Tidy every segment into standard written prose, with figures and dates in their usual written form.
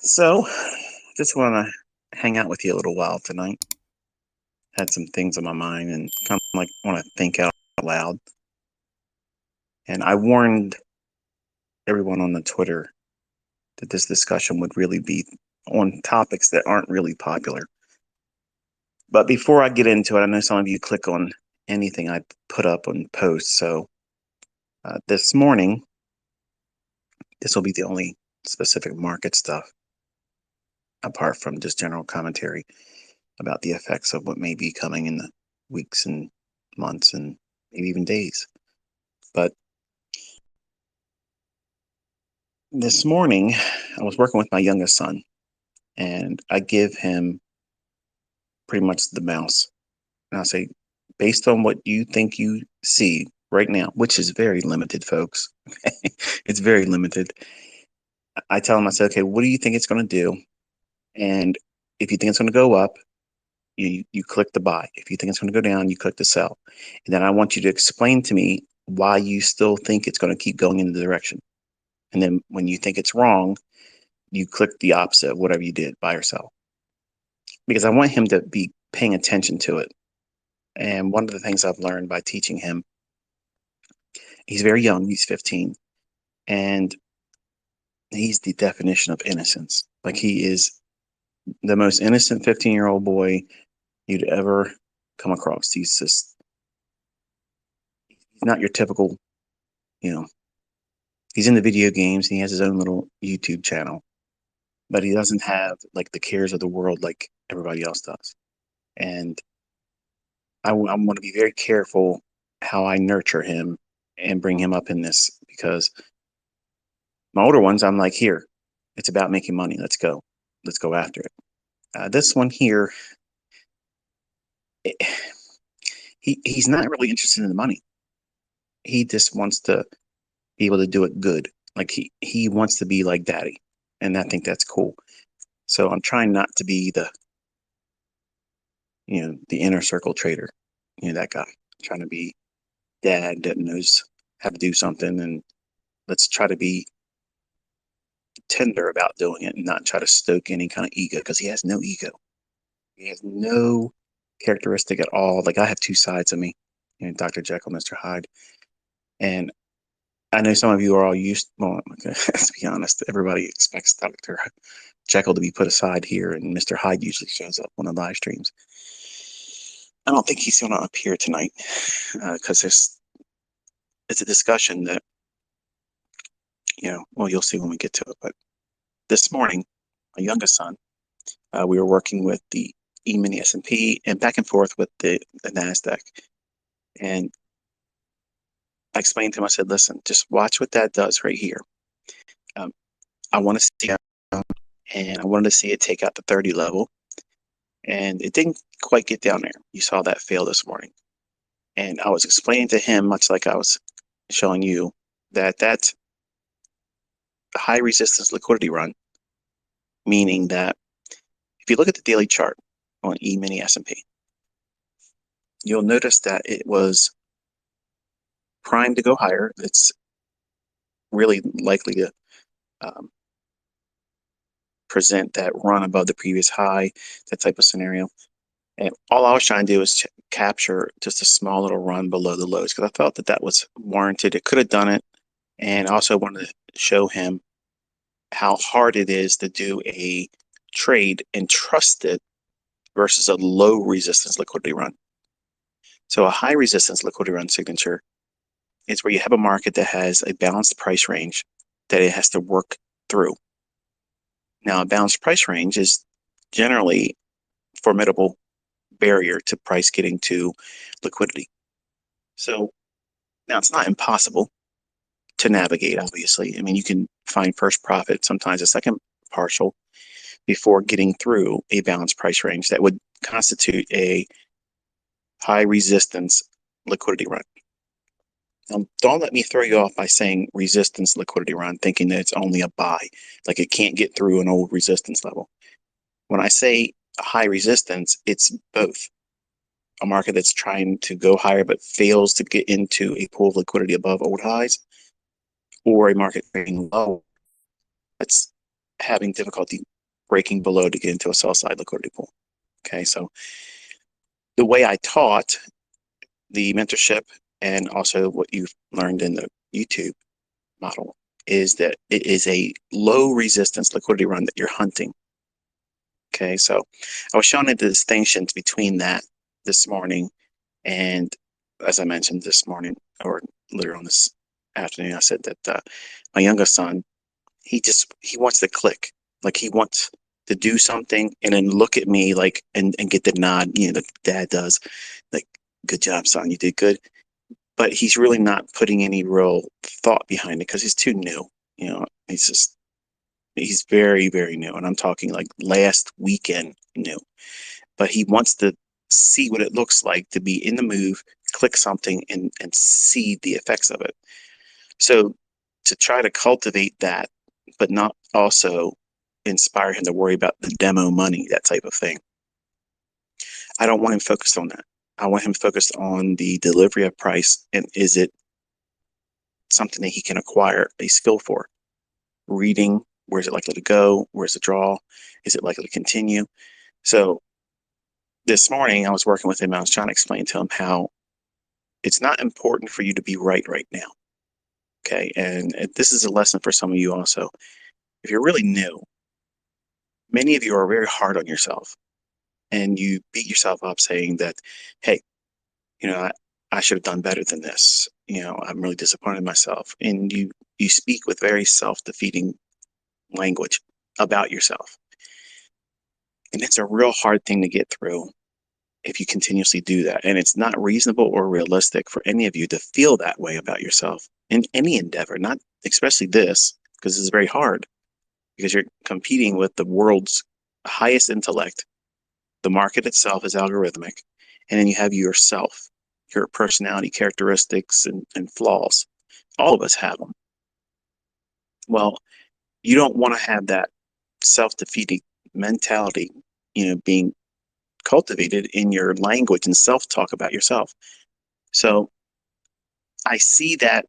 So, just want to hang out with you a little while tonight. Had some things on my mind and kind of like want to think out loud. And I warned everyone on the Twitter that this discussion would really be on topics that aren't really popular. But before I get into it, I know some of you click on anything I put up on posts. So this morning, this will be the only specific market stuff, apart from just general commentary about the effects of what may be coming in the weeks and months and maybe even days. But this morning, I was working with my youngest son, and I give him pretty much the mouse. And I say, based on what you think you see right now, which is very limited, folks, it's very limited. I tell him, I said, okay, what do you think it's going to do? And if you think it's going to go up, you click the buy. If you think it's going to go down, you click the sell. And then I want you to explain to me why you still think it's going to keep going in the direction. And then when you think it's wrong, you click the opposite of whatever you did, buy or sell. Because I want him to be paying attention to it. And one of the things I've learned by teaching him, he's very young, he's 15, and he's the definition of innocence. Like, he is the most innocent 15-year-old boy you'd ever come across. He's not your typical, you know, he's in the video games and he has his own little YouTube channel, but he doesn't have like the cares of the world like everybody else does. And I'm going to be very careful how I nurture him and bring him up in this, because my older ones, I'm like, here, it's about making money. Let's go. Let's go after it. This one here, it, he's not really interested in the money. He just wants to be able to do it good. Like, he wants to be like daddy. And I think that's cool. So I'm trying not to be the inner circle trader, that guy. I'm trying to be dad that knows how to do something, and let's try to be tender about doing it and not try to stoke any kind of ego, because he has no ego. He has no characteristic at all. Like, I have two sides of me, Dr. Jekyll, Mr. Hyde. And I know some of you are all used, well, let's be honest, everybody expects Dr. Jekyll to be put aside here, and Mr. Hyde usually shows up on the live streams. I don't think he's going to appear tonight, because it's a discussion that, well, you'll see when we get to it. But this morning, my youngest son, we were working with the E-mini S&P and back and forth with the NASDAQ. And I explained to him, I said, listen, just watch what that does right here. I want to see, and I wanted to see it take out the 30 level. And it didn't quite get down there. You saw that fail this morning. And I was explaining to him, much like I was showing you, that that's a high resistance liquidity run, meaning that if you look at the daily chart on E-mini S&P, you'll notice that it was primed to go higher. It's really likely to present that run above the previous high, that type of scenario. And all I was trying to do is capture just a small little run below the lows, because I felt that was warranted. It could have done it. And I also wanted to show him how hard it is to do a trade and trust it versus a low resistance liquidity run. So a high resistance liquidity run signature is where you have a market that has a balanced price range that it has to work through. Now, a balanced price range is generally a formidable barrier to price getting to liquidity. So now it's not impossible to navigate, obviously. I mean, you can find first profit, sometimes a second partial, before getting through a balanced price range that would constitute a high resistance liquidity run. Don't let me throw you off by saying resistance liquidity run, thinking that it's only a buy, like it can't get through an old resistance level. When I say high resistance, it's both a market that's trying to go higher but fails to get into a pool of liquidity above old highs, or a market trading low that's having difficulty breaking below to get into a sell side liquidity pool. Okay, so the way I taught the mentorship and also what you've learned in the YouTube model is that it is a low resistance liquidity run that you're hunting. Okay, so I was showing the distinctions between that this morning, and as I mentioned this morning, or later on this afternoon, I said that my youngest son, he wants to click, like he wants to do something and then look at me like and get the nod, like dad does, like good job, son, you did good. But he's really not putting any real thought behind it because he's too new. He's very, very new. And I'm talking like last weekend new. But he wants to see what it looks like to be in the move, click something and see the effects of it. So to try to cultivate that, but not also inspire him to worry about the demo money, that type of thing. I don't want him focused on that. I want him focused on the delivery of price, and is it something that he can acquire a skill for? Reading, where is it likely to go? Where's the draw? Is it likely to continue? So this morning I was working with him. I was trying to explain to him how it's not important for you to be right now. Okay, and this is a lesson for some of you also. If you're really new, many of you are very hard on yourself, and you beat yourself up saying that, hey, I should have done better than this. I'm really disappointed in myself. And you speak with very self-defeating language about yourself. And it's a real hard thing to get through if you continuously do that. And it's not reasonable or realistic for any of you to feel that way about yourself in any endeavor, not especially this, because it's very hard, because you're competing with the world's highest intellect. The market itself is algorithmic. And then you have yourself, your personality characteristics and flaws. All of us have them. Well, you don't want to have that self-defeating mentality, being cultivated in your language and self-talk about yourself. So I see that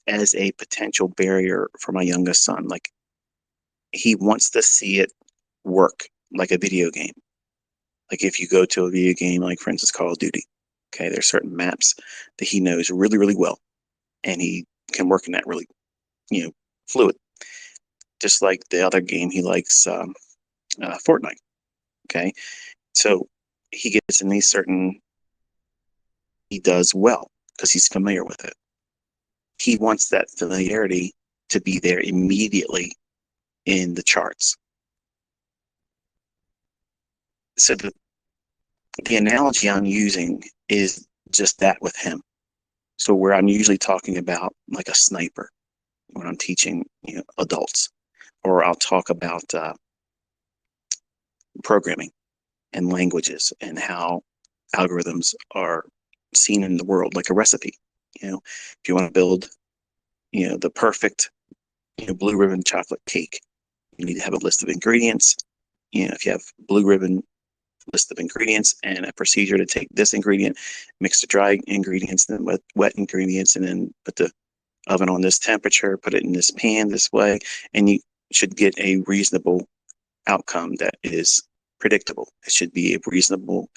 as a potential barrier for my youngest son. Like, he wants to see it work like a video game. Like if you go to a video game, like for instance, Call of Duty, okay, there's certain maps that he knows really, really well, and he can work in that really, fluid. Just like the other game he likes, Fortnite. Okay, so he gets in these certain, he does well because he's familiar with it. He wants that familiarity to be there immediately in the charts. So the analogy I'm using is just that with him. So where I'm usually talking about like a sniper when I'm teaching adults, or I'll talk about programming and languages and how algorithms are seen in the world like a recipe. If you want to build the perfect blue ribbon chocolate cake, you need to have a list of ingredients. If you have blue ribbon list of ingredients and a procedure to take this ingredient, mix the dry ingredients, then with wet ingredients, and then put the oven on this temperature, put it in this pan this way, and you should get a reasonable outcome that is predictable. It should be a reasonable,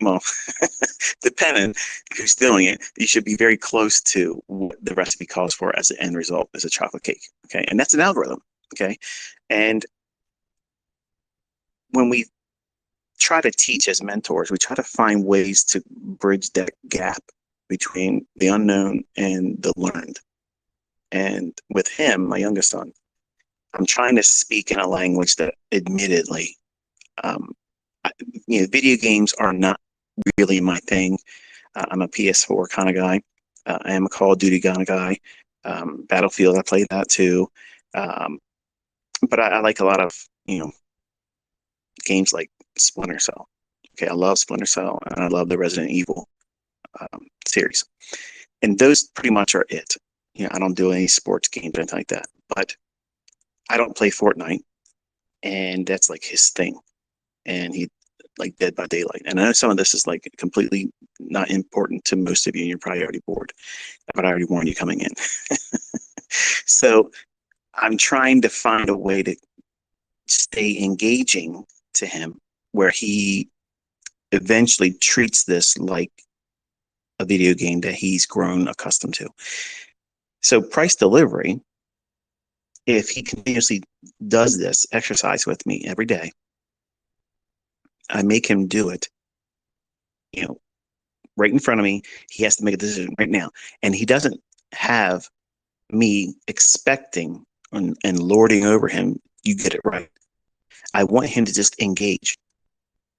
well, depending who's doing it, you should be very close to what the recipe calls for as the end result as a chocolate cake. Okay, and that's an algorithm. Okay, and when we try to teach as mentors, we try to find ways to bridge that gap between the unknown and the learned. And with him, my youngest son, I'm trying to speak in a language that admittedly, video games are not really my thing. I'm a PS4 kind of guy. I am a Call of Duty kind of guy. Battlefield, I played that too. But I like a lot of, games like Splinter Cell. Okay, I love Splinter Cell, and I love the Resident Evil series. And those pretty much are it. I don't do any sports games or anything like that. But I don't play Fortnite, and that's like his thing. And he like Dead by Daylight. And I know some of this is like completely not important to most of you, and you're probably already bored. But I already warned you coming in. So I'm trying to find a way to stay engaging to him, where he eventually treats this like a video game that he's grown accustomed to. So price delivery, if he continuously does this exercise with me every day, I make him do it, right in front of me. He has to make a decision right now. And he doesn't have me expecting and lording over him, you get it right. I want him to just engage,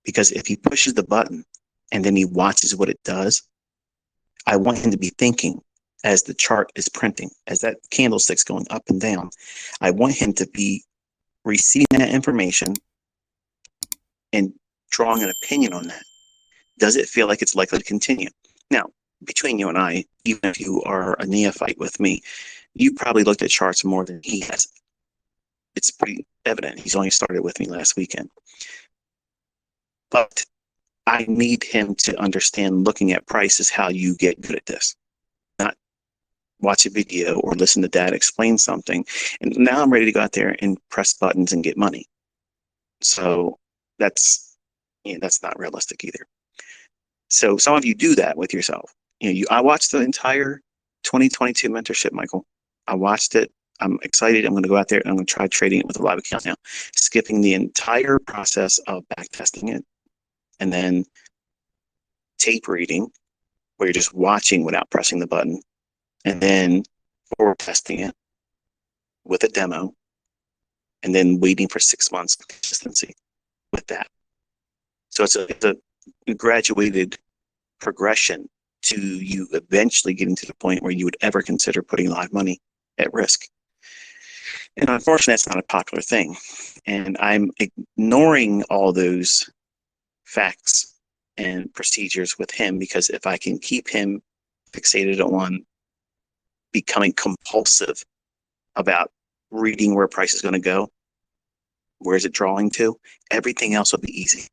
because if he pushes the button and then he watches what it does, I want him to be thinking as the chart is printing, as that candlestick's going up and down. I want him to be receiving that information and drawing an opinion on that. Does it feel like it's likely to continue? Now, between you and I, even if you are a neophyte with me, you probably looked at charts more than he has. It's pretty evident. He's only started with me last weekend. But I need him to understand looking at price is how you get good at this. Not watch a video or listen to dad explain something. And now I'm ready to go out there and press buttons and get money. So that's not realistic either. So some of you do that with yourself. I watched the entire 2022 mentorship, Michael. I watched it. I'm excited. I'm going to go out there and I'm going to try trading it with a live account now, skipping the entire process of back testing it, and then tape reading, where you're just watching without pressing the button, and then forward testing it with a demo, and then waiting for 6 months of consistency with that. So it's a graduated progression to you eventually getting to the point where you would ever consider putting live money at risk. And unfortunately, that's not a popular thing. And I'm ignoring all those facts and procedures with him, because if I can keep him fixated on becoming compulsive about reading where price is going to go, where is it drawing to, everything else will be easy,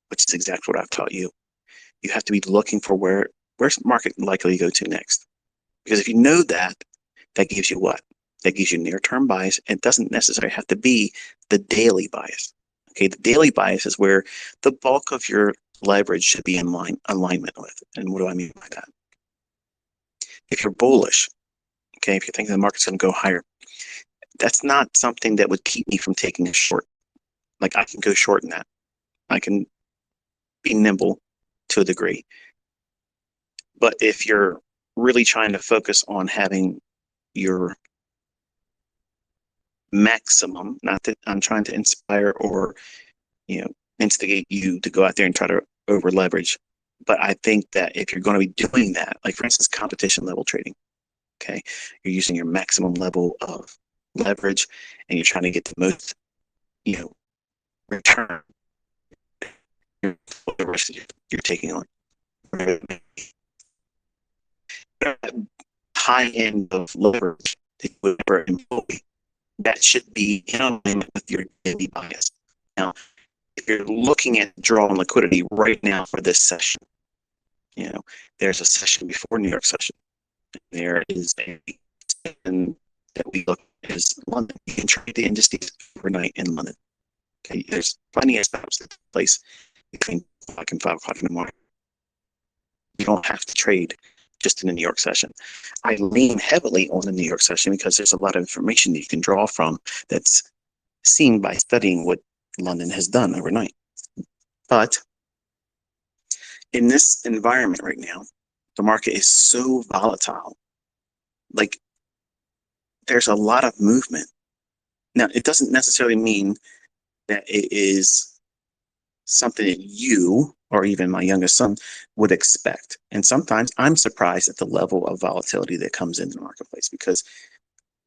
which is exactly what I've taught you. You have to be looking for where's the market likely to go to next. Because if you know that, that gives you what? That gives you near-term bias. It doesn't necessarily have to be the daily bias. Okay, the daily bias is where the bulk of your leverage should be in alignment with. And what do I mean by that? If you're bullish, okay, if you think the market's going to go higher, that's not something that would keep me from taking a short. Like, I can go short in that. I can be nimble to a degree. But if you're really trying to focus on having your maximum, not that I'm trying to inspire or instigate you to go out there and try to over leverage, but I think that if you're going to be doing that, like for instance competition level trading, okay, you're using your maximum level of leverage and you're trying to get the most return for the risk you're taking on. High end of leverage that you would ever employ, that should be in alignment with your daily bias. Now, if you're looking at drawing liquidity right now for this session, there's a session before New York session. There is a session that we look at is London. You can trade the indices overnight in London. Okay, there's plenty of stops that take place between 5 and 5 o'clock in the morning. You don't have to trade just in the New York session. I lean heavily on the New York session because there's a lot of information that you can draw from that's seen by studying what London has done overnight. But in this environment right now, the market is so volatile. Like, there's a lot of movement. Now, it doesn't necessarily mean that it is something that you or even my youngest son would expect. And sometimes I'm surprised at the level of volatility that comes into the marketplace because,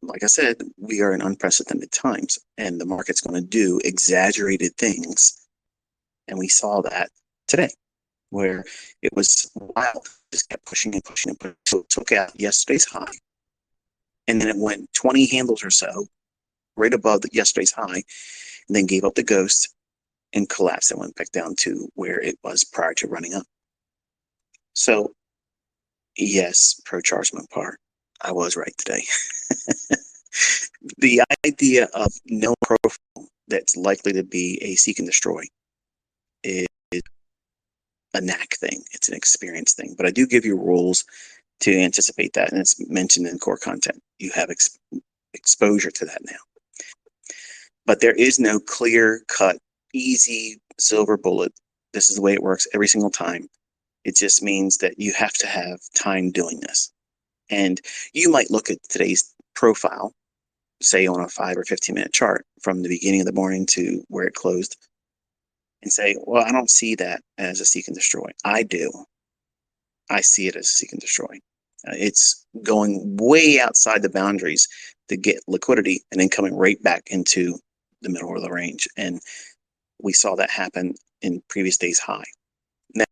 like I said, we are in unprecedented times and the market's going to do exaggerated things. And we saw that today, where it was wild, just kept pushing and pushing and pushing. So it took out yesterday's high. And then it went 20 handles or so right above yesterday's high, and then gave up the ghost and collapsed and went back down to where it was prior to running up. So, yes, pro charge part, I was right today. The idea of no profile that's likely to be a seek and destroy is a knack thing. It's an experience thing. But I do give you rules to anticipate that, and it's mentioned in core content. You have exposure to that now. But there is no clear cut, easy silver bullet. This is the way it works every single time. It just means that you have to have time doing this. And you might look at today's profile, say on a 5 or 15-minute chart from the beginning of the morning to where it closed, and say, well, I don't see that as a seek and destroy. I do. I see it as a seek and destroy. It's going way outside the boundaries to get liquidity and then coming right back into the middle of the range. And we saw that happen in previous days high. Now,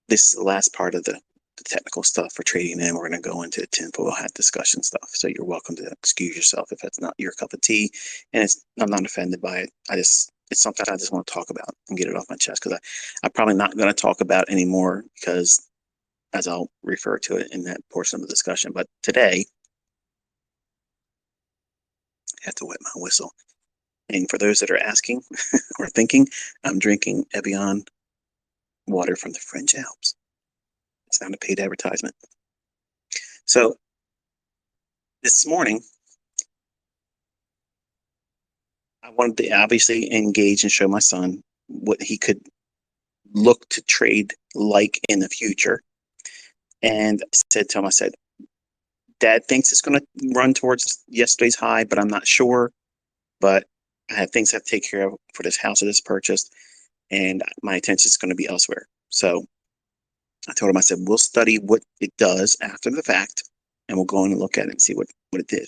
this is the last part of the technical stuff for trading, and we're going to go into the tinfoil hat discussion stuff. So you're welcome to excuse yourself if that's not your cup of tea. And I'm not offended by it. It's something I just want to talk about and get it off my chest, because I'm probably not going to talk about anymore, because as I'll refer to it in that portion of the discussion. But today, I have to wet my whistle. And for those that are asking or thinking, I'm drinking Evian water from the French Alps. It's not a paid advertisement. So this morning, I wanted to obviously engage and show my son what he could look to trade like in the future. And I said to him, I said, Dad thinks it's going to run towards yesterday's high, but I'm not sure. But I have things I have to take care of for this house I just purchased, and my attention is going to be elsewhere. So I told him, I said, we'll study what it does after the fact, and we'll go in and look at it and see what it did.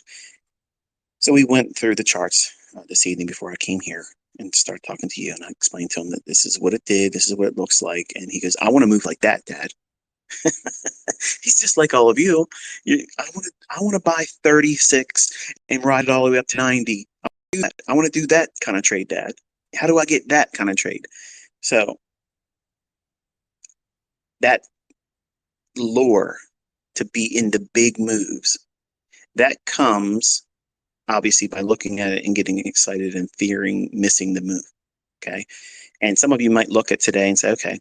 So we went through the charts this evening before I came here and started talking to you, and I explained to him that this is what it did, this is what it looks like. And he goes, I want to move like that, Dad. He's just like all of you. I want to buy 36 and ride it all the way up to 90. I want to do that kind of trade, Dad. How do I get that kind of trade? So that lure to be in the big moves, that comes obviously by looking at it and getting excited and fearing missing the move. Okay. And some of you might look at today and say, okay,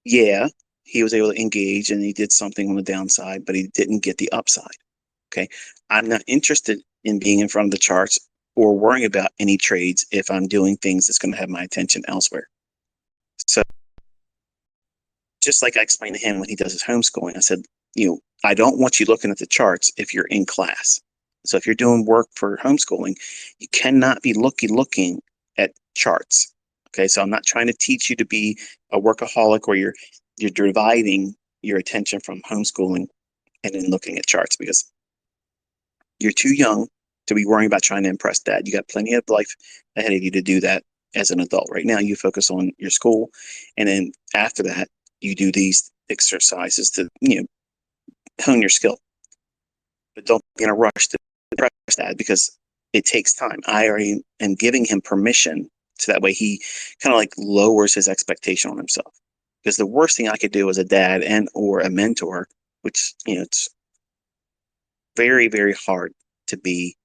yeah, he was able to engage and he did something on the downside, but he didn't get the upside. Okay. I'm not interested in being in front of the charts or worrying about any trades if I'm doing things that's going to have my attention elsewhere. So just like I explained to him when he does his homeschooling, I said, I don't want you looking at the charts if you're in class. So if you're doing work for homeschooling, you cannot be looking at charts. Okay, so I'm not trying to teach you to be a workaholic where you're dividing your attention from homeschooling and then looking at charts, because you're too young to be worrying about trying to impress Dad. You got plenty of life ahead of you to do that as an adult. Right now, you focus on your school, and then after that, you do these exercises to hone your skill. But don't be in a rush to impress Dad, because it takes time. I already am giving him permission, so that way he kind of like lowers his expectation on himself. Because the worst thing I could do as a dad and or a mentor, which it's very, very hard to be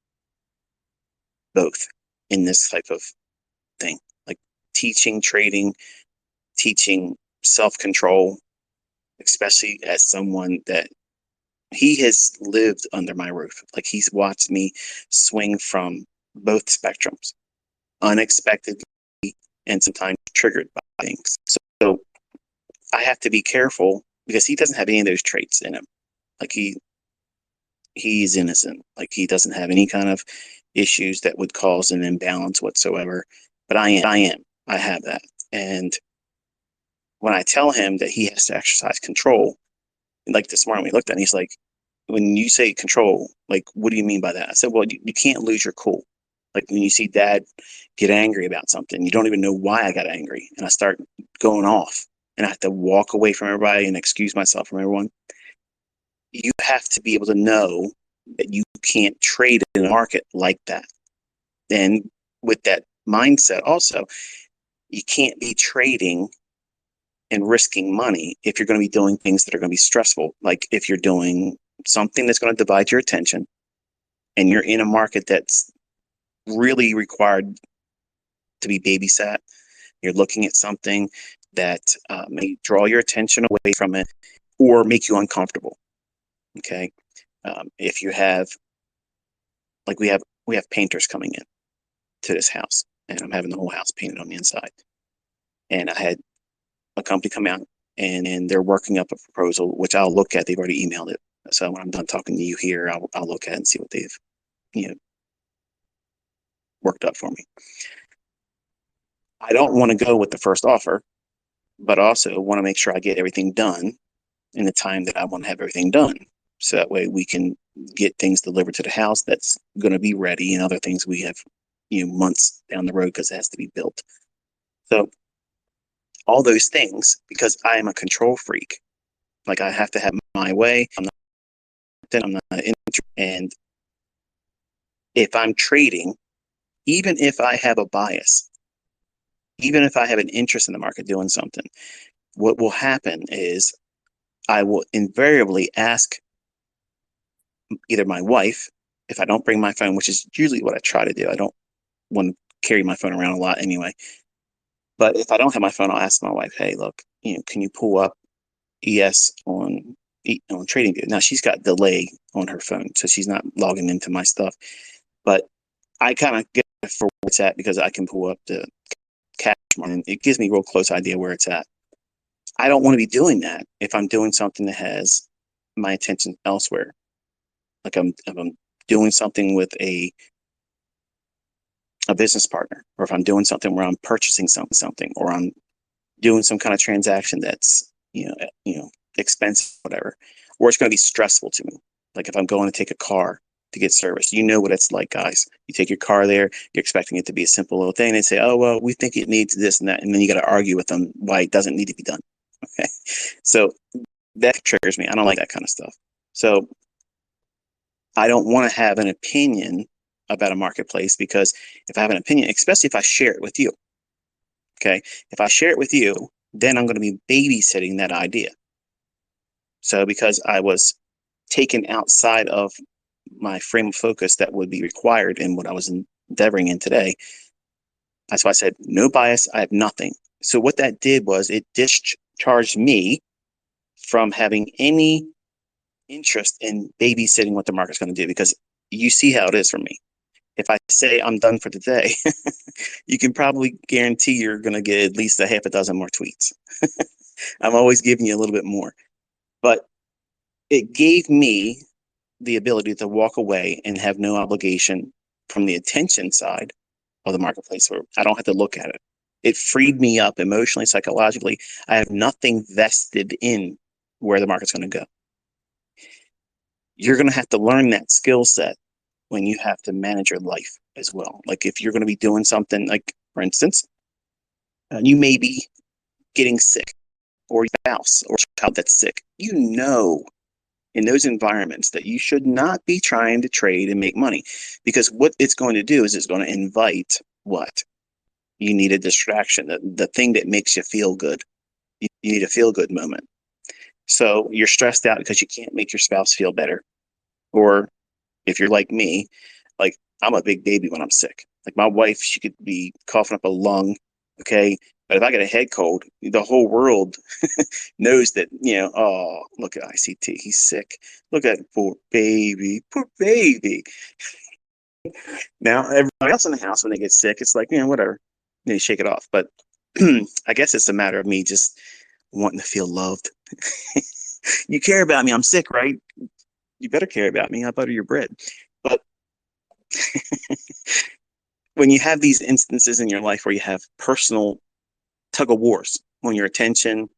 both in this type of thing, like teaching, trading, teaching self-control, especially as someone that he has lived under my roof. Like, he's watched me swing from both spectrums, unexpectedly and sometimes triggered by things. So I have to be careful, because he doesn't have any of those traits in him. Like, he's innocent. Like, he doesn't have any kind of issues that would cause an imbalance whatsoever. But I am. I have that. And when I tell him that he has to exercise control, like this morning we looked at it, and he's like, when you say control, like, what do you mean by that? I said, well, you can't lose your cool. Like, when you see Dad get angry about something, you don't even know why I got angry, and I start going off, and I have to walk away from everybody and excuse myself from everyone. You have to be able to know that you can't trade in a market like that. And with that mindset also, you can't be trading and risking money if you're going to be doing things that are going to be stressful. Like, if you're doing something that's going to divide your attention and you're in a market that's really required to be babysat, you're looking at something that may draw your attention away from it or make you uncomfortable. Okay. If you have, like we have painters coming in to this house, and I'm having the whole house painted on the inside. And I had a company come out, and they're working up a proposal, which I'll look at. They've already emailed it. So when I'm done talking to you here, I'll look at it and see what they've, you know, worked up for me. I don't want to go with the first offer, but also want to make sure I get everything done in the time that I want to have everything done. So that way we can get things delivered to the house that's going to be ready, and other things we have, months down the road because it has to be built. So all those things, because I am a control freak, like I have to have my way. I'm not interested. And if I'm trading, even if I have a bias, even if I have an interest in the market doing something, what will happen is I will invariably ask either my wife, if I don't bring my phone, which is usually what I try to do. I don't want to carry my phone around a lot anyway. But if I don't have my phone, I'll ask my wife, hey, look, can you pull up ES on TradingView? Now she's got delay on her phone, so she's not logging into my stuff. But I kind of get it for where it's at because I can pull up the cash market. It gives me a real close idea where it's at. I don't want to be doing that if I'm doing something that has my attention elsewhere. Like if I'm doing something with a business partner, or if I'm doing something where I'm purchasing something, or I'm doing some kind of transaction that's expensive, whatever, or it's going to be stressful to me. Like if I'm going to take a car to get service, what it's like, guys. You take your car there, you're expecting it to be a simple little thing. They say, oh, well, we think it needs this and that. And then you got to argue with them why it doesn't need to be done. Okay. So that triggers me. I don't like that kind of stuff. So I don't want to have an opinion about a marketplace, because if I have an opinion, especially if I share it with you, okay, if I share it with you, then I'm going to be babysitting that idea. So because I was taken outside of my frame of focus that would be required in what I was endeavoring in today, that's why I said no bias. I have nothing. So what that did was it discharged me from having any interest in babysitting what the market's going to do, because you see how it is for me. If I say I'm done for today, you can probably guarantee you're going to get at least a half a dozen more tweets. I'm always giving you a little bit more. But it gave me the ability to walk away and have no obligation from the attention side of the marketplace, where I don't have to look at it. It freed me up emotionally, psychologically. I have nothing vested in where the market's going to go. You're going to have to learn that skill set when you have to manage your life as well. Like if you're going to be doing something, like for instance, you may be getting sick, or your spouse or child that's sick. In those environments that you should not be trying to trade and make money, because what it's going to do is it's going to invite what? You need a distraction, the thing that makes you feel good. You need a feel good moment. So you're stressed out because you can't make your spouse feel better. Or if you're like me, like I'm a big baby when I'm sick. Like my wife, she could be coughing up a lung, okay? But if I get a head cold, the whole world knows that, oh, look at ICT, he's sick. Look at poor baby, poor baby. Now, everybody else in the house, when they get sick, it's like, whatever. They shake it off. But I guess it's a matter of me just wanting to feel loved. You care about me. I'm sick, right? You better care about me. I butter your bread. But when you have these instances in your life where you have personal tug of wars on your attention,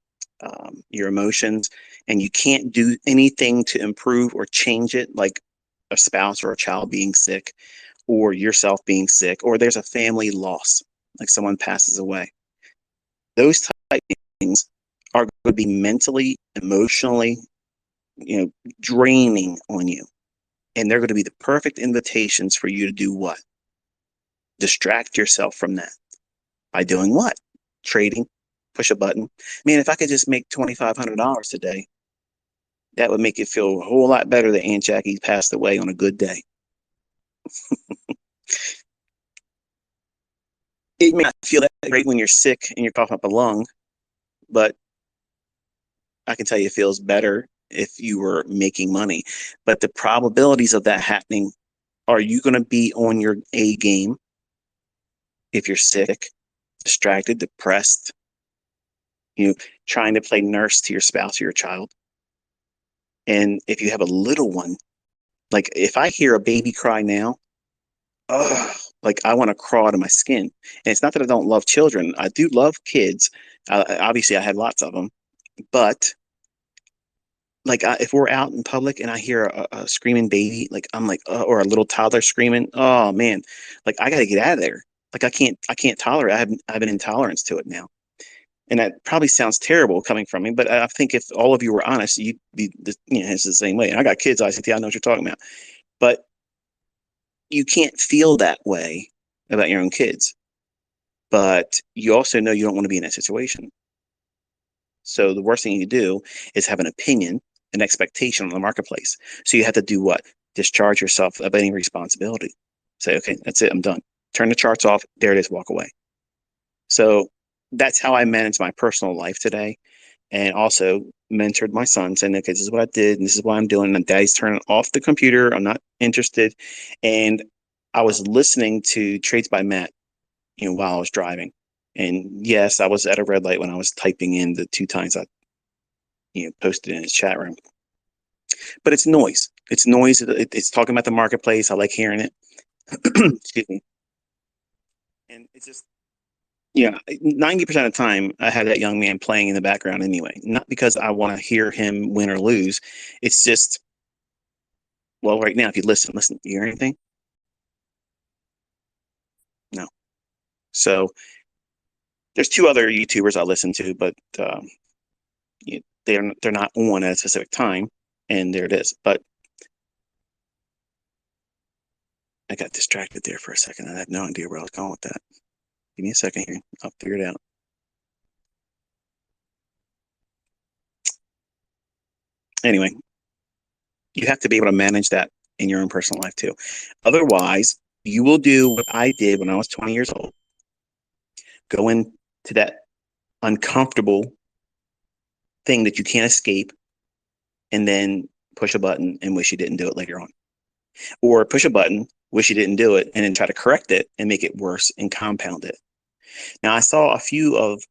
your emotions, and you can't do anything to improve or change it, like a spouse or a child being sick, or yourself being sick, or there's a family loss, like someone passes away. Those type of things are going to be mentally, emotionally, draining on you. And they're going to be the perfect invitations for you to do what? Distract yourself from that. By doing what? Trading, push a button. Man, if I could just make $2,500 today, that would make it feel a whole lot better that Aunt Jackie passed away on a good day. It may not feel that great when you're sick and you're coughing up a lung, but I can tell you it feels better if you were making money. But the probabilities of that happening, are you going to be on your A game if you're sick, distracted, depressed, you know, trying to play nurse to your spouse or your child? And if you have a little one, like if I hear a baby cry now, oh, like I want to crawl out of my skin. And it's not that I don't love children. I do love kids. Obviously, I had lots of them, but like if we're out in public and I hear a screaming baby, like I'm like, or a little toddler screaming, oh man, like I got to get out of there. Like I can't tolerate. I have an intolerance to it now, and that probably sounds terrible coming from me. But I think if all of you were honest, you'd be, it's the same way. And I got kids, ICT. I know what you're talking about, but you can't feel that way about your own kids. But you also know you don't want to be in that situation. So the worst thing you do is have an opinion, an expectation on the marketplace. So you have to do what? Discharge yourself of any responsibility. Say, okay, that's it. I'm done. Turn the charts off. There it is. Walk away. So that's how I manage my personal life today. And also mentored my son, saying, okay, this is what I did, and this is what I'm doing. And daddy's turning off the computer. I'm not interested. And I was listening to Trades by Matt, while I was driving. And yes, I was at a red light when I was typing in the 2 times I, posted in his chat room. But it's noise. It's noise. It's talking about the marketplace. I like hearing it. Excuse me. And it's just, 90% of the time I have that young man playing in the background anyway. Not because I want to hear him win or lose. It's just, well, right now, if you listen, you hear anything? No. So there's 2 other YouTubers I listen to, but they're not on at a specific time, and there it is. But I got distracted there for a second. I had no idea where I was going with that. Give me a second here. I'll figure it out. Anyway, you have to be able to manage that in your own personal life too. Otherwise, you will do what I did when I was 20 years old. Go into that uncomfortable thing that you can't escape, and then push a button and wish you didn't do it later on. Or push a button, wish you didn't do it, and then try to correct it and make it worse and compound it. Now, I saw a few of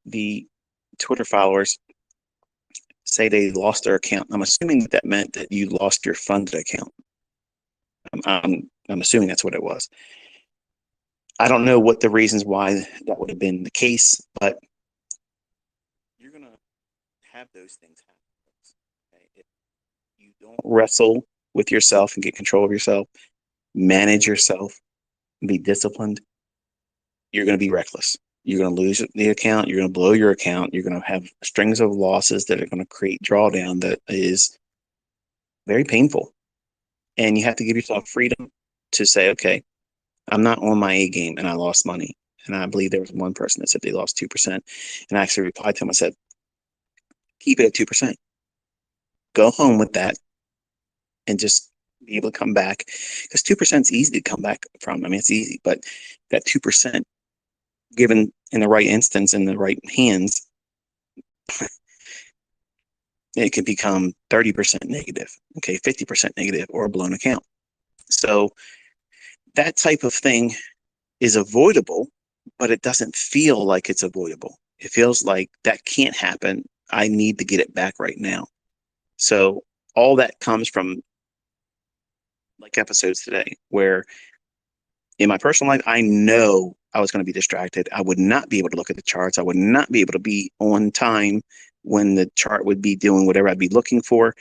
the Twitter followers say they lost their account. I'm assuming that meant that you lost your funded account. I'm assuming that's what it was. I don't know what the reasons why that would have been the case, but you're going to have those things happen. Okay? If you don't wrestle with yourself and get control of yourself, manage yourself, be disciplined, you're going to be reckless. You're going to lose the account. You're going to blow your account. You're going to have strings of losses that are going to create drawdown that is very painful. And you have to give yourself freedom to say, okay, I'm not on my A game and I lost money. And I believe there was one person that said they lost 2%. And I actually replied to him. I said, keep it at 2%. Go home with that and just be able to come back. Because 2% is easy to come back from. I mean, it's easy. But that 2%, given in the right instance, in the right hands, it can become 30% negative, okay, 50% negative, or a blown account. So that type of thing is avoidable, but it doesn't feel like it's avoidable. It feels like that can't happen. I need to get it back right now. So all that comes from like episodes today, where in my personal life, I know I was going to be distracted. I would not be able to look at the charts. I would not be able to be on time when the chart would be doing whatever I'd be looking for,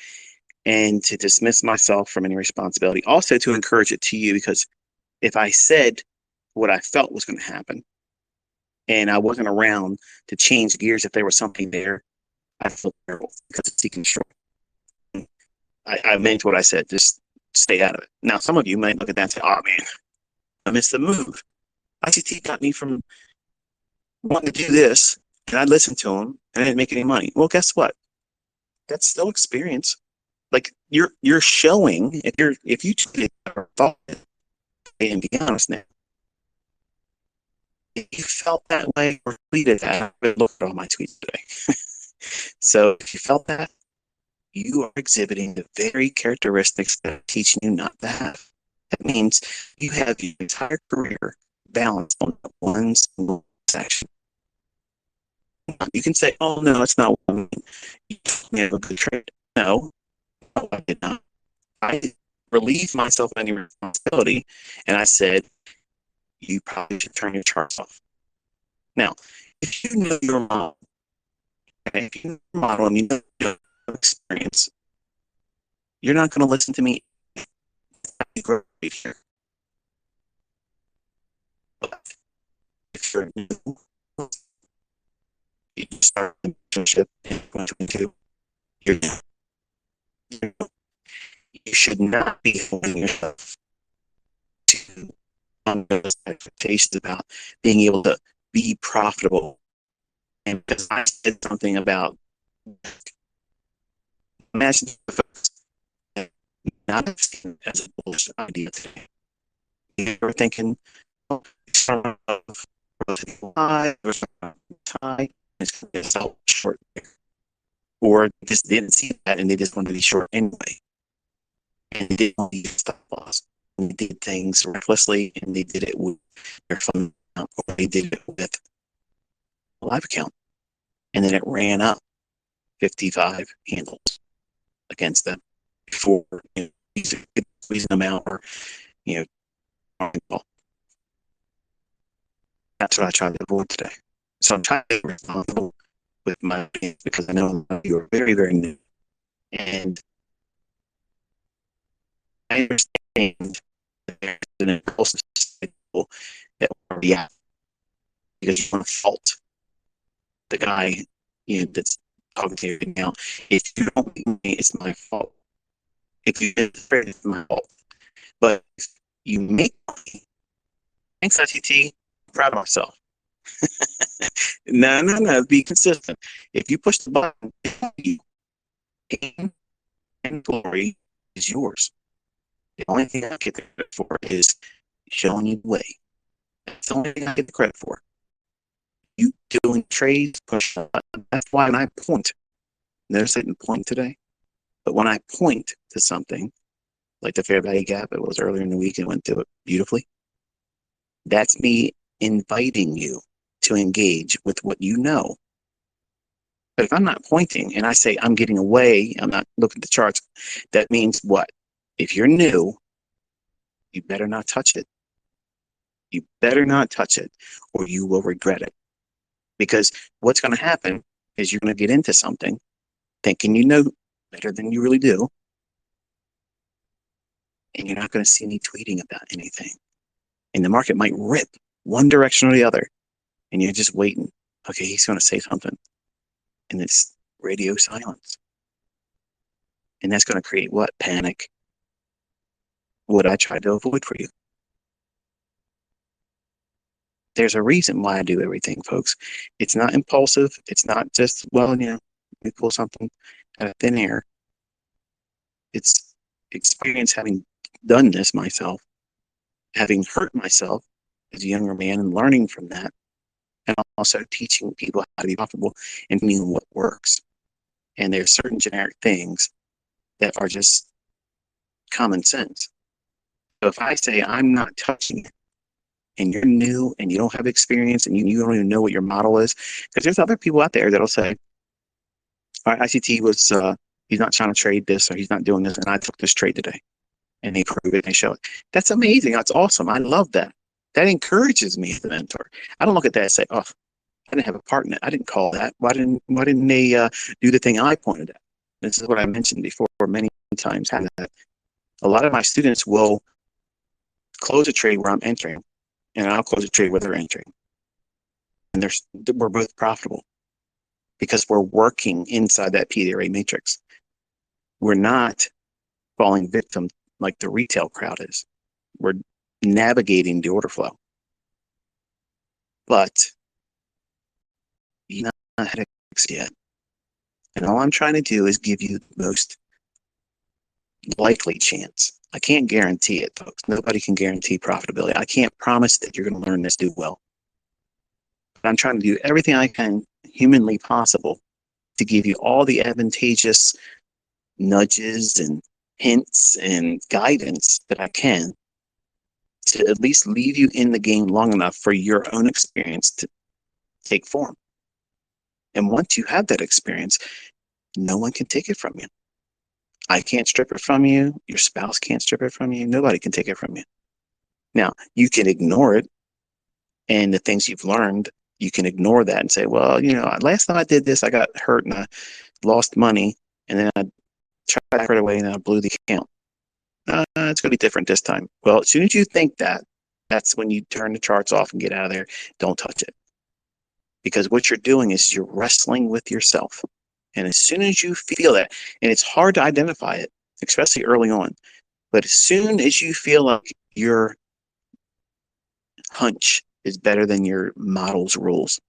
and to dismiss myself from any responsibility. Also to encourage it to you, because if I said what I felt was going to happen and I wasn't around to change gears if there was something there, I feel terrible because it's deconstruction. I meant what I said. Just stay out of it. Now, some of you might look at that and say, oh man, I missed the move. ICT got me from wanting to do this, and I listened to him and I didn't make any money. Well, guess what? That's still experience. Like you're showing, if you thought it, and be honest now. If you felt that way or tweeted that, I would look at all my tweets today. So if you felt that, you are exhibiting the very characteristics that are teaching you not to have. That means you have your entire career balanced on one single section. You can say, oh, no, it's not one. You have a good trade. No, I did not. I relieved myself of any responsibility, and I said, you probably should turn your charts off. Now, if you know your model, and if you know your model and you know your experience, you're not going to listen to me great here. But if you're new, you start a mentorship in 2022, you're new. You should not be holding yourself to unrealistic expectations about being able to be profitable. And because I said something about imagine not as a bullshit idea today. You're thinking, oh, it's high, it's going to sell short, or just didn't see that and they just wanted to be short anyway. And they didn't need stop loss. And they did things recklessly, and they did it with their fund account, or they did it with a live account, and then it ran up 55 handles against them before squeezing them out, or you know, that's what I try to avoid today. So I'm trying to be responsible with my opinions because I know you're very, very new, and I understand that there's an impulsive cycle that will react because you want to fault the guy that's talking to you now. If you don't beat me, it's my fault. If you get afraid, it's my fault. But if you make money, thanks ICT, I'm proud of myself. No, be consistent. If you push the button, pain and glory is yours. The only thing I get the credit for is showing you the way. That's the only thing I get the credit for. You doing trades, push the button. That's why when I point, there's a point today, but when I point to something, like the fair value gap, it was earlier in the week and went through it beautifully. That's me inviting you to engage with what you know. But if I'm not pointing and I say I'm getting away, I'm not looking at the charts, that means what? If you're new, you better not touch it. You better not touch it, or you will regret it. Because what's going to happen is you're going to get into something thinking you know better than you really do, and you're not going to see me tweeting about anything. And the market might rip one direction or the other, and you're just waiting. Okay, he's going to say something. And it's radio silence. And that's going to create what? Panic. What I tried to avoid for you. There's a reason why I do everything, folks. It's not impulsive. It's not just, well, we pull something out of thin air. It's experience having done this myself, having hurt myself as a younger man and learning from that, and also teaching people how to be profitable and knowing what works. And there's certain generic things that are just common sense. So if I say I'm not touching it, and you're new and you don't have experience and you don't even know what your model is, because there's other people out there that'll say, all right, ICT was, he's not trying to trade this or he's not doing this, and I took this trade today. And they prove it and they show it. That's amazing. That's awesome. I love that. That encourages me as a mentor. I don't look at that and say, oh, I didn't have a part in it. I didn't call that. Why didn't they do the thing I pointed at? This is what I mentioned before many times. That a lot of my students will close a trade where I'm entering, and I'll close a trade where they're entering. And we're both profitable because we're working inside that PDRA matrix. We're not falling victim like the retail crowd is. We're navigating the order flow. But you're not had a yet. And all I'm trying to do is give you the most likely chance I can't guarantee it, folks. Nobody can guarantee profitability. I can't promise that you're going to learn this, do well. But I'm trying to do everything I can humanly possible to give you all the advantageous nudges and hints and guidance that I can to at least leave you in the game long enough for your own experience to take form. And once you have that experience, no one can take it from you. I can't strip it from you. Your spouse can't strip it from you. Nobody can take it from you. Now, you can ignore it, and the things you've learned, you can ignore that and say, well, last time I did this, I got hurt and I lost money, and then I tried to it away and I blew the account. It's going to be different this time. Well, as soon as you think that, that's when you turn the charts off and get out of there. Don't touch it. Because what you're doing is you're wrestling with yourself. And as soon as you feel that, and it's hard to identify it, especially early on, but as soon as you feel like your hunch is better than your model's rules,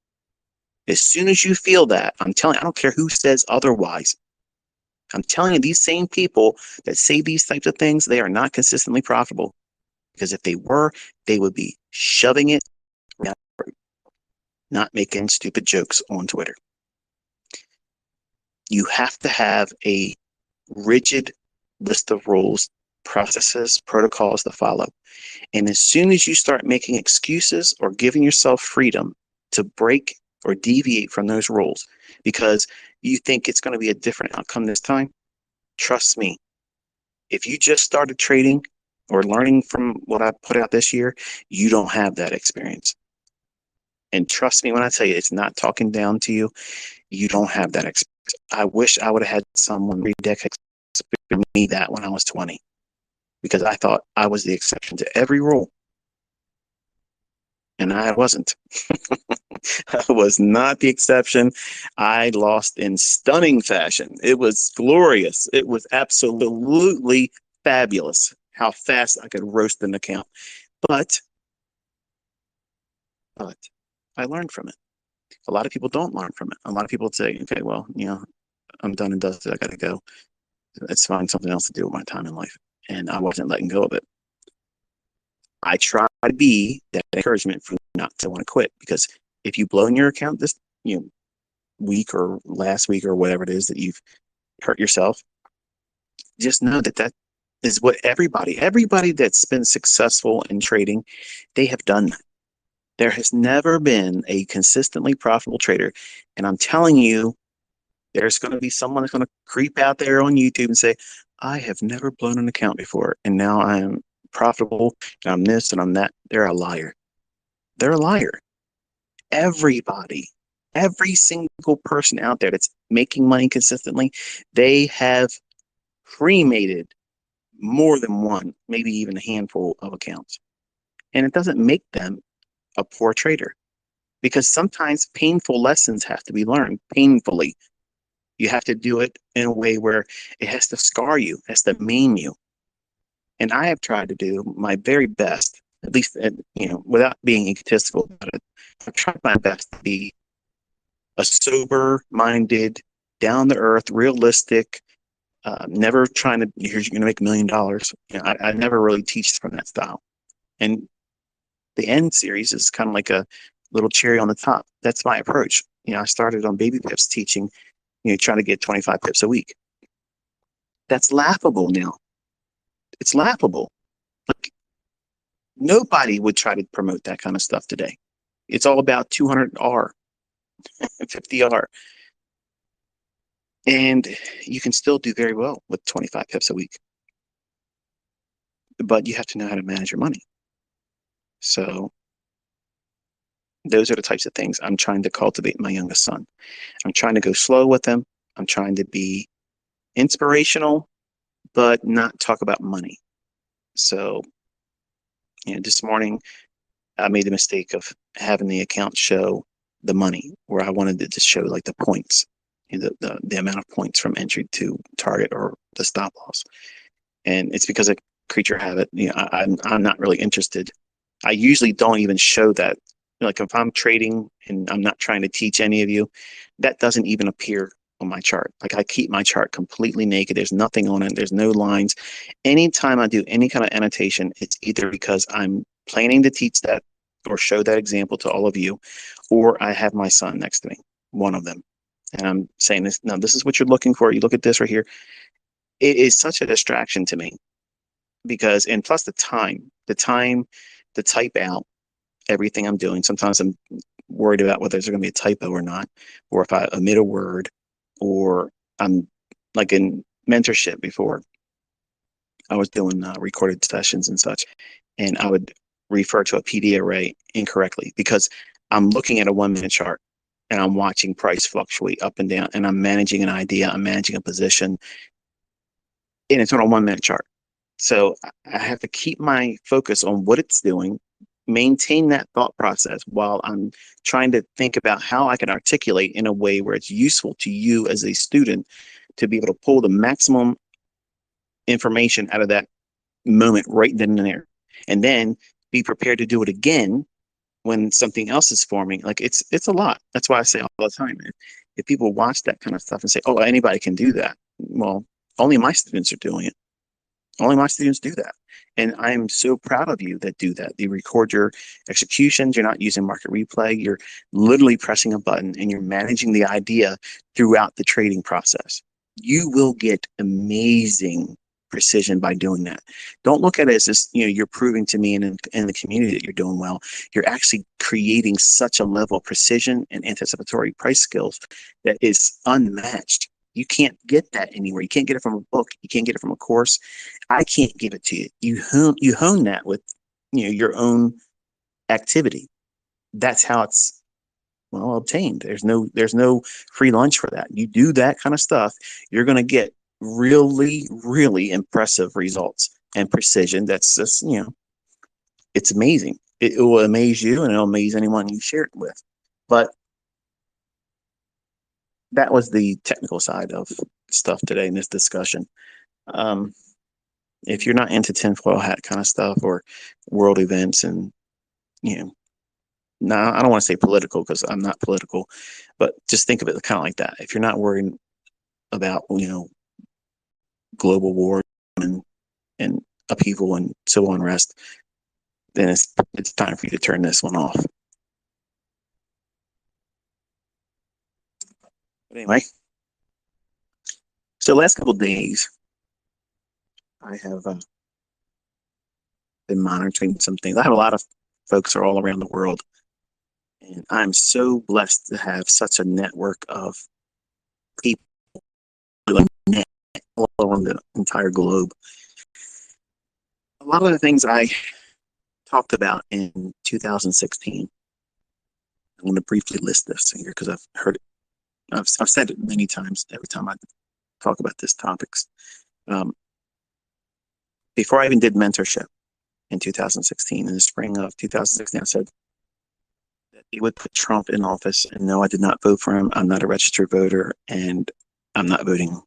as soon as you feel that, I'm telling you, I don't care who says otherwise. I'm telling you, these same people that say these types of things, they are not consistently profitable. Because if they were, they would be shoving it down the road, not making stupid jokes on Twitter. You have to have a rigid list of rules, processes, protocols to follow. And as soon as you start making excuses or giving yourself freedom to break or deviate from those rules because you think it's going to be a different outcome this time, trust me, if you just started trading or learning from what I put out this year, you don't have that experience. And trust me when I tell you, it's not talking down to you. You don't have that experience. I wish I would have had someone read me that when I was 20, because I thought I was the exception to every rule. And I wasn't. I was not the exception. I lost in stunning fashion. It was glorious. It was absolutely fabulous how fast I could roast an account. But I learned from it. A lot of people don't learn from it. A lot of people say, okay, well, I'm done and dusted. I got to go. Let's find something else to do with my time in life. And I wasn't letting go of it. I try to be that encouragement for you not to want to quit, because if you blow in your account this week or last week or whatever it is that you've hurt yourself, just know that is what everybody that's been successful in trading, they have done that. There has never been a consistently profitable trader. And I'm telling you, there's going to be someone that's going to creep out there on YouTube and say, I have never blown an account before, and now I am profitable, and I'm this and I'm that. They're a liar. They're a liar. Everybody, every single person out there that's making money consistently, they have cremated more than one, maybe even a handful of accounts. And it doesn't make them a poor trader, because sometimes painful lessons have to be learned painfully. You have to do it in a way where it has to scar you, has to maim you. And I have tried to do my very best, at least, without being egotistical about it. I've tried my best to be a sober-minded, down-to-earth, realistic, never trying to, here's you're going to make $1 million. I never really teach from that style. And the end series is kind of like a little cherry on the top. That's my approach. I started on baby pips teaching, trying to get 25 pips a week. That's laughable now. It's laughable. Like, nobody would try to promote that kind of stuff today. It's all about 200R, 50R. And you can still do very well with 25 pips a week. But you have to know how to manage your money. So those are the types of things I'm trying to cultivate my youngest son. I'm trying to go slow with him. I'm trying to be inspirational, but not talk about money. So, this morning I made the mistake of having the account show the money, where I wanted it to show like the points, the amount of points from entry to target or the stop loss. And it's because of creature habit. I'm not really interested. I usually don't even show that. Like if I'm trading and I'm not trying to teach any of you, that doesn't even appear on my chart. Like I keep my chart completely naked. There's nothing on it. There's no lines. Anytime I do any kind of annotation, it's either because I'm planning to teach that or show that example to all of you, or I have my son next to me, one of them. And I'm saying this, no, this is what you're looking for. You look at this right here. It is such a distraction to me because, and plus the time to type out everything I'm doing. Sometimes I'm worried about whether there's going to be a typo or not, or if I omit a word, or I'm like in mentorship before, I was doing recorded sessions and such, and I would refer to a PD array incorrectly because I'm looking at a 1 minute chart and I'm watching price fluctuate up and down, and I'm managing an idea, I'm managing a position, and it's on a 1 minute chart. So I have to keep my focus on what it's doing, maintain that thought process while I'm trying to think about how I can articulate in a way where it's useful to you as a student to be able to pull the maximum information out of that moment right then and there. And then be prepared to do it again when something else is forming. Like it's a lot. That's why I say all the time, if people watch that kind of stuff and say, oh, anybody can do that. Well, only my students are doing it. Only my students do that. And I'm so proud of you that do that. You record your executions. You're not using market replay. You're literally pressing a button and you're managing the idea throughout the trading process. You will get amazing precision by doing that. Don't look at it as this, you're proving to me in the community that you're doing well. You're actually creating such a level of precision and anticipatory price skills that is unmatched. You can't get that anywhere. You can't get it from a book. You can't get it from a course. I can't give it to you. You hone that with your own activity. That's how it's obtained. There's no free lunch for that. You do that kind of stuff, you're going to get really, really impressive results and precision. That's just it's amazing. It will amaze you and it'll amaze anyone you share it with. But that was the technical side of stuff today in this discussion. If you're not into tinfoil hat kind of stuff or world events and now I don't want to say political because I'm not political, but just think of it kind of like that. If you're not worried about global war and upheaval and civil unrest, then it's time for you to turn this one off. But anyway, so the last couple of days, I have been monitoring some things. I have a lot of folks are all around the world, and I'm so blessed to have such a network of people all around the entire globe. A lot of the things I talked about in 2016, I'm going to briefly list this here because I've heard it. I've said it many times every time I talk about these topics. Before I even did mentorship in 2016, in the spring of 2016, I said that he would put Trump in office, and no, I did not vote for him. I'm not a registered voter, and I'm not voting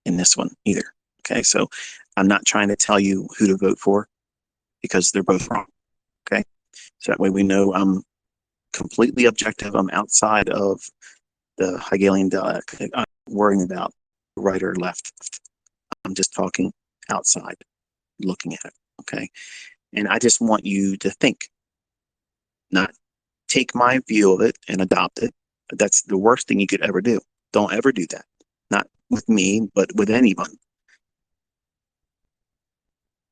in this one either. Okay, so I'm not trying to tell you who to vote for because they're both wrong. Okay, so that way we know I'm completely objective. I'm outside of the Hegelian dialectic. I'm worrying about right or left. I'm just talking outside, looking at it. Okay, and I just want you to think, not take my view of it and adopt it. That's the worst thing you could ever do. Don't ever do that. Not with me, but with anyone.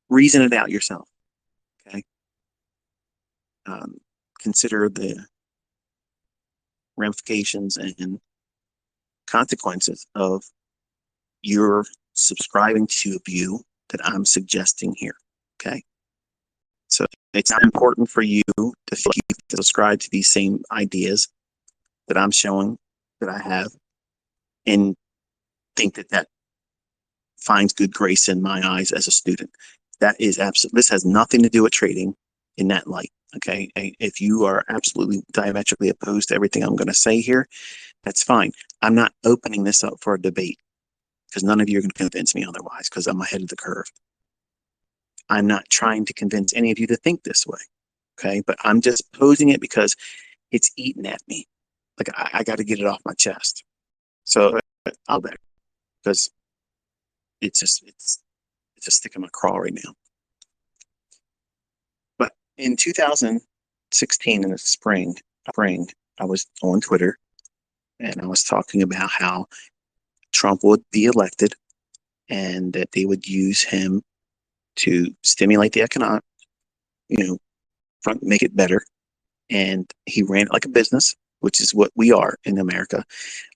Reason it out yourself. Okay. Consider the ramifications and consequences of your subscribing to a view that I'm suggesting here. Okay. So it's not important for you to subscribe to these same ideas that I'm showing that I have and think that finds good grace in my eyes as a student. That is absolutely, this has nothing to do with trading in that light. Okay. If you are absolutely diametrically opposed to everything I'm going to say here, that's fine. I'm not opening this up for a debate because none of you are going to convince me otherwise because I'm ahead of the curve. I'm not trying to convince any of you to think this way. Okay. But I'm just posing it because it's eating at me. Like I got to get it off my chest. So I'll bet because it's a stick in my craw right now. But in 2016, in the spring, I was on Twitter and I was talking about how Trump would be elected and that they would use him to stimulate the economic, front, make it better. And he ran it like a business, which is what we are in America.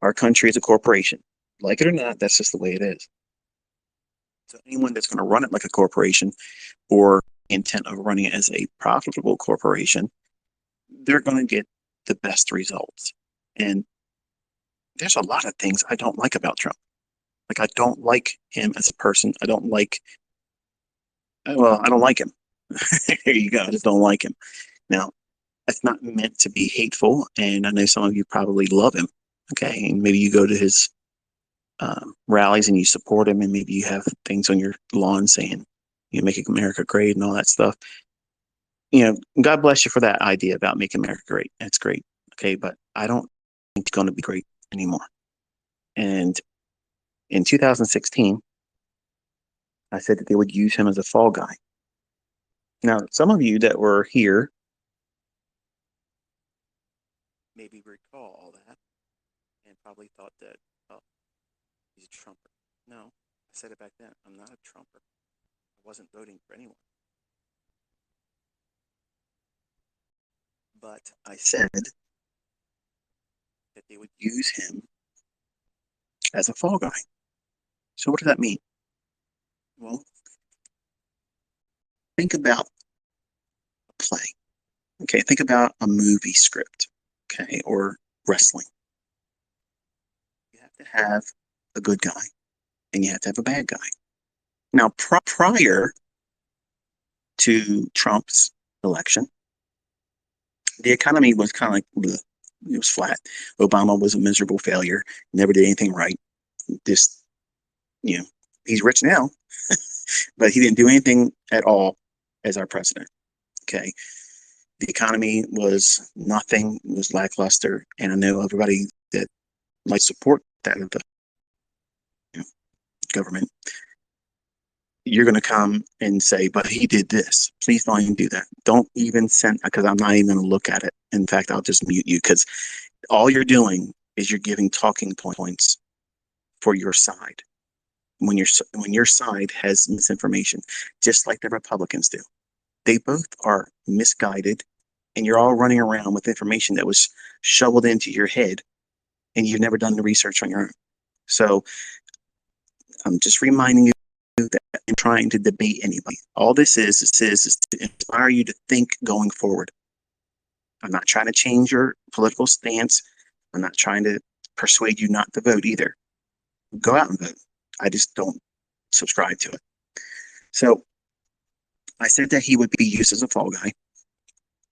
Our country is a corporation. Like it or not, that's just the way it is. So anyone that's going to run it like a corporation or intent of running it as a profitable corporation, they're going to get the best results. And there's a lot of things I don't like about Trump. Like I don't like him as a person. I don't like him. There you go. I just don't like him. Now, that's not meant to be hateful, and I know some of you probably love him. Okay, and maybe you go to his rallies and you support him, and maybe you have things on your lawn saying, "Making America great" and all that stuff. God bless you for that idea about making America great. That's great. Okay, but I don't think it's going to be great anymore. And in 2016, I said that they would use him as a fall guy. Now, some of you that were here maybe recall all that and probably thought that, oh, he's a Trumper. No, I said it back then. I'm not a Trumper. I wasn't voting for anyone. But I said that they would use him as a fall guy. So what does that mean? Well, think about a play. Okay, think about a movie script, okay, or wrestling. You have to have a good guy and you have to have a bad guy. Now, prior to Trump's election, the economy was kind of like bleh. It was flat. Obama was a miserable failure, never did anything right. Just, he's rich now, but he didn't do anything at all as our president. Okay. The economy was nothing, it was lackluster. And I know everybody that might support that of the government, you're going to come and say, but he did this. Please don't even do that. Don't even send, because I'm not even going to look at it. In fact, I'll just mute you because all you're doing is you're giving talking points for your side. When your side has misinformation, just like the Republicans do. They both are misguided, and you're all running around with information that was shoveled into your head, and you've never done the research on your own. So I'm just reminding you that I'm trying to debate anybody. All this is to inspire you to think going forward. I'm not trying to change your political stance. I'm not trying to persuade you not to vote either. Go out and vote. I just don't subscribe to it. So I said that he would be used as a fall guy.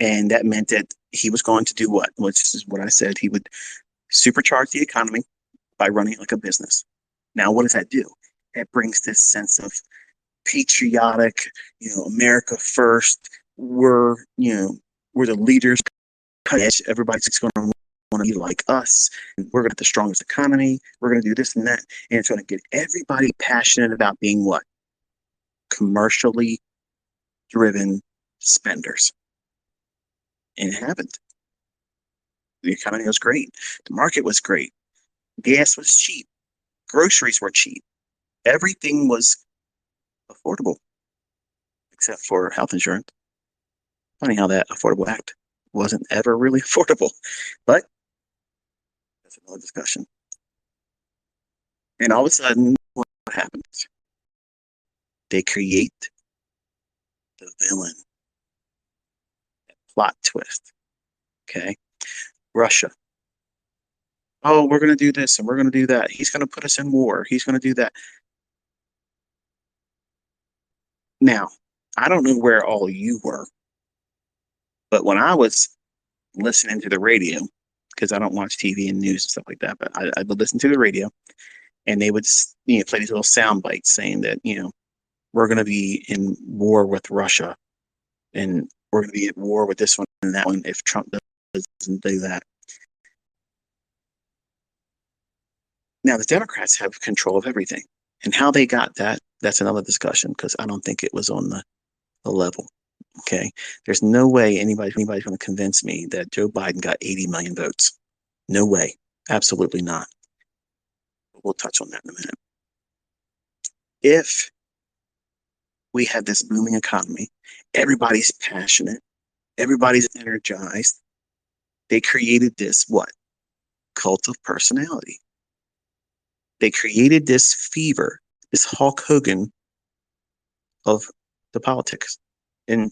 And that meant that he was going to do what? Which is what I said. He would supercharge the economy by running it like a business. Now, what does that do? It brings this sense of patriotic, America first. We're the leaders. Everybody's going to want to be like us. We're going to have the strongest economy. We're going to do this and that. And it's going to get everybody passionate about being what? Commercially driven spenders. And it happened. The economy was great. The market was great. Gas was cheap. Groceries were cheap. Everything was affordable, except for health insurance. Funny how that Affordable Act wasn't ever really affordable, but that's another discussion. And all of a sudden, what happens? They create the villain, that plot twist. Okay, Russia. Oh, we're going to do this and we're going to do that. He's going to put us in war. He's going to do that. Now, I don't know where all you were, but when I was listening to the radio, because I don't watch TV and news and stuff like that, but I would listen to the radio, and they would play these little sound bites saying that we're going to be in war with Russia, and we're going to be at war with this one and that one if Trump doesn't do that. Now, the Democrats have control of everything. And how they got that, that's another discussion, because I don't think it was on the level. Okay. There's no way anybody's going to convince me that Joe Biden got 80 million votes. No way. Absolutely not. We'll touch on that in a minute. If we have this booming economy, everybody's passionate, everybody's energized, they created this what? Cult of personality. They created this fever, this Hulk Hogan of the politics. And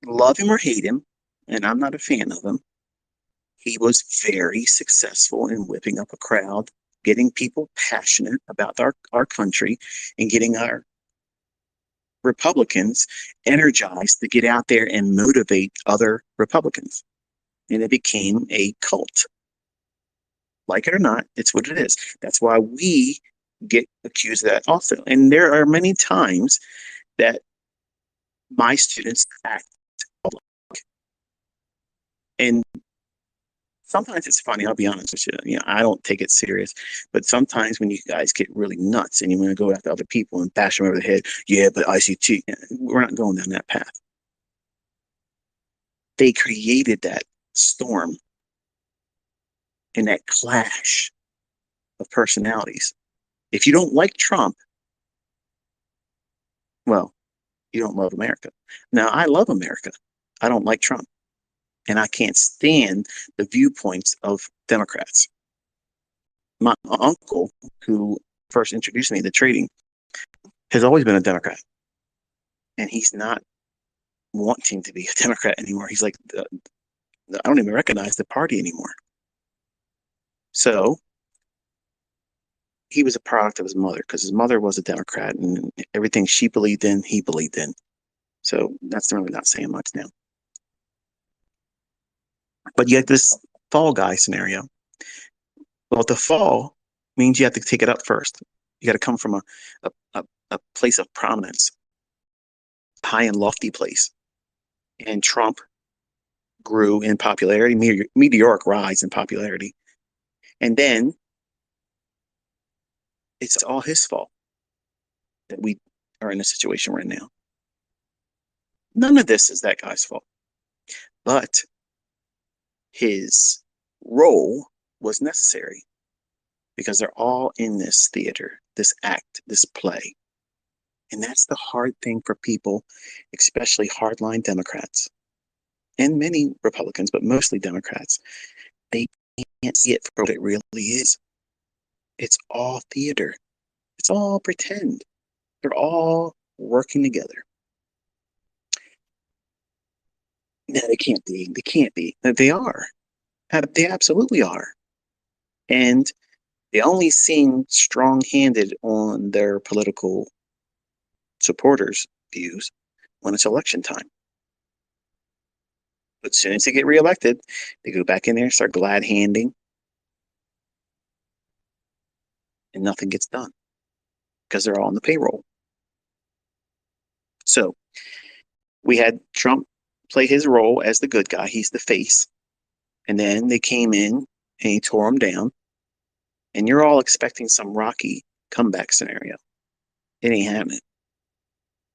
love him or hate him, and I'm not a fan of him, he was very successful in whipping up a crowd, getting people passionate about our country, and getting our Republicans energized to get out there and motivate other Republicans. And it became a cult. Like it or not, it's what it is. That's why we get accused of that also. And there are many times that my students act like, and sometimes it's funny, I'll be honest with you. You know, I don't take it serious, but sometimes when you guys get really nuts and you want to go after other people and bash them over the head, yeah, but ICT, we're not going down that path. They created that storm and that clash of personalities. If you don't like Trump, well, you don't love America. Now, I love America. I don't like Trump. And I can't stand the viewpoints of Democrats. My uncle, who first introduced me to trading, has always been a Democrat. And he's not wanting to be a Democrat anymore. He's like, I don't even recognize the party anymore. So he was a product of his mother, because his mother was a Democrat, and everything she believed in, he believed in. So that's really not saying much now. But you have this fall guy scenario. Well, the fall means you have to take it up first. You got to come from a place of prominence, high and lofty place. And Trump grew in popularity, meteoric rise in popularity. And then it's all his fault that we are in the situation right now. None of this is that guy's fault. But his role was necessary, because they're all in this theater, this act, this play. And that's the hard thing for people, especially hardline Democrats and many Republicans, but mostly Democrats. They can't see it for what it really is. It's all theater. It's all pretend. They're all working together. No, they can't be. They can't be. They are. They absolutely are. And they only seem strong-handed on their political supporters' views when it's election time. But as soon as they get reelected, they go back in there and start glad-handing, and nothing gets done because they're all on the payroll. So we had Trump play his role as the good guy. He's the face. And then they came in and he tore them down. And you're all expecting some Rocky comeback scenario. It ain't happening.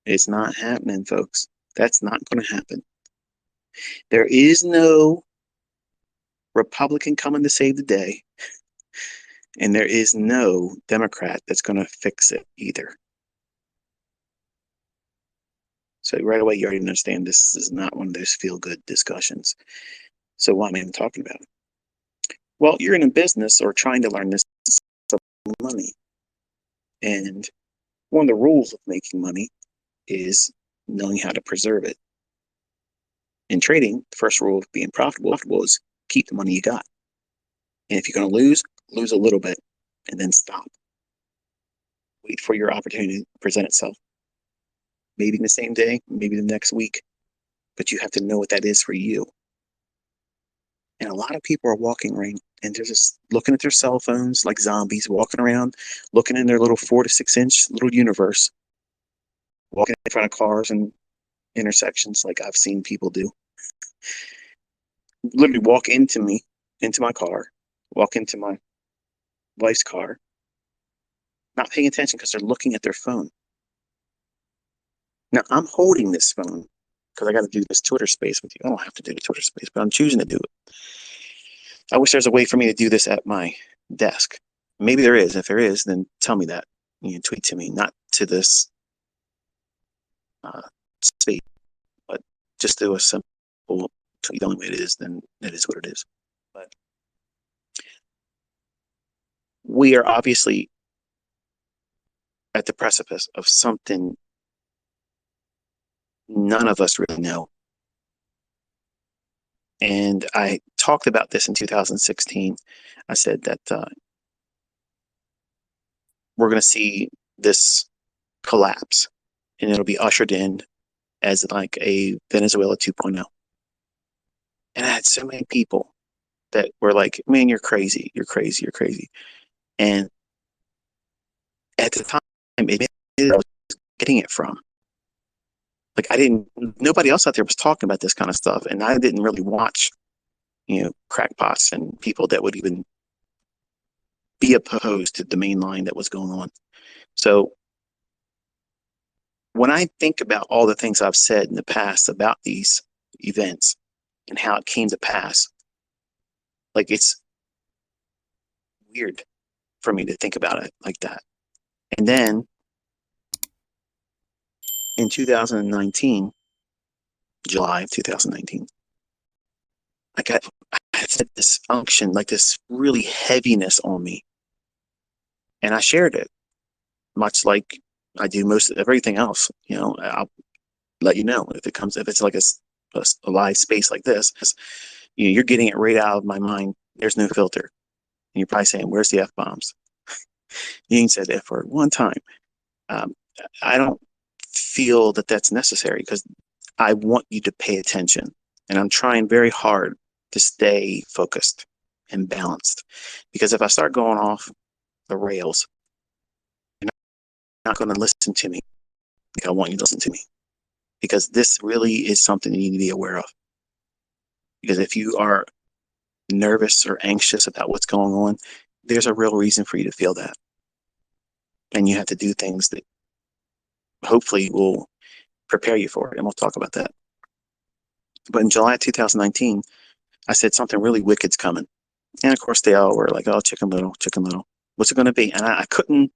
It's not happening, folks. That's not going to happen. There is no Republican coming to save the day. And there is no Democrat that's going to fix it either. So right away, you already understand this is not one of those feel-good discussions. So why am I even talking about it? Well, you're in a business or trying to learn this money. And one of the rules of making money is knowing how to preserve it. In trading, the first rule of being profitable is keep the money you got. And if you're going to lose a little bit and then stop. Wait for your opportunity to present itself. Maybe in the same day, maybe the next week. But you have to know what that is for you. And a lot of people are walking around and they're just looking at their cell phones like zombies, walking around, looking in their little 4 to 6 inch little universe, walking in front of cars and intersections like I've seen people do. Literally walk into my car, walk into my wife's car, not paying attention because they're looking at their phone. Now I'm holding this phone because I got to do this Twitter space with you. I don't have to do the Twitter space, but I'm choosing to do it. I wish there's a way for me to do this at my desk. Maybe there is. If there is, then tell me that. Tweet to me, not to this space, but just do a simple tweet. The only way it is, then it is what it is. But we are obviously at the precipice of something none of us really know. And I talked about this in 2016. I said that we're going to see this collapse, and it'll be ushered in as like a Venezuela 2.0. And I had so many people that were like, man, you're crazy, you're crazy, you're crazy. And at the time, it I was getting it from. Like nobody else out there was talking about this kind of stuff. And I didn't really watch, crackpots and people that would even be opposed to the main line that was going on. So when I think about all the things I've said in the past about these events and how it came to pass, like it's weird for me to think about it like that. And then in 2019, July of 2019, I had this unction, like this really heaviness on me. And I shared it, much like I do most of everything else. I'll let you know if it's like a live space like this. You're getting it right out of my mind. There's no filter. And you're probably saying, where's the F-bombs? You ain't said F word one time. I don't feel that that's necessary because I want you to pay attention. And I'm trying very hard to stay focused and balanced. Because if I start going off the rails, you're not going to listen to me like I want you to listen to me. Because this really is something you need to be aware of. Because if you are nervous or anxious about what's going on, there's a real reason for you to feel that. And you have to do things that hopefully will prepare you for it. And we'll talk about that. But in July 2019, I said something really wicked's coming. And of course they all were like, oh, Chicken Little, Chicken Little. What's it going to be? And I couldn't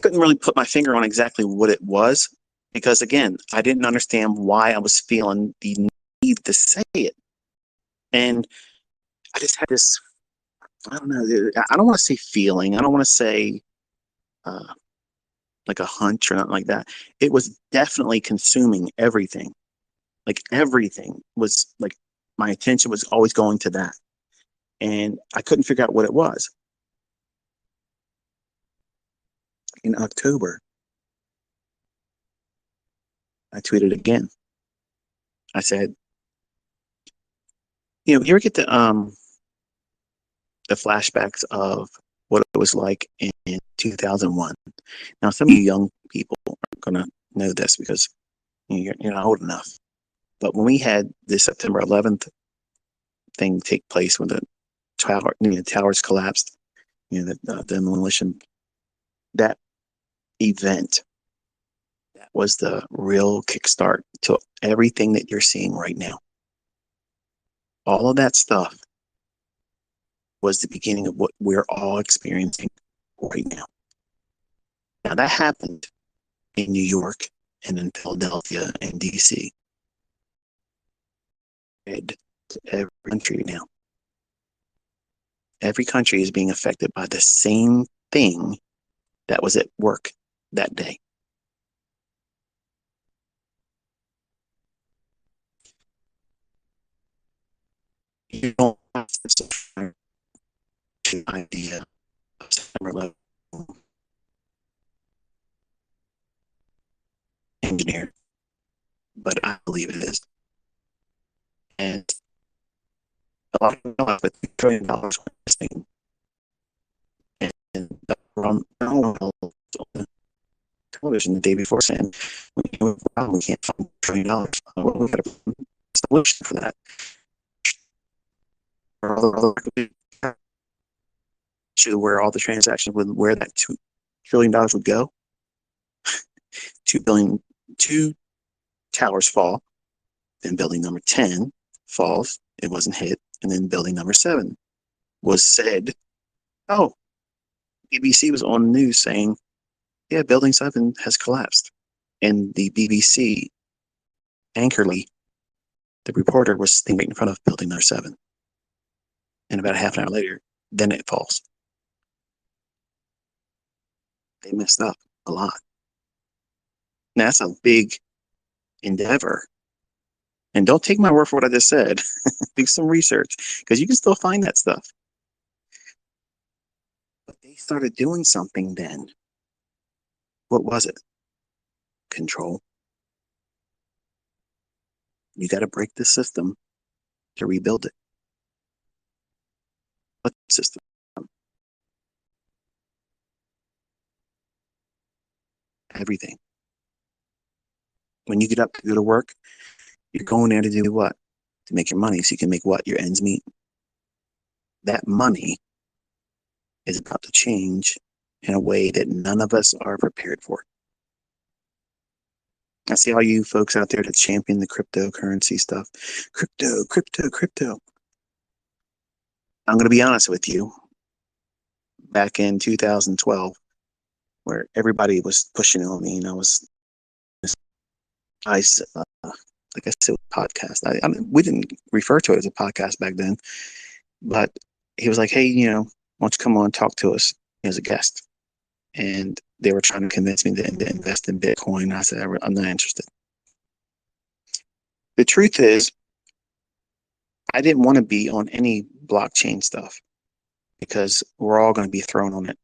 really put my finger on exactly what it was because, again, I didn't understand why I was feeling the need to say it. And I just had this, I don't know, I don't want to say feeling. I don't want to say like a hunch or nothing like that. It was definitely consuming everything. Like everything was like, my attention was always going to that. And I couldn't figure out what it was. In October, I tweeted again. I said, you ever get the flashbacks of what it was like in 2001. Now, some of you young people aren't going to know this because you're not old enough. But when we had the September 11th thing take place, when the towers collapsed, the demolition, that event, that was the real kickstart to everything that you're seeing right now. All of that stuff was the beginning of what we're all experiencing right now. Now, that happened in New York and in Philadelphia and DC. To every country now. Every country is being affected by the same thing that was at work that day. You don't have to idea of September 11th engineer, but I believe it is. And a lot of people have $1 trillion investing and from television the day before saying we can't find $1 trillion. Well, we got a solution for that. to where all the transactions would, where that $2 trillion would go. 2 billion, two towers fall. Then building number 10 falls. It wasn't hit. And then building number 7 was said, oh, BBC was on the news saying, yeah, building 7 has collapsed. And the BBC anchorly, the reporter was standing right in front of building number 7. And about a half an hour later, then it falls. They messed up a lot. Now, that's a big endeavor. And don't take my word for what I just said. Do some research, because you can still find that stuff. But they started doing something then. What was it? Control. You got to break the system to rebuild it. What system? Everything. When you get up to go to work, you're going there to do what? To make your money so you can make what? Your ends meet. That money is about to change in a way that none of us are prepared for. I see all you folks out there that champion the cryptocurrency stuff. Crypto, crypto, crypto. I'm going to be honest with you. Back in 2012, where everybody was pushing on me, and I like I said, podcast. I mean, we didn't refer to it as a podcast back then, but he was like, "Hey, why don't you come on and talk to us as a guest?" And they were trying to convince me to invest in Bitcoin. I said, "I'm not interested." The truth is, I didn't want to be on any blockchain stuff because we're all going to be thrown on it,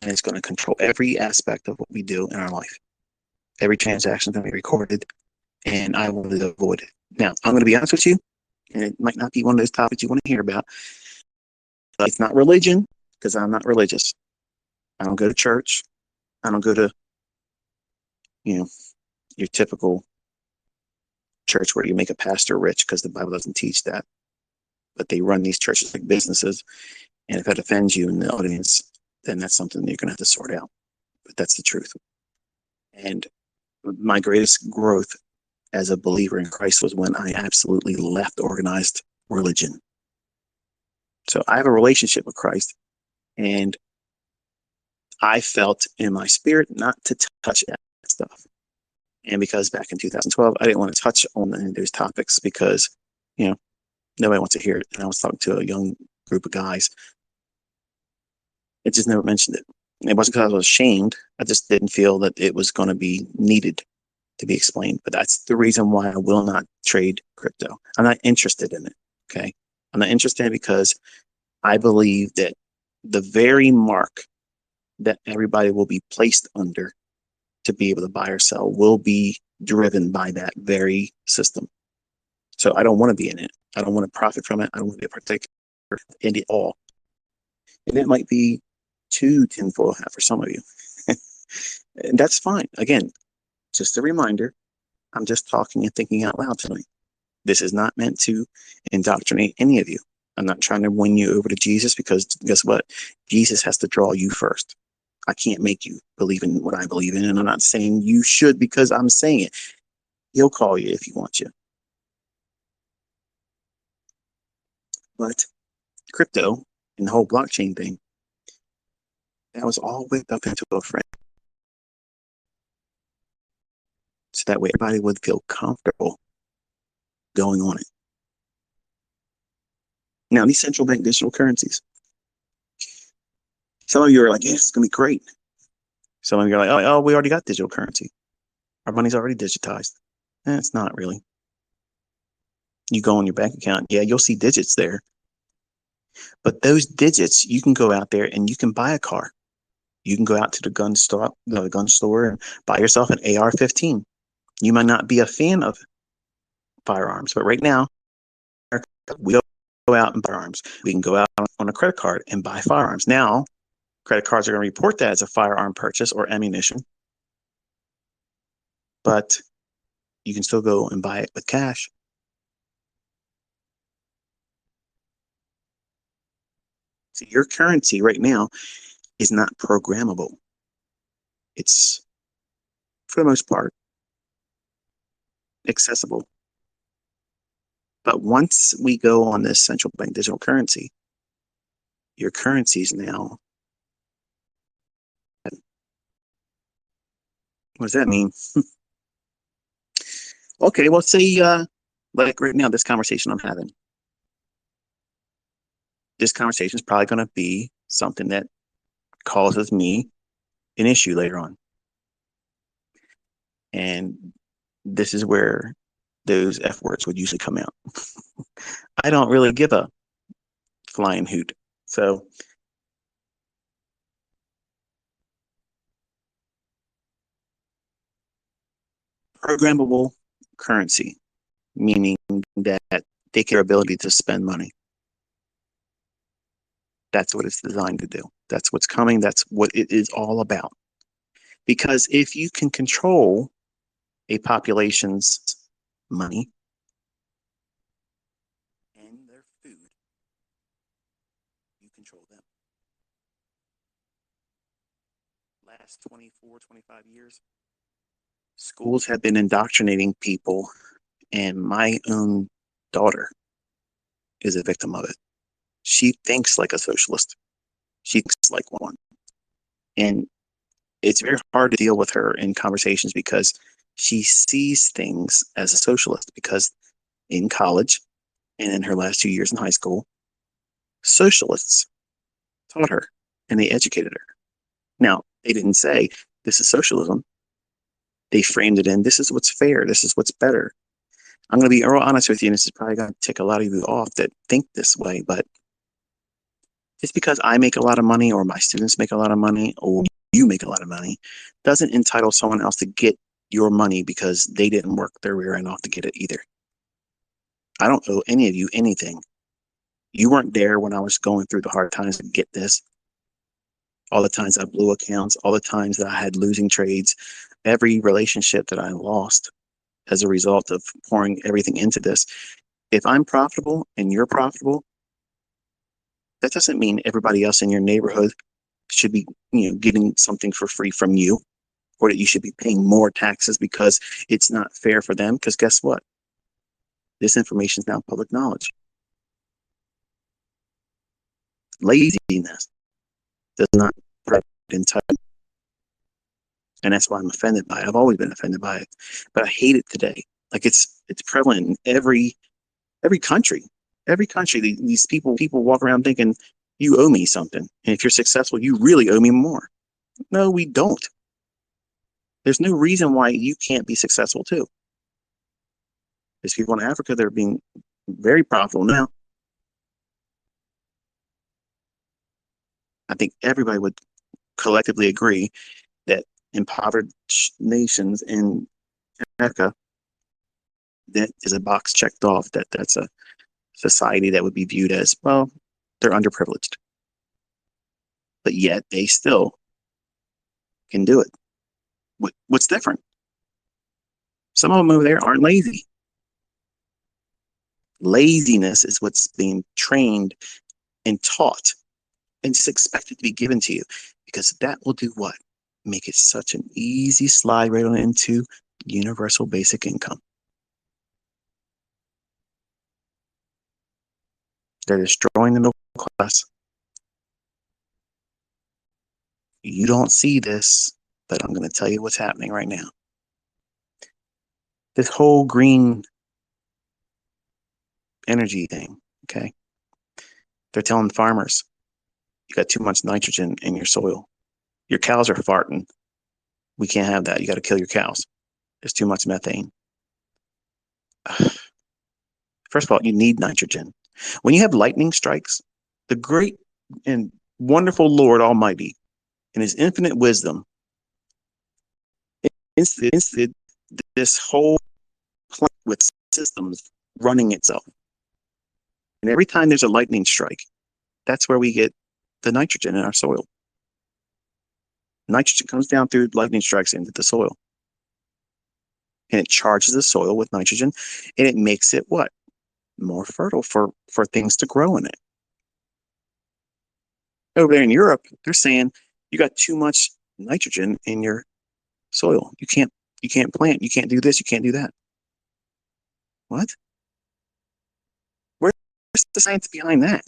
and it's going to control every aspect of what we do in our life. Every transaction is going to be recorded, and I wanted to avoid it. Now, I'm going to be honest with you, and it might not be one of those topics you want to hear about. But it's not religion, because I'm not religious. I don't go to church. I don't go to, your typical church where you make a pastor rich, because the Bible doesn't teach that. But they run these churches like businesses, and if it offends you in the audience, then that's something you're going to have to sort out. But that's the truth. And my greatest growth as a believer in Christ was when I absolutely left organized religion. So I have a relationship with Christ, and I felt in my spirit not to touch that stuff. And because back in 2012, I didn't want to touch on any of those topics because, nobody wants to hear it. And I was talking to a young group of guys. It just never mentioned it. It wasn't because I was ashamed. I just didn't feel that it was going to be needed to be explained. But that's the reason why I will not trade crypto. I'm not interested in it. Okay. I'm not interested because I believe that the very mark that everybody will be placed under to be able to buy or sell will be driven by that very system. So I don't want to be in it. I don't want to profit from it. I don't want to be a partaker in it all. And it might be too tinfoil hat for some of you. And that's fine. Again, just a reminder, I'm just talking and thinking out loud tonight. This is not meant to indoctrinate any of you. I'm not trying to win you over to Jesus, because guess what? Jesus has to draw you first. I can't make you believe in what I believe in, and I'm not saying you should because I'm saying it. He'll call you if he wants you. But crypto and the whole blockchain thing, that was all whipped up into a frame. So that way everybody would feel comfortable going on it. Now, these central bank digital currencies, some of you are like, yeah, it's going to be great. Some of you are like, oh, we already got digital currency. Our money's already digitized. It's not really. You go on your bank account, yeah, you'll see digits there. But those digits, you can go out there and you can buy a car. You can go out to the gun store and buy yourself an AR-15. You might not be a fan of firearms, but right now, we go out and buy firearms. We can go out on a credit card and buy firearms. Now, credit cards are going to report that as a firearm purchase or ammunition, but you can still go and buy it with cash. So your currency right now is not programmable. It's, for the most part, accessible. But once we go on this central bank digital currency, your currency is now, what does that mean? Okay, well, say, like right now, this conversation I'm having, this conversation is probably going to be something that causes me an issue later on. And this is where those F words would usually come out. I don't really give a flying hoot. So programmable currency, meaning that they care ability to spend money. That's what it's designed to do. That's what's coming. That's what it is all about. Because if you can control a population's money and their food, you control them. Last 24, 25 years, schools have been indoctrinating people, and my own daughter is a victim of it. She thinks like a socialist. She thinks like one. And it's very hard to deal with her in conversations because she sees things as a socialist, because in college and in her last 2 years in high school, socialists taught her and they educated her. Now, they didn't say this is socialism. They framed it in this is what's fair, this is what's better. I'm going to be real honest with you, and this is probably going to tick a lot of you off that think this way, but just because I make a lot of money or my students make a lot of money or you make a lot of money doesn't entitle someone else to get your money because they didn't work their rear end off to get it either. I don't owe any of you anything. You weren't there when I was going through the hard times to get this. All the times I blew accounts, all the times that I had losing trades, every relationship that I lost as a result of pouring everything into this. If I'm profitable and you're profitable, that doesn't mean everybody else in your neighborhood should be, getting something for free from you, or that you should be paying more taxes because it's not fair for them. Because guess what? This information is now public knowledge. Laziness does not provide entitlement. And that's why I'm offended by it. I've always been offended by it, but I hate it today. Like it's prevalent in every country. Every country, these people walk around thinking you owe me something, and if you're successful, you really owe me more. No, we don't. There's no reason why you can't be successful too. There's people in Africa that are being very profitable now. I think everybody would collectively agree that impoverished nations in Africa, that is a box checked off, that's a society that would be viewed as, well, they're underprivileged. But yet they still can do it. What's different? Some of them over there aren't lazy. Laziness is what's being trained and taught and just expected to be given to you, because that will do what? Make it such an easy slide right on into universal basic income. They're destroying the middle class. You don't see this, but I'm going to tell you what's happening right now. This whole green energy thing, okay? They're telling farmers, you got too much nitrogen in your soil. Your cows are farting. We can't have that. You got to kill your cows. There's too much methane. First of all, you need nitrogen. When you have lightning strikes, the great and wonderful Lord Almighty, in his infinite wisdom, instituted this whole planet with systems running itself. And every time there's a lightning strike, that's where we get the nitrogen in our soil. Nitrogen comes down through lightning strikes into the soil. And it charges the soil with nitrogen, and it makes it what? More fertile for things to grow in it. Over there in Europe, they're saying you got too much nitrogen in your soil. You can't plant. You can't do this. You can't do that. What? Where's the science behind that?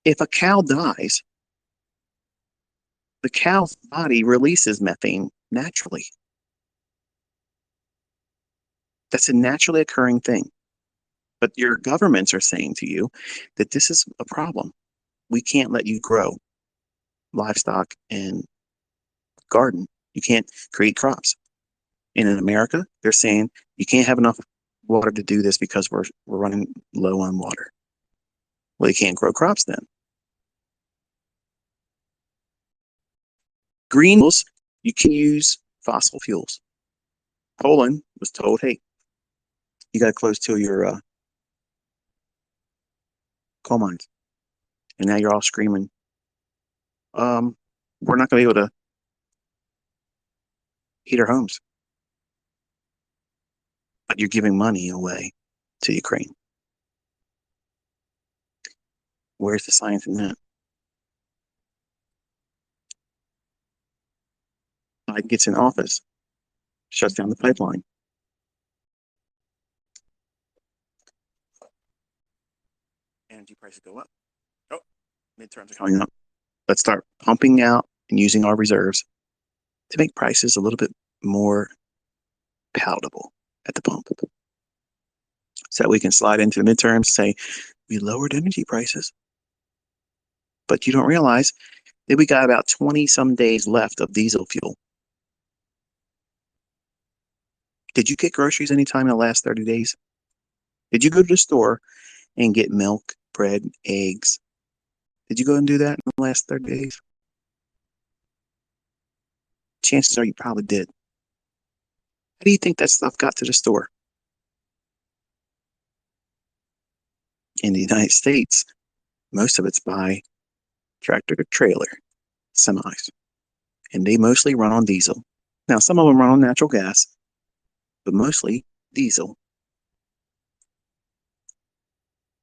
If a cow dies, the cow's body releases methane naturally. That's a naturally occurring thing. But your governments are saying to you that this is a problem. We can't let you grow livestock and garden. You can't create crops. And in America, they're saying you can't have enough water to do this because we're running low on water. Well, you can't grow crops then. Green fuels, you can use fossil fuels. Poland was told, hey, you got to close to your coal mines. And now you're all screaming, we're not going to be able to heat our homes. But you're giving money away to Ukraine. Where's the science in that? Biden gets in office, shuts down the pipeline. Energy prices go up. Oh, midterms are coming up. Let's start pumping out and using our reserves to make prices a little bit more palatable at the pump. So that we can slide into the midterms and say, we lowered energy prices. But you don't realize that we got about 20 some days left of diesel fuel. Did you get groceries anytime in the last 30 days? Did you go to the store and get milk, bread, eggs? Did you go and do that in the last 30 days? Chances are you probably did. How do you think that stuff got to the store? In the United States, most of it's by tractor trailer, semis, and they mostly run on diesel. Now, some of them run on natural gas, but mostly diesel.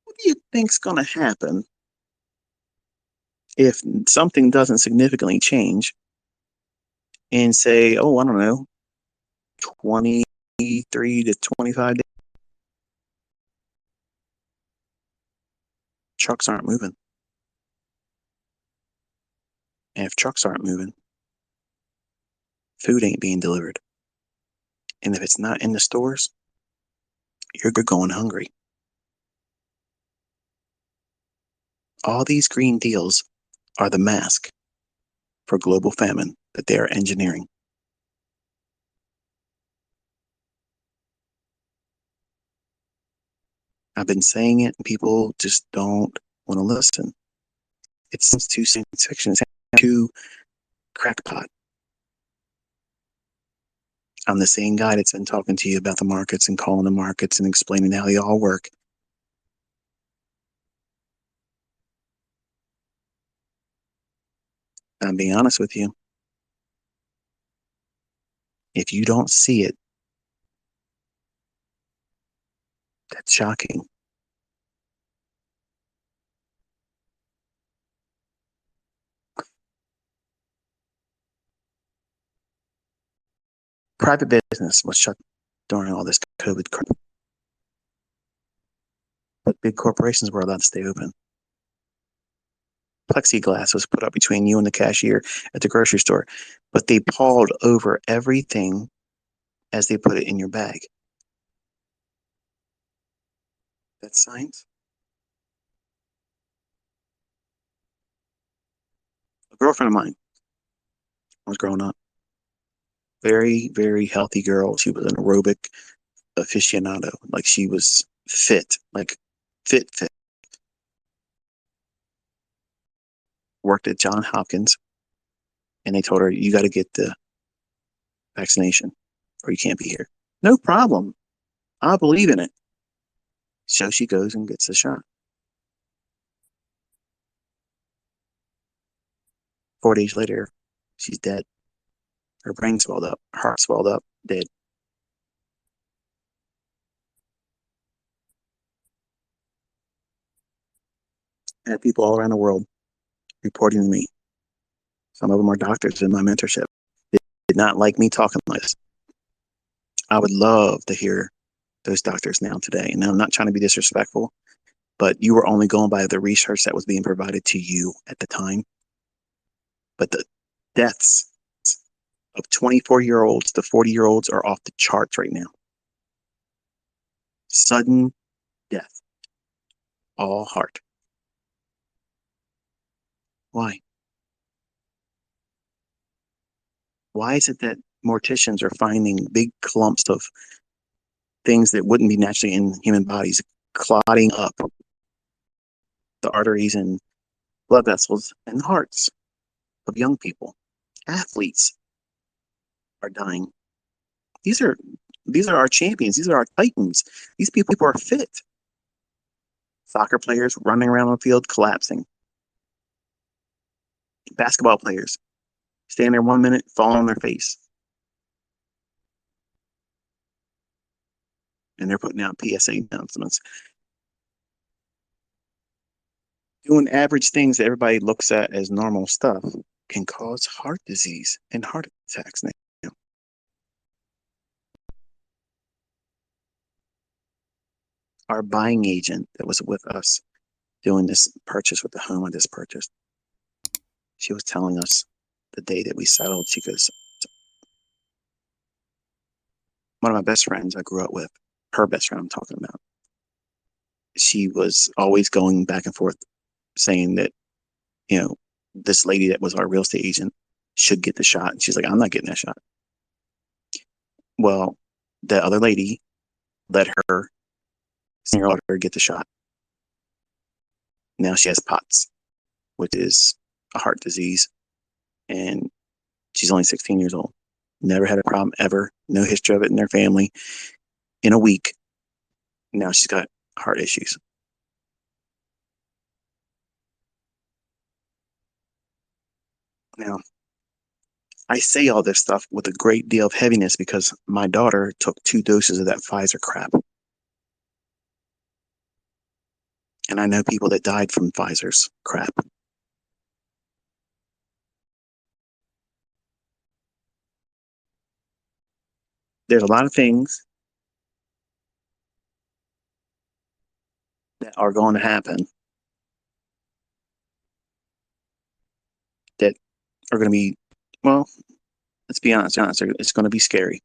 What do you think's going to happen if something doesn't significantly change in, say, oh, I don't know, 23 to 25 days? Trucks aren't moving. And if trucks aren't moving, food ain't being delivered. And if it's not in the stores, you're going hungry. All these green deals are the mask for global famine that they are engineering. I've been saying it, and people just don't want to listen. It's too science fiction. It's too crackpot. I'm the same guy that's been talking to you about the markets and calling the markets and explaining how they all work. I'm being honest with you. If you don't see it, that's shocking. Private business was shut during all this COVID crap. But big corporations were allowed to stay open. Plexiglass was put up between you and the cashier at the grocery store, but they pawed over everything as they put it in your bag. That's science. A girlfriend of mine was growing up. Very, very healthy girl. She was an aerobic aficionado. Like she was fit, like fit. Worked at Johns Hopkins, and they told her, you got to get the vaccination or you can't be here. No problem. I believe in it. So she goes and gets the shot. 4 days later, she's dead. Her brain swelled up, heart swelled up, dead. I have people all around the world reporting to me. Some of them are doctors in my mentorship. They did not like me talking like this. I would love to hear those doctors now today. And I'm not trying to be disrespectful, but you were only going by the research that was being provided to you at the time. But the deaths of 24-year-olds to 40-year-olds are off the charts right now. Sudden death, all heart. Why? Why is it that morticians are finding big clumps of things that wouldn't be naturally in human bodies clotting up the arteries and blood vessels and hearts of young people? Athletes are dying. These are our champions. These are our titans. These people are fit. Soccer players running around on the field collapsing. Basketball players stand there 1 minute, fall on their face. And they're putting out PSA announcements. Doing average things that everybody looks at as normal stuff can cause heart disease and heart attacks now. Our buying agent that was with us doing this purchase with the home I just purchased, she was telling us the day that we settled, she goes, one of my best friends I grew up with, her best friend I'm talking about, she was always going back and forth saying that, this lady that was our real estate agent should get the shot. And she's like, I'm not getting that shot. Well, the other lady let her senior daughter get the shot. Now she has POTS, which is a heart disease, and she's only 16 years old. Never had a problem ever. No history of it in their family. In a week, now she's got heart issues. Now, I say all this stuff with a great deal of heaviness because my daughter took 2 doses of that Pfizer crap. And I know people that died from Pfizer's crap. There's a lot of things that are going to happen that are going to be, well, let's be honest, it's going to be scary.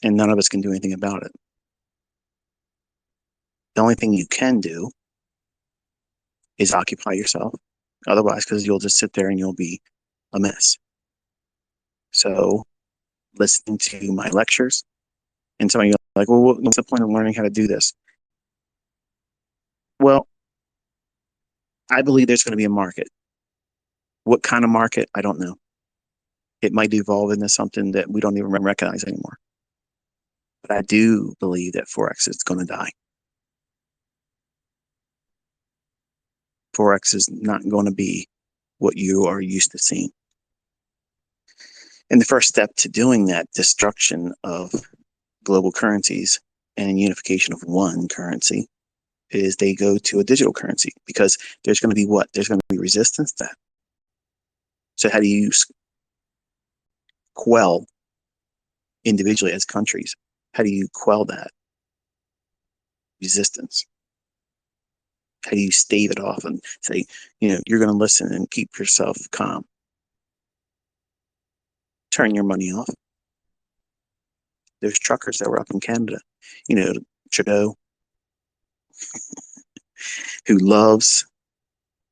And none of us can do anything about it. The only thing you can do is occupy yourself. Otherwise, because you'll just sit there and you'll be a mess. So listening to my lectures, and some of you are like, well, what's the point of learning how to do this? Well, I believe there's going to be a market. What kind of market? I don't know. It might evolve into something that we don't even recognize anymore. But I do believe that Forex is going to die. Forex is not going to be what you are used to seeing. And the first step to doing that destruction of global currencies and unification of one currency is they go to a digital currency, because there's going to be what? There's going to be resistance to that. So how do you quell individually as countries? How do you quell that resistance? How do you stave it off and say, you're going to listen and keep yourself calm? Turn your money off. There's truckers that were up in Canada, Trudeau, who loves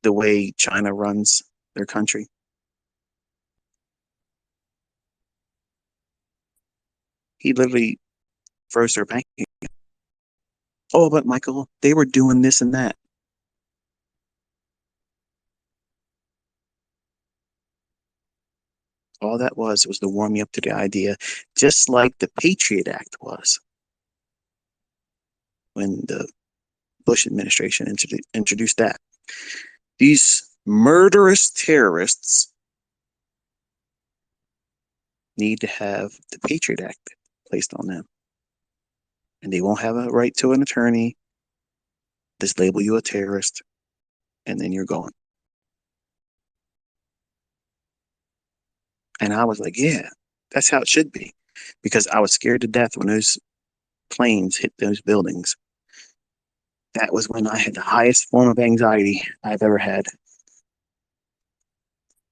the way China runs their country. He literally froze their bank. Oh, but Michael, they were doing this and that. All that was to warm me up to the idea, just like the Patriot Act was when the Bush administration introduced that. These murderous terrorists need to have the Patriot Act placed on them. And they won't have a right to an attorney. Just label you a terrorist. and then you're gone. And I was like, yeah, that's how it should be. Because I was scared to death when those planes hit those buildings. That was when I had the highest form of anxiety I've ever had.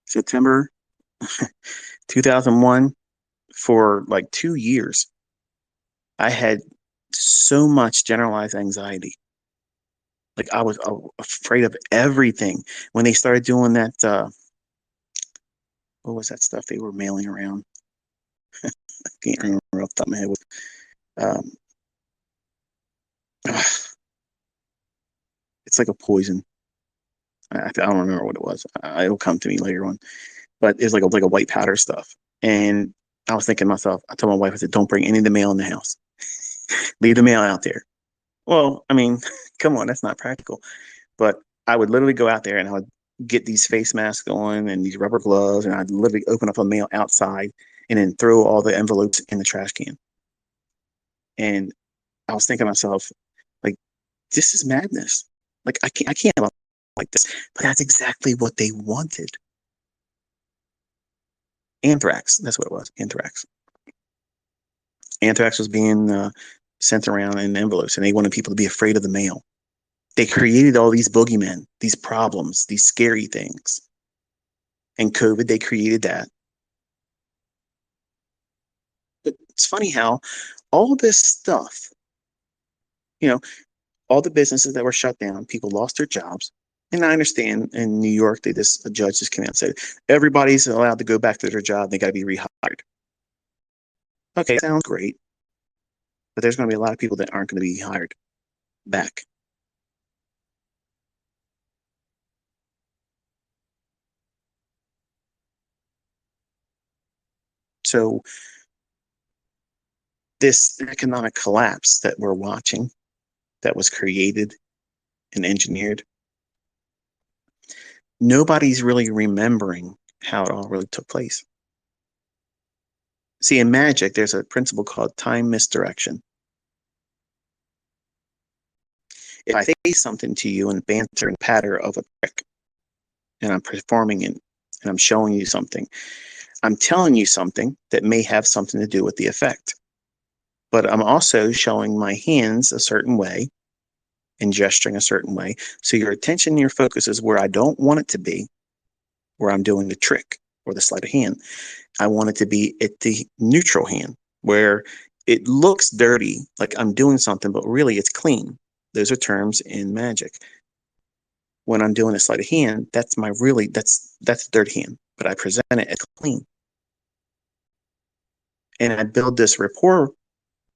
September 2001, for like 2 years, I had so much generalized anxiety. Like I was afraid of everything. When they started doing that, what was that stuff they were mailing around? I can't remember off the top of my head. Um, it's like a poison. I don't remember what it was. It'll come to me later on. But it's like a white powder stuff. And I was thinking to myself, I told my wife, I said, don't bring any of the mail in the house. Leave the mail out there. Well, I mean, come on, that's not practical. But I would literally go out there and I would get these face masks on and these rubber gloves, and I'd literally open up a mail outside and then throw all the envelopes in the trash can. And I was thinking to myself, like, this is madness. Like, I can't like this. But that's exactly what they wanted. Anthrax, that's what it was. Anthrax. Anthrax was being sent around in envelopes, and they wanted people to be afraid of the mail. They created all these boogeymen, these problems, these scary things. And COVID, they created that. But it's funny how all this stuff, you know, all the businesses that were shut down, people lost their jobs. And I understand in New York, a judge just came out and said everybody's allowed to go back to their job. They got to be rehired. Okay, sounds great, but there's going to be a lot of people that aren't going to be hired back. So this economic collapse that we're watching, that was created and engineered, nobody's really remembering how it all really took place. See, in magic, there's a principle called time misdirection. If I say something to you in banter and patter of a trick, and I'm performing it, and I'm showing you something, I'm telling you something that may have something to do with the effect. But I'm also showing my hands a certain way and gesturing a certain way. So your attention and your focus is where I don't want it to be, where I'm doing the trick or the sleight of hand. I want it to be at the neutral hand, where it looks dirty, like I'm doing something, but really it's clean. Those are terms in magic. When I'm doing a sleight of hand, that's that's dirty hand, but I present it as clean. And I build this rapport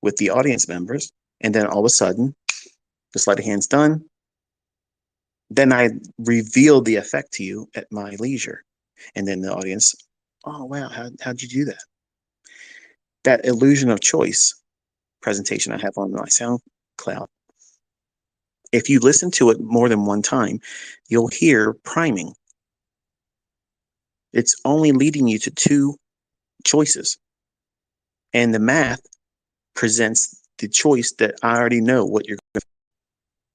with the audience members, and then all of a sudden, the sleight of hand's done. Then I reveal the effect to you at my leisure. And then the audience, oh, wow, how'd you do that? That illusion of choice presentation I have on my SoundCloud, if you listen to it more than one time, you'll hear priming. It's only leading you to two choices. And the math presents the choice that I already know what you're going to,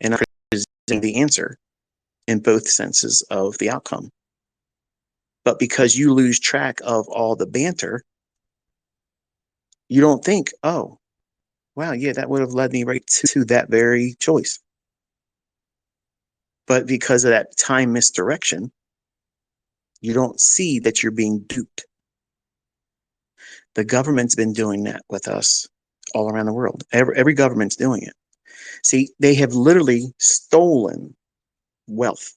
and I'm presenting the answer in both senses of the outcome. But because you lose track of all the banter, you don't think, oh, wow, yeah, that would have led me right to that very choice. But because of that time misdirection, you don't see that you're being duped. The government's been doing that with us all around the world. Every government's doing it. See, they have literally stolen wealth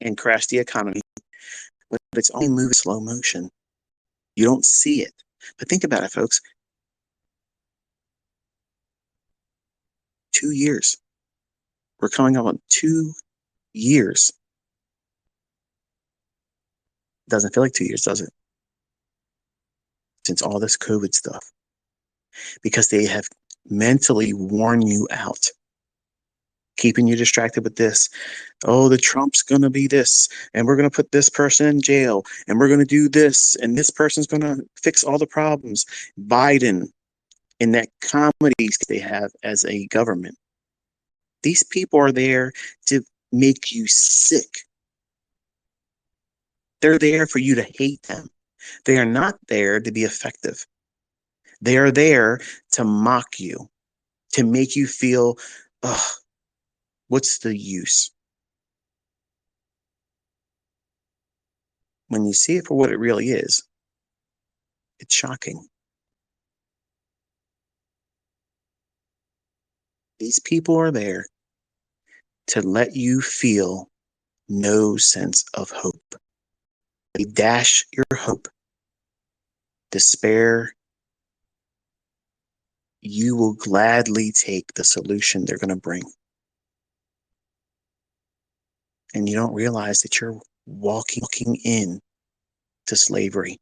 and crashed the economy, but it's only moving slow motion. You don't see it. But think about it, folks. 2 years. We're coming up on 2 years. Doesn't feel like 2 years, does it? Since all this COVID stuff. Because they have mentally worn you out, keeping you distracted with this. Oh, the Trump's going to be this, and we're going to put this person in jail, and we're going to do this, and this person's going to fix all the problems. Biden, in that comedy they have as a government. These people are there to make you sick. They're there for you to hate them. They are not there to be effective. They are there to mock you, to make you feel, ugh, what's the use? When you see it for what it really is, it's shocking. These people are there to let you feel no sense of hope. They dash your hope, despair. You will gladly take the solution they're going to bring. And you don't realize that you're walking in to slavery.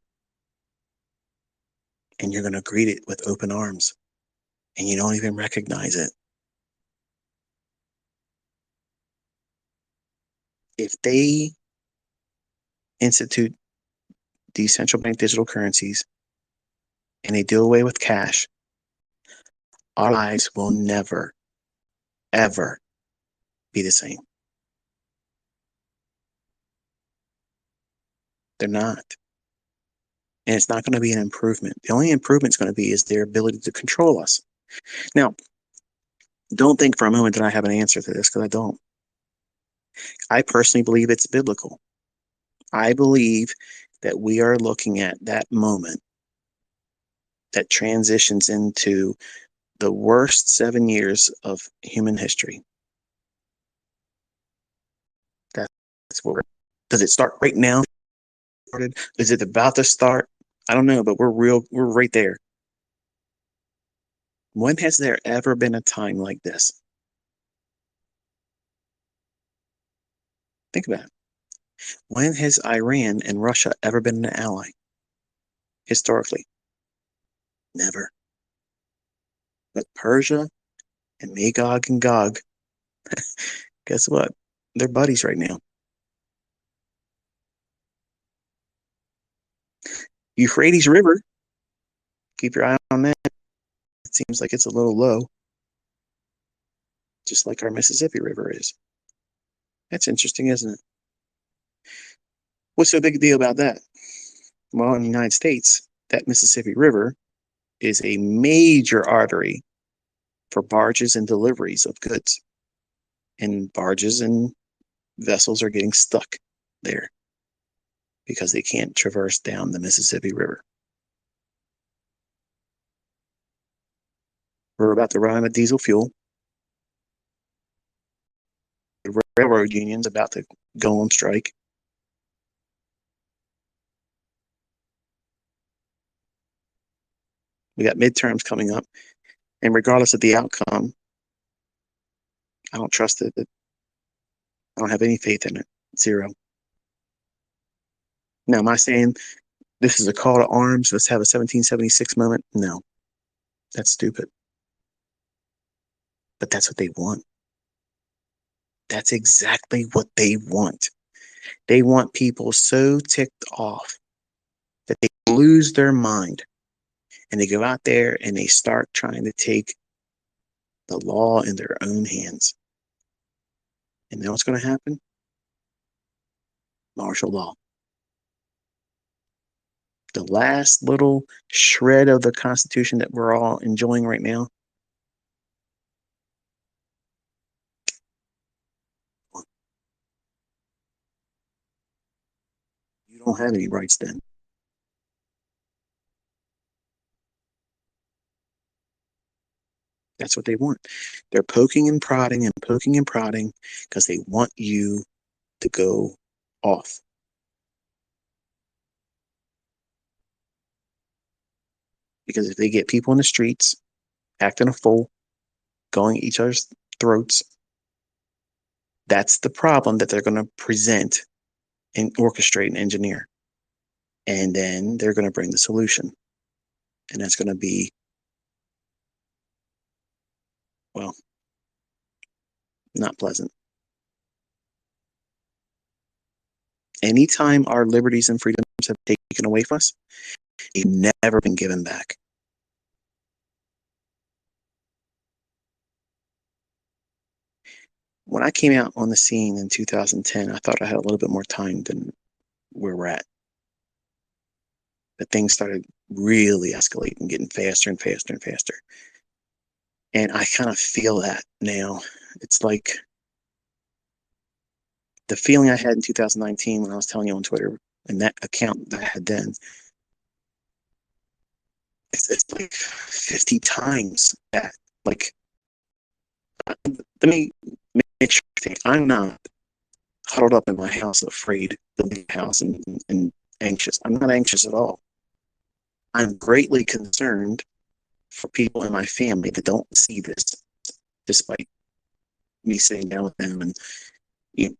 And you're going to greet it with open arms. And you don't even recognize it. If they institute these central bank digital currencies and they do away with cash, our lives will never, ever be the same. They're not. And it's not going to be an improvement. The only improvement is going to be is their ability to control us. Now, don't think for a moment that I have an answer to this, because I don't. I personally believe it's biblical. I believe that we are looking at that moment that transitions into the worst 7 years of human history. That's what does it start right now? Is it about to start? I don't know, but we're right there. When has there ever been a time like this? Think about it. When has Iran and Russia ever been an ally? Historically, never. But Persia and Magog and Gog, guess what? They're buddies right now. Euphrates River, keep your eye on that. It seems like it's a little low, just like our Mississippi River is. That's interesting, isn't it? What's so big a deal about that? Well, in the United States, that Mississippi River is a major artery for barges and deliveries of goods. And barges and vessels are getting stuck there because they can't traverse down the Mississippi River. We're about to run out of diesel fuel. The railroad union's about to go on strike. We got midterms coming up. And regardless of the outcome, I don't trust it. I don't have any faith in it. Zero. Now, am I saying this is a call to arms? Let's have a 1776 moment? No, that's stupid. But that's what they want. That's exactly what they want. They want people so ticked off that they lose their mind and they go out there and they start trying to take the law in their own hands. And then what's going to happen? Martial law. The last little shred of the Constitution that we're all enjoying right now. You don't have any rights then. That's what they want. They're poking and prodding because they want you to go off. Because if they get people in the streets acting a fool, going at each other's throats, that's the problem that they're going to present and orchestrate and engineer. And then they're going to bring the solution. And that's going to be, well, not pleasant. Anytime our liberties and freedoms have been taken away from us, they've never been given back. When I came out on the scene in 2010, I thought I had a little bit more time than where we're at. But things started really escalating, getting faster and faster and faster. And I kind of feel that now. It's like the feeling I had in 2019 when I was telling you on Twitter and that account that I had then. It's like 50 times that. Like, let me make sure I'm not huddled up in my house, afraid to leave the house and anxious. I'm not anxious at all. I'm greatly concerned for people in my family that don't see this, despite me sitting down with them and you know,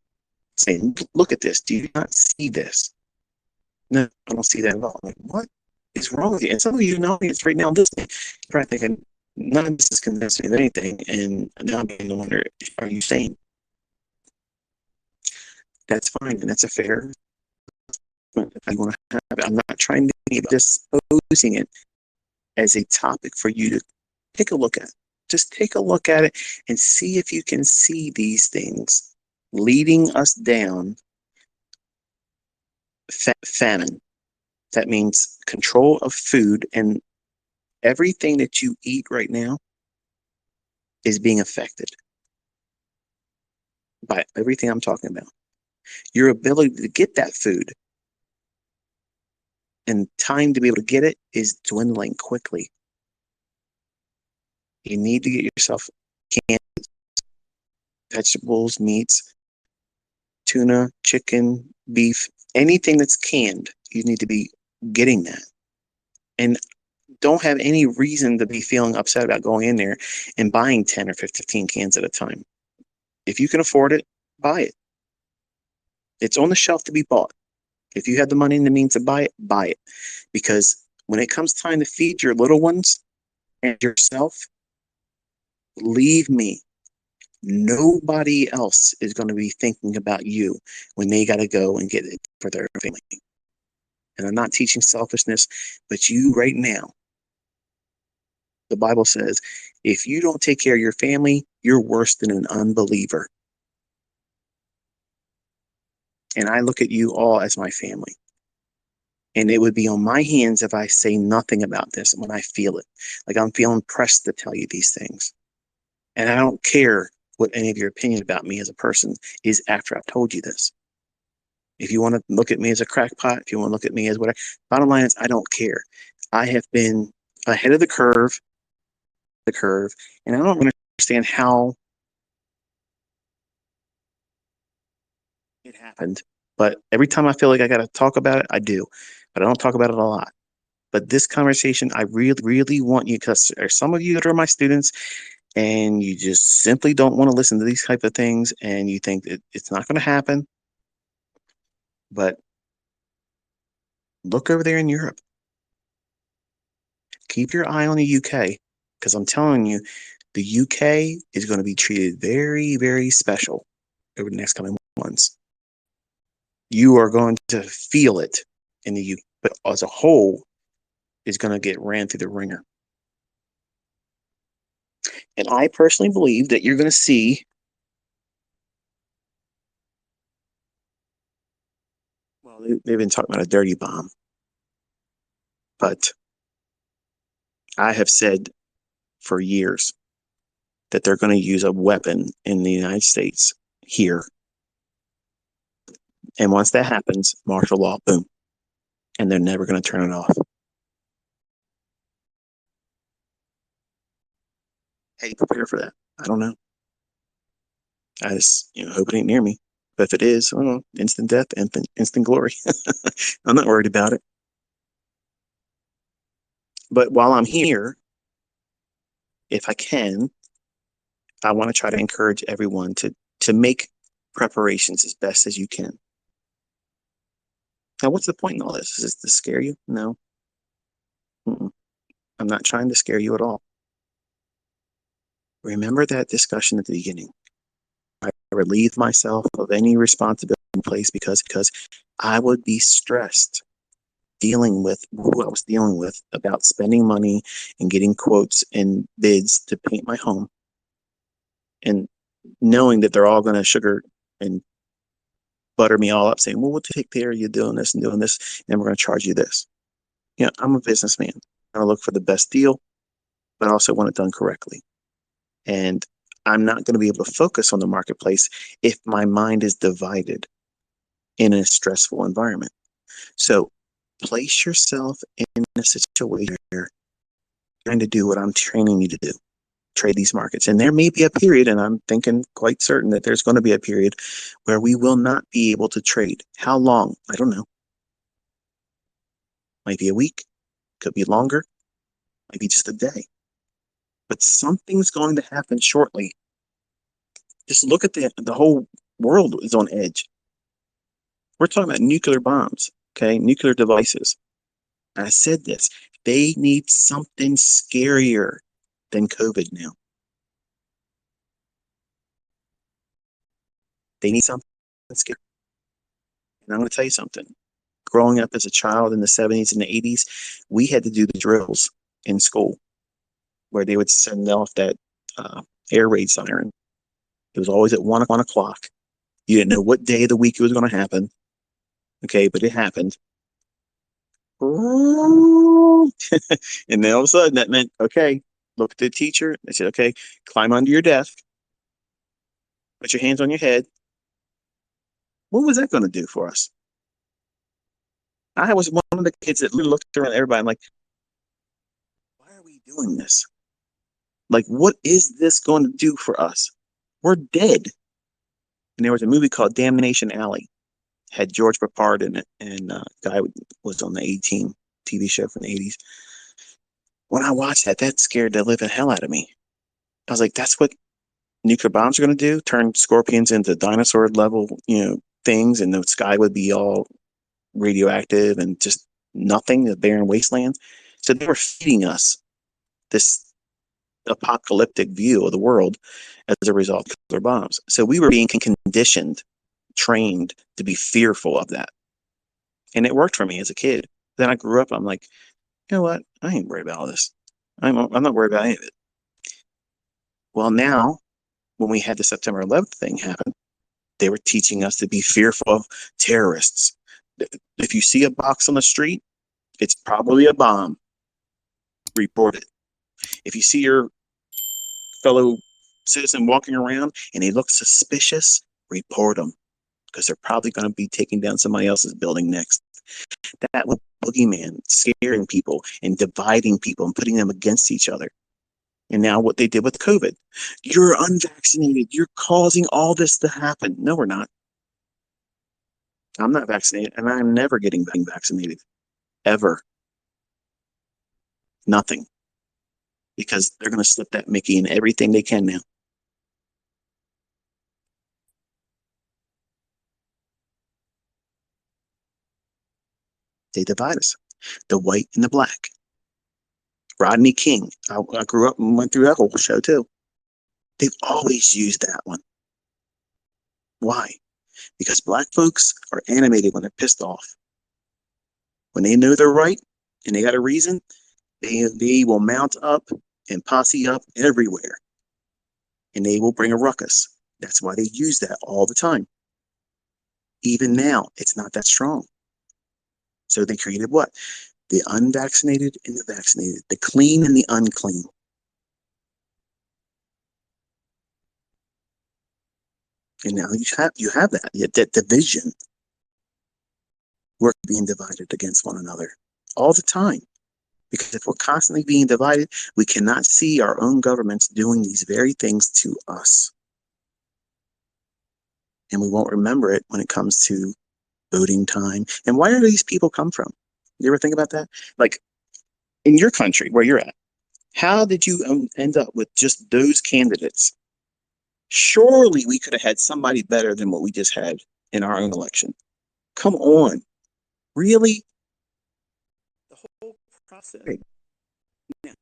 saying, "Look at this. Do you not see this?" No, I don't see that at all. I'm like, what is wrong with you? And some of you in the audience right now listening, you're probably thinking, none of this is convincing me of anything. And now I'm beginning to wonder, are you sane? That's fine, and that's a fair. If you want to have it, I'm not trying to be disposing it as a topic for you to take a look at. Just take a look at it and see if you can see these things leading us down famine. That means control of food, and everything that you eat right now is being affected by everything I'm talking about. Your ability to get that food and time to be able to get it is dwindling quickly. You need to get yourself canned vegetables, meats, tuna, chicken, beef, anything that's canned. You need to be getting that. And don't have any reason to be feeling upset about going in there and buying 10 or 15 cans at a time. If you can afford it, buy it. It's on the shelf to be bought. If you have the money and the means to buy it, buy it. Because when it comes time to feed your little ones and yourself, believe me, nobody else is going to be thinking about you when they got to go and get it for their family. And I'm not teaching selfishness, but you right now, the Bible says, if you don't take care of your family, you're worse than an unbeliever. And I look at you all as my family. And it would be on my hands if I say nothing about this when I feel it. Like I'm feeling pressed to tell you these things. And I don't care what any of your opinion about me as a person is after I've told you this. If you want to look at me as a crackpot, if you want to look at me as whatever, bottom line is I don't care. I have been ahead of the curve, and I don't understand how it happened. But every time I feel like I got to talk about it, I do. But I don't talk about it a lot. But this conversation, I really, really want you, because there's some of you that are my students, and you just simply don't want to listen to these type of things, and you think it's not going to happen. But look over there in Europe. Keep your eye on the UK, because I'm telling you, the UK is going to be treated very, very special over the next coming months. You are going to feel it in the UK, but as a whole, is going to get ran through the ringer. And I personally believe that you're going to see, well, they've been talking about a dirty bomb, but I have said for years that they're going to use a weapon in the United States here. And once that happens, martial law, boom. And they're never going to turn it off. Hey, prepare for that. I don't know. I just hope it ain't near me. But if it is, instant death, instant glory. I'm not worried about it. But while I'm here, if I can, I want to try to encourage everyone to make preparations as best as you can. Now, what's the point in all this? Is this to scare you? No. Mm-mm. I'm not trying to scare you at all. Remember that discussion at the beginning. I relieved myself of any responsibility in place because I would be stressed dealing with who I was dealing with about spending money and getting quotes and bids to paint my home. And knowing that they're all going to sugar and butter me all up, saying, well, we'll take care of you doing this and doing this, and we're going to charge you this. I'm a businessman. I look for the best deal, but I also want it done correctly. And I'm not going to be able to focus on the marketplace if my mind is divided in a stressful environment. So place yourself in a situation where you're trying to do what I'm training you to do, trade these markets. And there may be a period, and I'm thinking quite certain that there's going to be a period where we will not be able to trade. How long? I don't know. Might be a week, could be longer, might be just a day. But something's going to happen shortly. Just look at the whole world is on edge. We're talking about nuclear bombs, okay? Nuclear devices. And I said this, they need something scarier than COVID now. They need something scary. And I'm going to tell you something. Growing up as a child in the 70s and the 80s, we had to do the drills in school where they would send off that air raid siren. It was always at 1 o'clock. You didn't know what day of the week it was going to happen. Okay, but it happened. And then all of a sudden that meant, okay, look at the teacher. They said, okay, climb under your desk, put your hands on your head. What was that going to do for us? I was one of the kids that looked around everybody. I'm like, why are we doing this? Like, what is this going to do for us? We're dead. And there was a movie called Damnation Alley. Had George Papard in it, and guy was on the A-Team TV show from the 80s. When I watched that, that scared the living hell out of me. I was like, that's what nuclear bombs are going to do? Turn scorpions into dinosaur level, things, and the sky would be all radioactive and just nothing, a barren wasteland. So they were feeding us this apocalyptic view of the world as a result of nuclear bombs. So we were being conditioned, trained to be fearful of that. And it worked for me as a kid. Then I grew up, I'm like, you know what? I ain't worried about all this. I'm not worried about any of it. Well, now, when we had the September 11th thing happen, they were teaching us to be fearful of terrorists. If you see a box on the street, it's probably a bomb. Report it. If you see your fellow citizen walking around and they look suspicious, report them because they're probably going to be taking down somebody else's building next. That was boogeyman, scaring people and dividing people and putting them against each other. And now what they did with COVID, you're unvaccinated. You're causing all this to happen. No, we're not. I'm not vaccinated, and I'm never getting vaccinated. Ever. Nothing. Because they're going to slip that Mickey in everything they can now. They divide us. The white and the black. Rodney King. I grew up and went through that whole show too. They've always used that one. Why? Because black folks are animated when they're pissed off. When they know they're right and they got a reason, they will mount up and posse up everywhere. And they will bring a ruckus. That's why they use that all the time. Even now, it's not that strong. So they created what? The unvaccinated and the vaccinated, the clean and the unclean. And now you have that division. We're being divided against one another all the time. Because if we're constantly being divided, we cannot see our own governments doing these very things to us. And we won't remember it when it comes to voting time. And where do these people come from? You ever think about that? Like in your country, where you're at, how did you end up with just those candidates? Surely we could have had somebody better than what we just had in our own election. Come on. Really? The whole process. Now,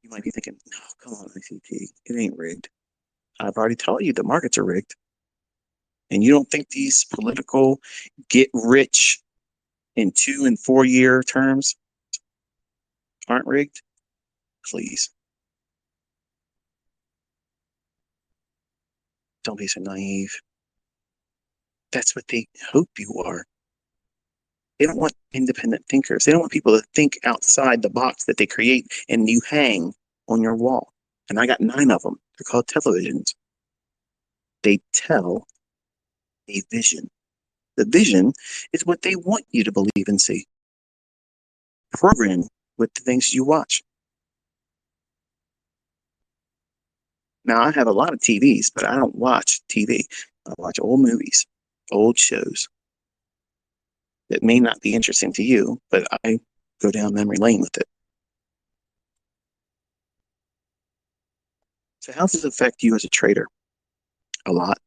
you might be thinking, no, come on, ICT. It ain't rigged. I've already told you the markets are rigged. And you don't think these political get rich in 2 and 4 year terms aren't rigged? Please. Don't be so naive. That's what they hope you are. They don't want independent thinkers. They don't want people to think outside the box that they create and you hang on your wall. And I got 9 of them. They're called televisions. They tell a vision. The vision is what they want you to believe and see. Program with the things you watch. Now, I have a lot of TVs, but I don't watch TV. I watch old movies, old shows that may not be interesting to you, but I go down memory lane with it. So how does this affect you as a trader? A lot.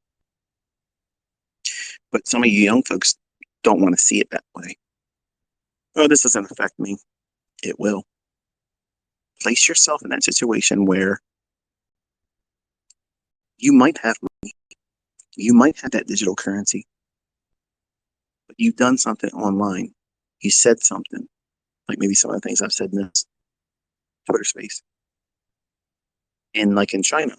But some of you young folks don't want to see it that way. Oh, this doesn't affect me. It will. Place yourself in that situation where you might have money, you might have that digital currency, but you've done something online. You said something, like maybe some of the things I've said in this Twitter space. And like in China,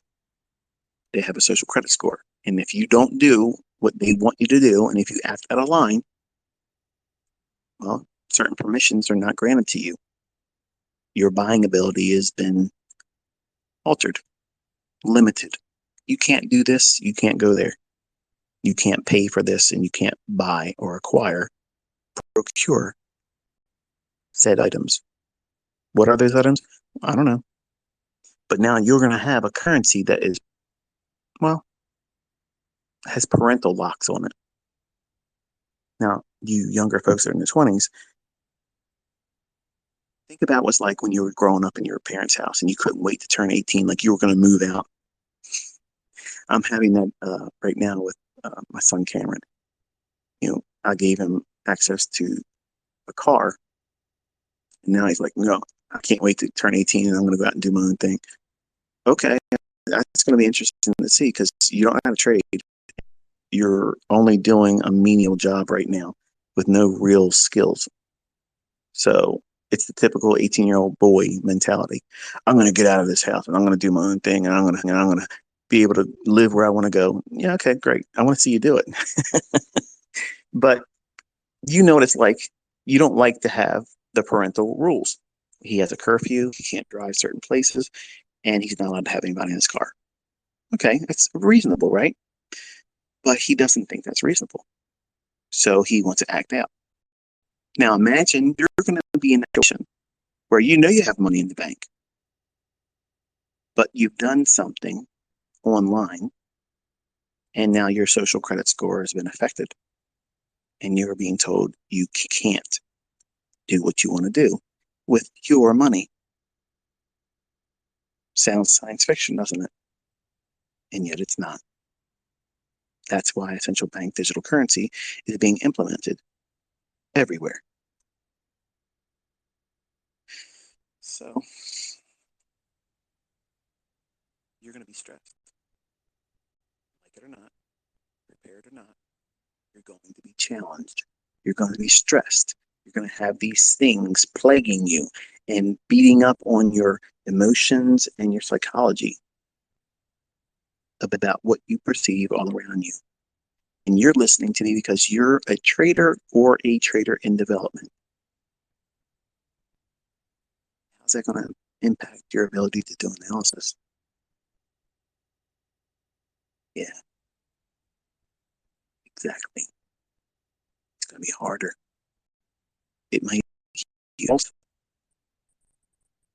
they have a social credit score. And if you don't do what they want you to do, and if you act out of line, well, certain permissions are not granted to you. Your buying ability has been altered, limited. You can't do this, you can't go there. You can't pay for this, and you can't buy or acquire, procure said items. What are those items? I don't know. But now you're going to have a currency that is, well, has parental locks on it. Now, you younger folks that are in their 20s, think about what's like when you were growing up in your parents' house and you couldn't wait to turn 18, like you were going to move out. I'm having that right now with my son Cameron. I gave him access to a car, and now he's like, no, I can't wait to turn 18 and I'm going to go out and do my own thing. Okay, that's going to be interesting to see because you don't know how to trade. You're only doing a menial job right now with no real skills. So it's the typical 18-year-old boy mentality. I'm going to get out of this house and I'm going to do my own thing and I'm going to be able to live where I want to go. Yeah, okay, great. I want to see you do it. But you know what it's like. You don't like to have the parental rules. He has a curfew. He can't drive certain places, and he's not allowed to have anybody in his car. Okay, that's reasonable, right? But he doesn't think that's reasonable. So he wants to act out. Now imagine you're going to be in a situation where you know you have money in the bank, but you've done something online, and now your social credit score has been affected, and you're being told you can't do what you want to do with your money. Sounds science fiction, doesn't it? And yet it's not. That's why central bank digital currency is being implemented everywhere. So you're going to be stressed. Like it or not, prepared or not, you're going to be challenged. You're going to be stressed. You're going to have these things plaguing you and beating up on your emotions and your psychology about what you perceive all around you. And you're listening to me because you're a trader or a trader in development. How's that going to impact your ability to do analysis? Yeah, exactly. It's going to be harder. It might be also.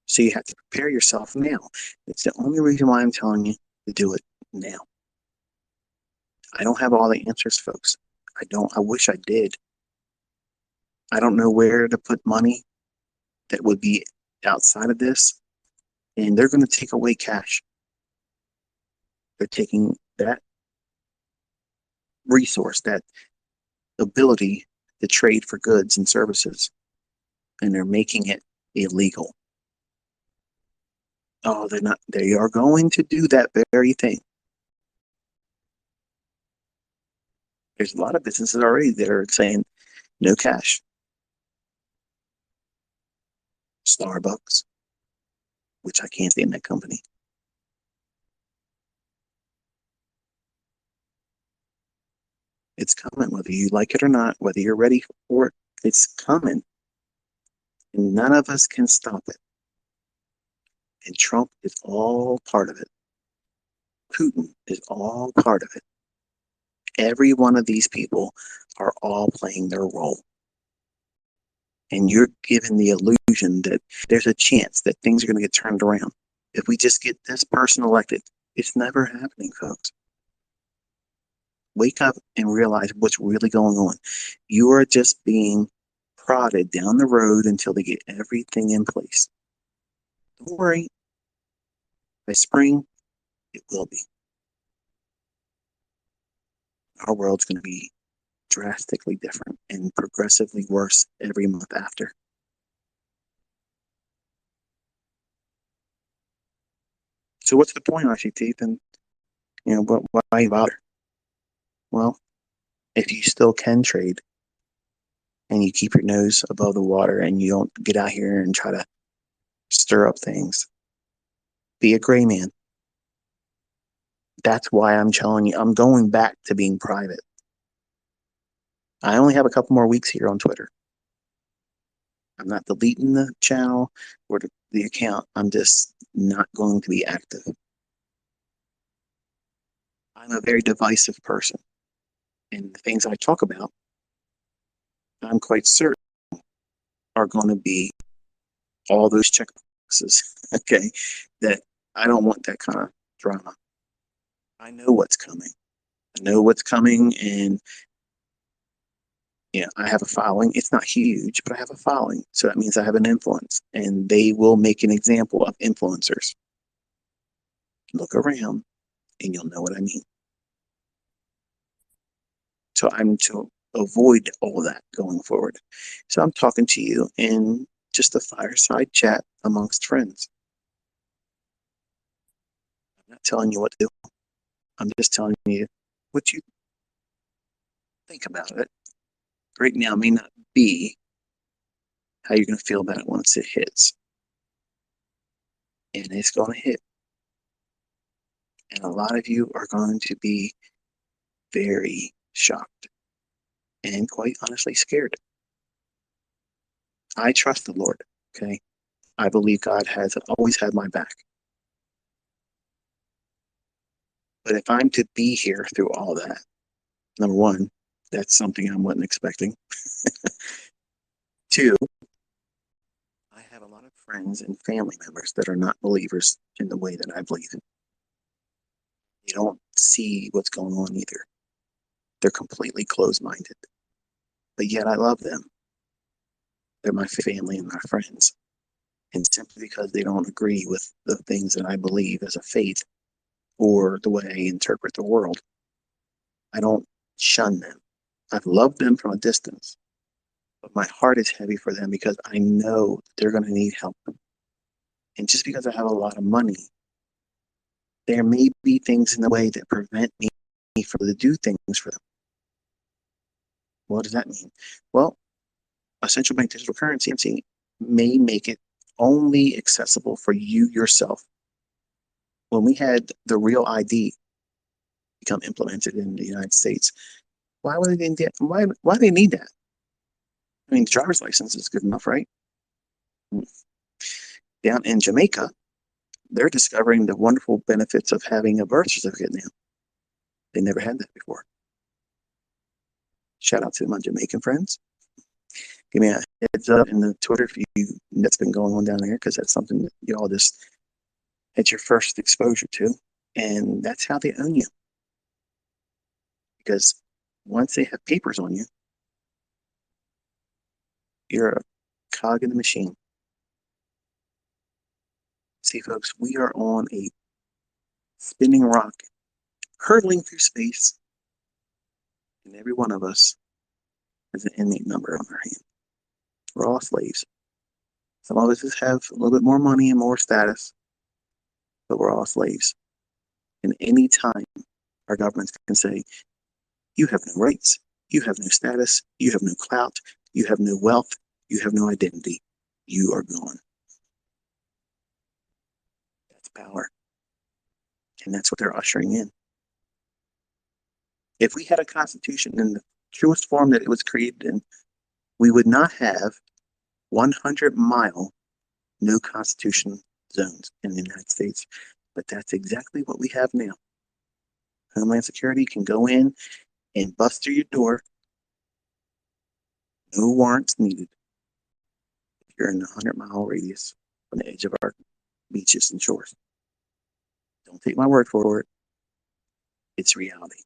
So you have to prepare yourself now. It's the only reason why I'm telling you to do it now. I don't have all the answers, folks. I don't. I wish I did. I don't know where to put money that would be outside of this. And they're going to take away cash. They're taking that resource, that ability to trade for goods and services, and they're making it illegal. Oh, they're not. They are going to do that very thing. There's a lot of businesses already that are saying no cash. Starbucks, which I can't stand that company. It's coming, whether you like it or not, whether you're ready for it, it's coming. And none of us can stop it. And Trump is all part of it. Putin is all part of it. Every one of these people are all playing their role. And you're given the illusion that there's a chance that things are going to get turned around. If we just get this person elected, it's never happening, folks. Wake up and realize what's really going on. You are just being prodded down the road until they get everything in place. Don't worry. By spring, it will be. Our world's going to be drastically different and progressively worse every month after. So what's the point, ICT? Then, why bother? Well, if you still can trade and you keep your nose above the water and you don't get out here and try to stir up things, be a gray man. That's why I'm telling you, I'm going back to being private. I only have a couple more weeks here on Twitter. I'm not deleting the channel or the account. I'm just not going to be active. I'm a very divisive person. And the things I talk about, I'm quite certain are going to be all those checkboxes, okay? That I don't want that kind of drama. I know what's coming. I know what's coming, and I have a following. It's not huge, but I have a following. So that means I have an influence, and they will make an example of influencers. Look around, and you'll know what I mean. So I'm to avoid all that going forward. So I'm talking to you in just a fireside chat amongst friends. I'm not telling you what to do. I'm just telling you what you think about it. Right now may not be how you're going to feel about it once it hits. And it's going to hit. And a lot of you are going to be very shocked and quite honestly scared. I trust the Lord, okay? I believe God has always had my back. But if I'm to be here through all that, number one, that's something I wasn't expecting. Two, I have a lot of friends and family members that are not believers in the way that I believe. They don't see what's going on either. They're completely closed-minded. But yet I love them. They're my family and my friends. And simply because they don't agree with the things that I believe as a faith or the way I interpret the world, I don't shun them. I've loved them from a distance, but my heart is heavy for them because I know they're going to need help. And just because I have a lot of money, there may be things in the way that prevent me from to do things for them. What does that mean? Well, a central bank digital currency may make it only accessible for you yourself. When we had the real ID become implemented in the United States, why would they need that? Why do they need that? I mean, the driver's license is good enough, right? Down in Jamaica, they're discovering the wonderful benefits of having a birth certificate now. They never had that before. Shout out to my Jamaican friends. Give me a heads up in the Twitter if that's been going on down there, because that's something that you all just had your first exposure to. And that's how they own you. Because once they have papers on you, you're a cog in the machine. See, folks, we are on a spinning rock, hurtling through space, and every one of us has an inmate number on our hand. We're all slaves. Some of us just have a little bit more money and more status, but we're all slaves. And any time our governments can say, you have no rights, you have no status, you have no clout, you have no wealth, you have no identity, you are gone. That's power. And that's what they're ushering in. If we had a constitution in the truest form that it was created in, we would not have 100-mile no constitution zones in the United States. But that's exactly what we have now. Homeland Security can go in and bust through your door. No warrants needed. If you're in a 100-mile radius from the edge of our beaches and shores. Don't take my word for it. It's reality.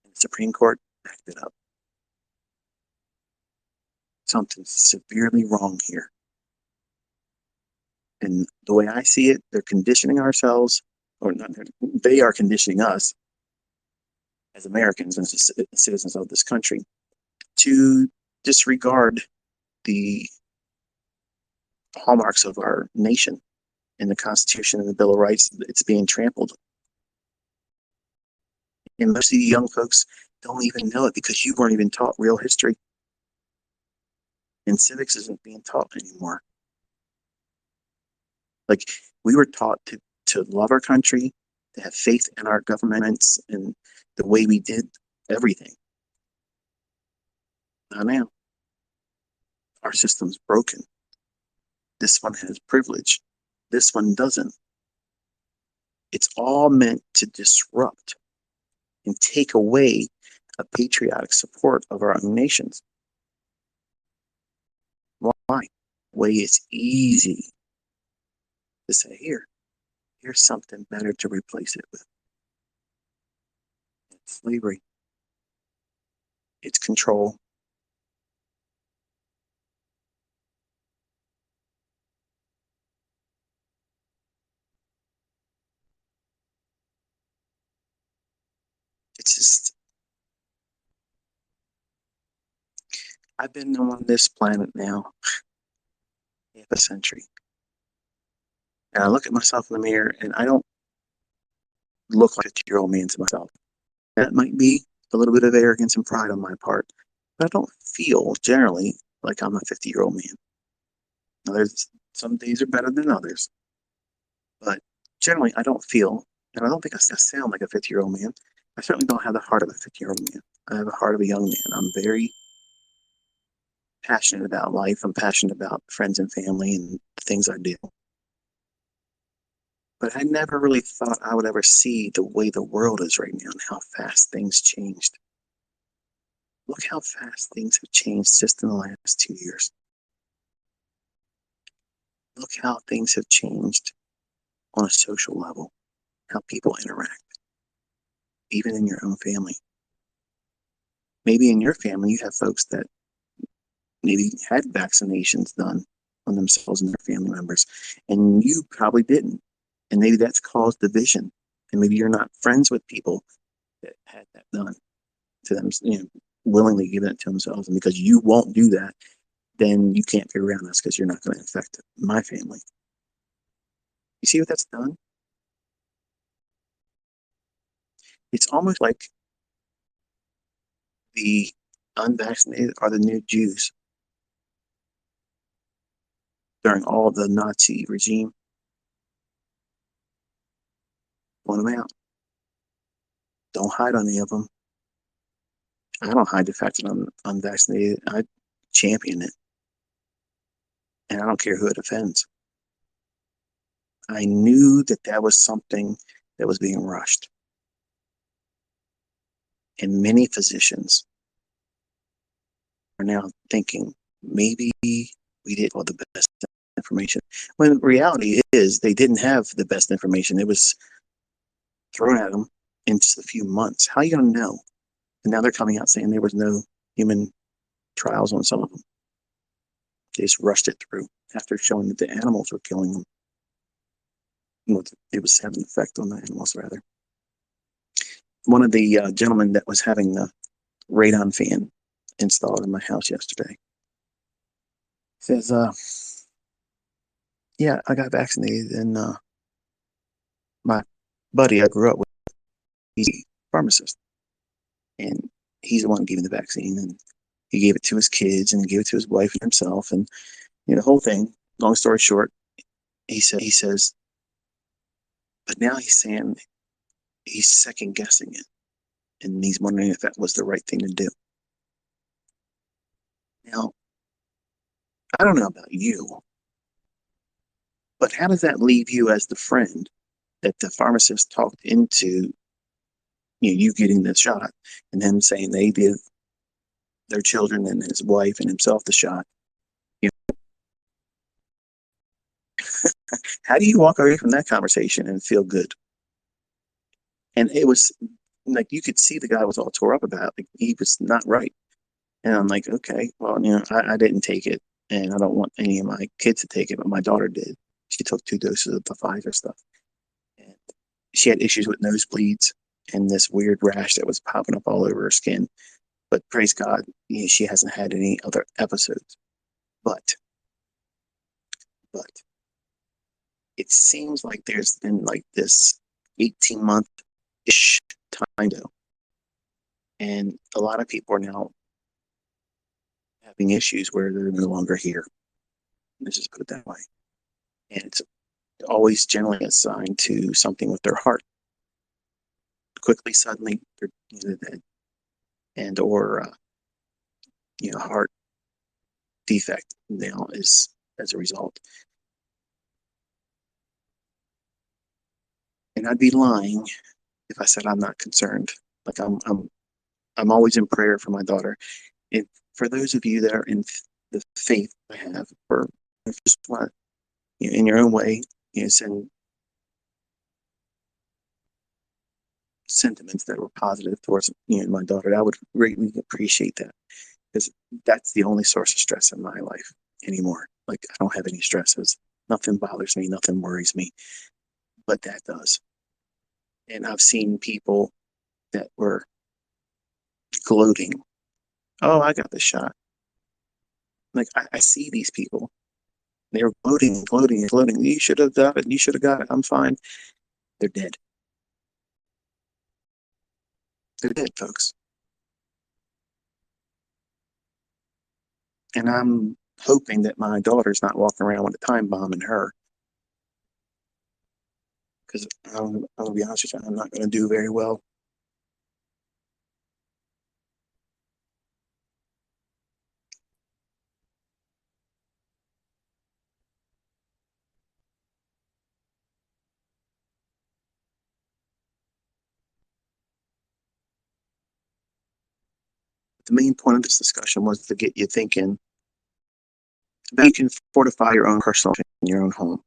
And the Supreme Court backed it up. Something's severely wrong here. And the way I see it, they're conditioning ourselves, or not, they are conditioning us as Americans and citizens of this country to disregard the hallmarks of our nation and the Constitution and the Bill of Rights. It's being trampled. And most of the young folks don't even know it because you weren't even taught real history. And civics isn't being taught anymore. Like, we were taught to love our country, to have faith in our governments and the way we did everything. Not now. Our system's broken. This one has privilege. This one doesn't. It's all meant to disrupt and take away a patriotic support of our own nations. Why? Way it's easy to say, here's something better to replace it with. It's slavery. It's control. It's just, I've been on this planet now half a century. And I look at myself in the mirror and I don't look like a 50-year-old man to myself. That might be a little bit of arrogance and pride on my part, but I don't feel generally like I'm a 50-year-old man. Now, there's some days are better than others, but generally I don't feel, and I don't think I sound like a 50-year-old man. I certainly don't have the heart of a 50-year-old man. I have the heart of a young man. I'm very passionate about life. I'm passionate about friends and family and the things I do. But I never really thought I would ever see the way the world is right now and how fast things changed. Look how fast things have changed just in the last 2 years. Look how things have changed on a social level, how people interact, even in your own family. Maybe in your family, you have folks that maybe had vaccinations done on themselves and their family members, and you probably didn't. And maybe that's caused division. And maybe you're not friends with people that had that done to them, willingly giving it to themselves. And because you won't do that, then you can't be around us because you're not going to infect my family. You see what that's done? It's almost like the unvaccinated are the new Jews during all the Nazi regime. Point them out. Don't hide any of them. I don't hide the fact that I'm unvaccinated. I champion it. And I don't care who it offends. I knew that that was something that was being rushed. And many physicians are now thinking maybe we didn't have the best information. When reality is they didn't have the best information. It was thrown at them in just a few months. How are you going to know? And now they're coming out saying there was no human trials on some of them. They just rushed it through after showing that the animals were killing them. It was having an effect on the animals, rather. One of the gentlemen that was having the radon fan installed in my house yesterday says, yeah, I got vaccinated, and my buddy I grew up with, he's a pharmacist, and he's the one giving the vaccine, and he gave it to his kids and he gave it to his wife and himself, and the whole thing. Long story short, he says, but now he's saying he's second guessing it. and he's wondering if that was the right thing to do. Now, I don't know about you, but how does that leave you as the friend that the pharmacist talked into you getting the shot, and them saying they give their children and his wife and himself the shot? You know, how do you walk away from that conversation and feel good? And it was like you could see the guy was all tore up about it. Like, he was not right. And I'm like, okay, well, I didn't take it, and I don't want any of my kids to take it, but my daughter did. She took 2 doses of the Pfizer stuff, and she had issues with nosebleeds and this weird rash that was popping up all over her skin. But praise God, she hasn't had any other episodes. But but it seems like there's been like this 18-month-ish time window, and a lot of people are now having issues where they're no longer here. Let's just put it that way. And it's always generally assigned to something with their heart. Quickly, suddenly, they're dead, and or heart defect now is as a result. And I'd be lying if I said I'm not concerned. Like I'm always in prayer for my daughter. And for those of you that are in the faith I have, or just want in your own way, send sentiments that were positive towards my daughter, I would greatly appreciate that, because that's the only source of stress in my life anymore. Like, I don't have any stresses. Nothing bothers me. Nothing worries me. But that does. And I've seen people that were gloating. Oh, I got the shot. Like, I see these people. They were gloating and gloating and gloating. You should have got it. You should have got it. I'm fine. They're dead. They're dead, folks. And I'm hoping that my daughter's not walking around with a time bomb in her. Because I'm going to be honest with you, I'm not going to do very well. The main point of this discussion was to get you thinking about how you can fortify your own personal in your own home.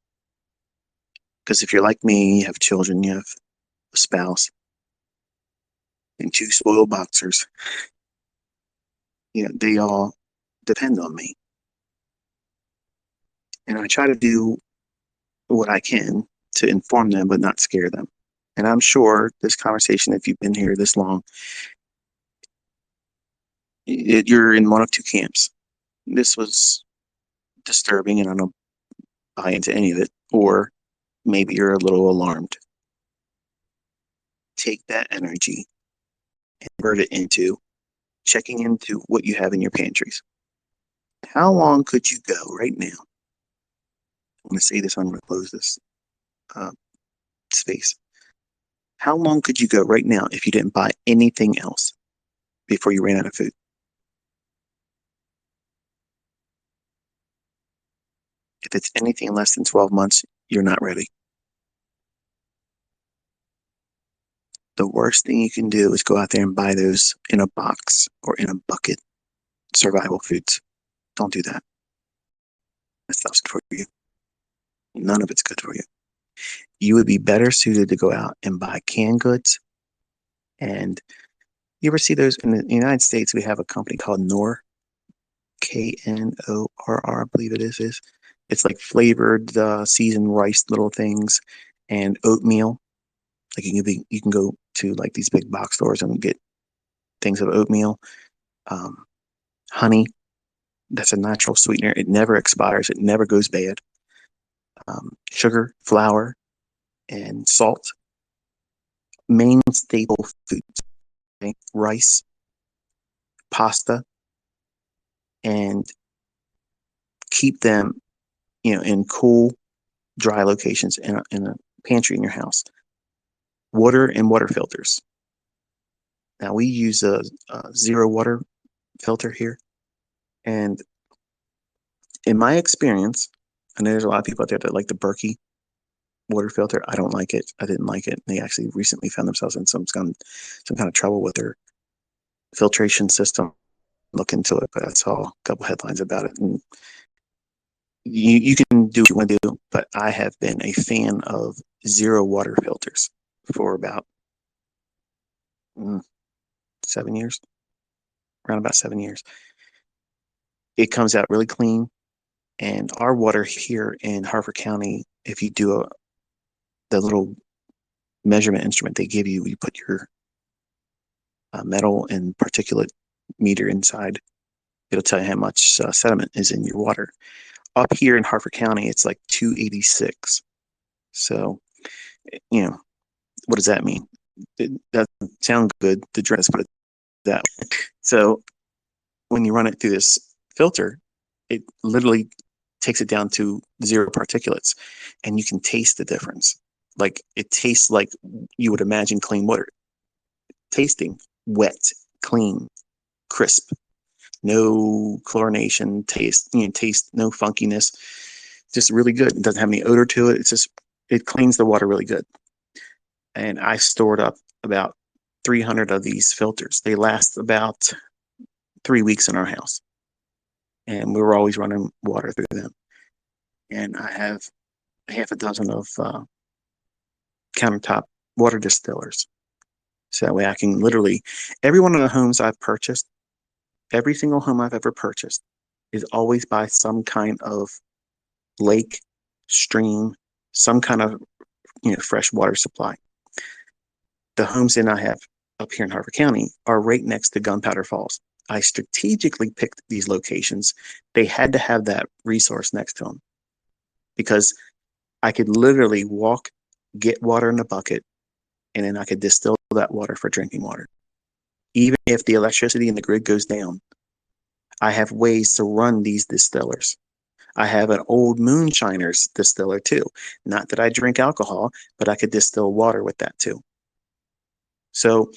Because if you're like me, you have children, you have a spouse, and 2 spoiled boxers, they all depend on me. And I try to do what I can to inform them, but not scare them. And I'm sure this conversation, if you've been here this long, you're in one of 2 camps. This was disturbing, and I don't buy into any of it, or maybe you're a little alarmed. Take that energy and convert it into checking into what you have in your pantries. How long could you go right now? I'm going to say this, I'm going to close this space. How long could you go right now if you didn't buy anything else before you ran out of food? If it's anything less than 12 months, you're not ready. The worst thing you can do is go out there and buy those in a box or in a bucket survival foods. Don't do that. That stuff's good for you. None of it's good for you. You would be better suited to go out and buy canned goods. And you ever see those in the United States? We have a company called Knorr, Knorr, I believe it is. It's like flavored seasoned rice little things and oatmeal. Like, you can go to like these big box stores and get things of oatmeal, honey. That's a natural sweetener. It never expires. It never goes bad. Sugar, flour, and salt. Main staple foods. Okay? Rice, pasta, and keep them, in cool, dry locations in a pantry in your house. Water and water filters. Now we use a zero water filter here, and in my experience, I know there's a lot of people out there that like the Berkey water filter. I don't like it. I didn't like it. They actually recently found themselves in some kind of trouble with their filtration system. Look into it, but I saw a couple headlines about it. And you can do what you want to do, but I have been a fan of zero water filters for about 7 years, around about 7 years. It comes out really clean. And our water here in Harford County, if you do the little measurement instrument they give you, you put your metal and particulate meter inside. It'll tell you how much sediment is in your water. Up here in Harford County, it's like 286. So, what does that mean? It doesn't sound good to dress, but that. So when you run it through this filter, it literally takes it down to zero particulates, and you can taste the difference. Like it tastes like you would imagine clean water tasting: wet, clean, crisp, no chlorination taste, taste no funkiness, just really good. It doesn't have any odor to it. It cleans the water really good. And I stored up about 300 of these filters. They last about 3 weeks in our house, and we were always running water through them. And I have half a dozen of countertop water distillers. So that way I can literally, every one of the homes I've purchased, every single home I've ever purchased is always by some kind of lake, stream, some kind of fresh water supply. The homes that I have up here in Harford County are right next to Gunpowder Falls. I strategically picked these locations. They had to have that resource next to them because I could literally walk, get water in a bucket, and then I could distill that water for drinking water. Even if the electricity in the grid goes down, I have ways to run these distillers. I have an old moonshiner's distiller too. Not that I drink alcohol, but I could distill water with that too. So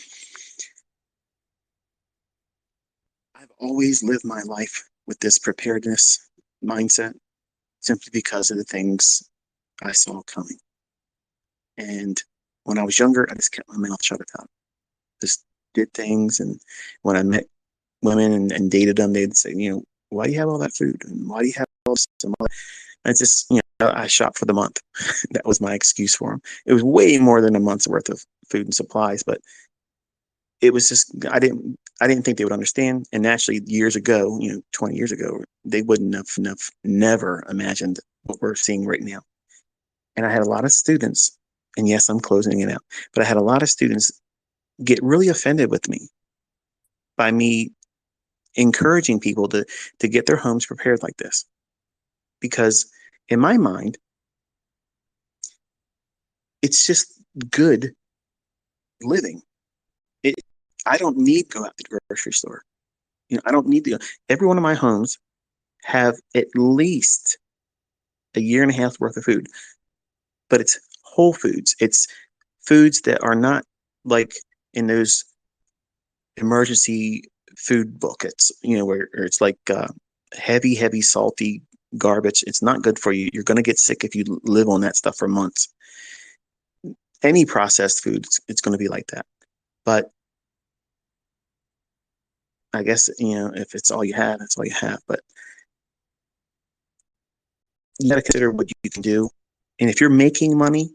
I've always lived my life with this preparedness mindset simply because of the things I saw coming. And when I was younger, I just kept my mouth shut about it. Just did things. And when I met women and dated them, they'd say, why do you have all that food? And why do you have all this? And I just, I shop for the month. That was my excuse for them. It was way more than a month's worth of food and supplies, but it was just, I didn't think they would understand. And actually years ago, 20 years ago, they wouldn't have never imagined what we're seeing right now. And I had a lot of students, and yes, I'm closing it out, but I had a lot of students get really offended with me by me encouraging people to get their homes prepared like this. Because in my mind, it's just good living. It, I don't need to go out to the grocery store. I don't need to. Every one of my homes have at least a year and a half worth of food, but it's whole foods. It's foods that are not like in those emergency food buckets, where it's like heavy, salty garbage. It's not good for you. You're going to get sick if you live on that stuff for months. Any processed food, it's going to be like that. But I guess, if it's all you have, that's all you have. But you got to consider what you can do. And if you're making money,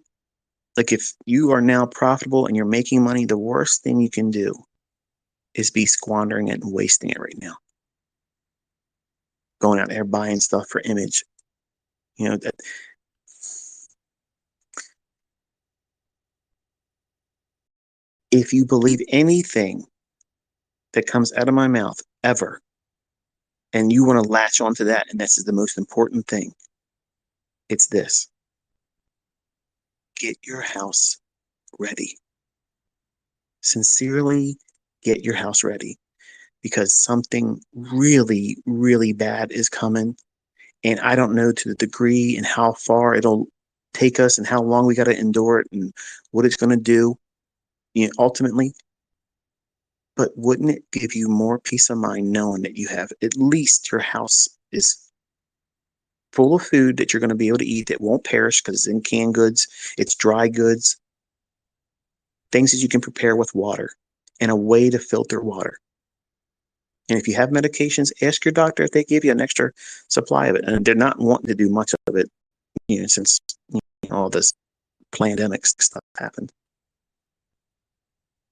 like if you are now profitable and you're making money, the worst thing you can do is be squandering it and wasting it right now. Going out there buying stuff for image. That if you believe anything that comes out of my mouth ever, and you want to latch onto that, and this is the most important thing, it's this: get your house ready. Sincerely, get your house ready, because something really, really bad is coming. And I don't know to the degree and how far it'll take us and how long we got to endure it and what it's going to do. Ultimately, But wouldn't it give you more peace of mind knowing that you have at least your house is full of food that you're going to be able to eat that won't perish because it's in canned goods, it's dry goods, things that you can prepare with water, and a way to filter water. And if you have medications, ask your doctor if they give you an extra supply of it. And they're not wanting to do much of it, since all this pandemic stuff happened.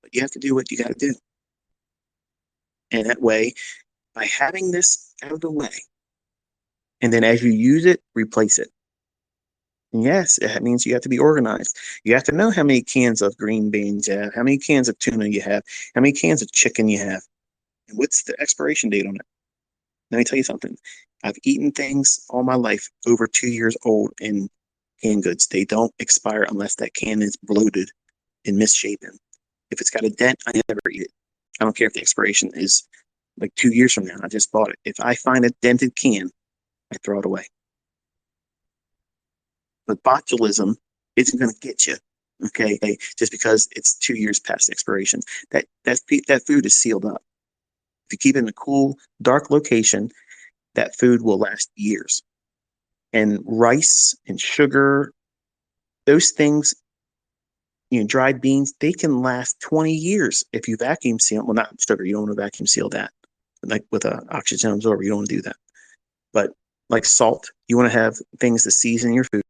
But you have to do what you got to do. And that way, by having this out of the way, and then as you use it, replace it. And yes, that means you have to be organized. You have to know how many cans of green beans you have, how many cans of tuna you have, how many cans of chicken you have, and what's the expiration date on it. Let me tell you something. I've eaten things all my life over 2 years old in canned goods. They don't expire unless that can is bloated and misshapen. If it's got a dent, I never eat it. I don't care if the expiration is like 2 years from now. I just bought it. If I find a dented can, I throw it away. But botulism isn't going to get you, okay? Just because it's 2 years past expiration. That food is sealed up. If you keep it in a cool, dark location, that food will last years. And rice and sugar, those things, dried beans, they can last 20 years if you vacuum seal. Well, not sugar, you don't want to vacuum seal that. Like with an oxygen absorber, you don't want to do that. But like salt, you want to have things to season your food.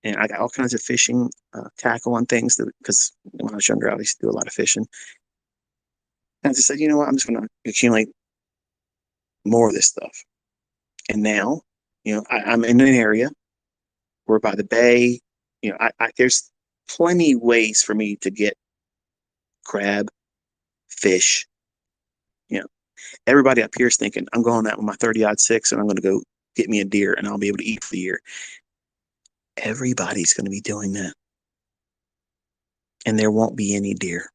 And I got all kinds of fishing tackle on things because when I was younger, I used to do a lot of fishing. And I just said, you know what, I'm just going to accumulate more of this stuff. And now, I'm in an area where by the bay, there's plenty ways for me to get crab, fish. You know, everybody up here is thinking, I'm going out with my 30-06 and I'm going to go get me a deer and I'll be able to eat for the year. Everybody's going to be doing that. And there won't be any deer.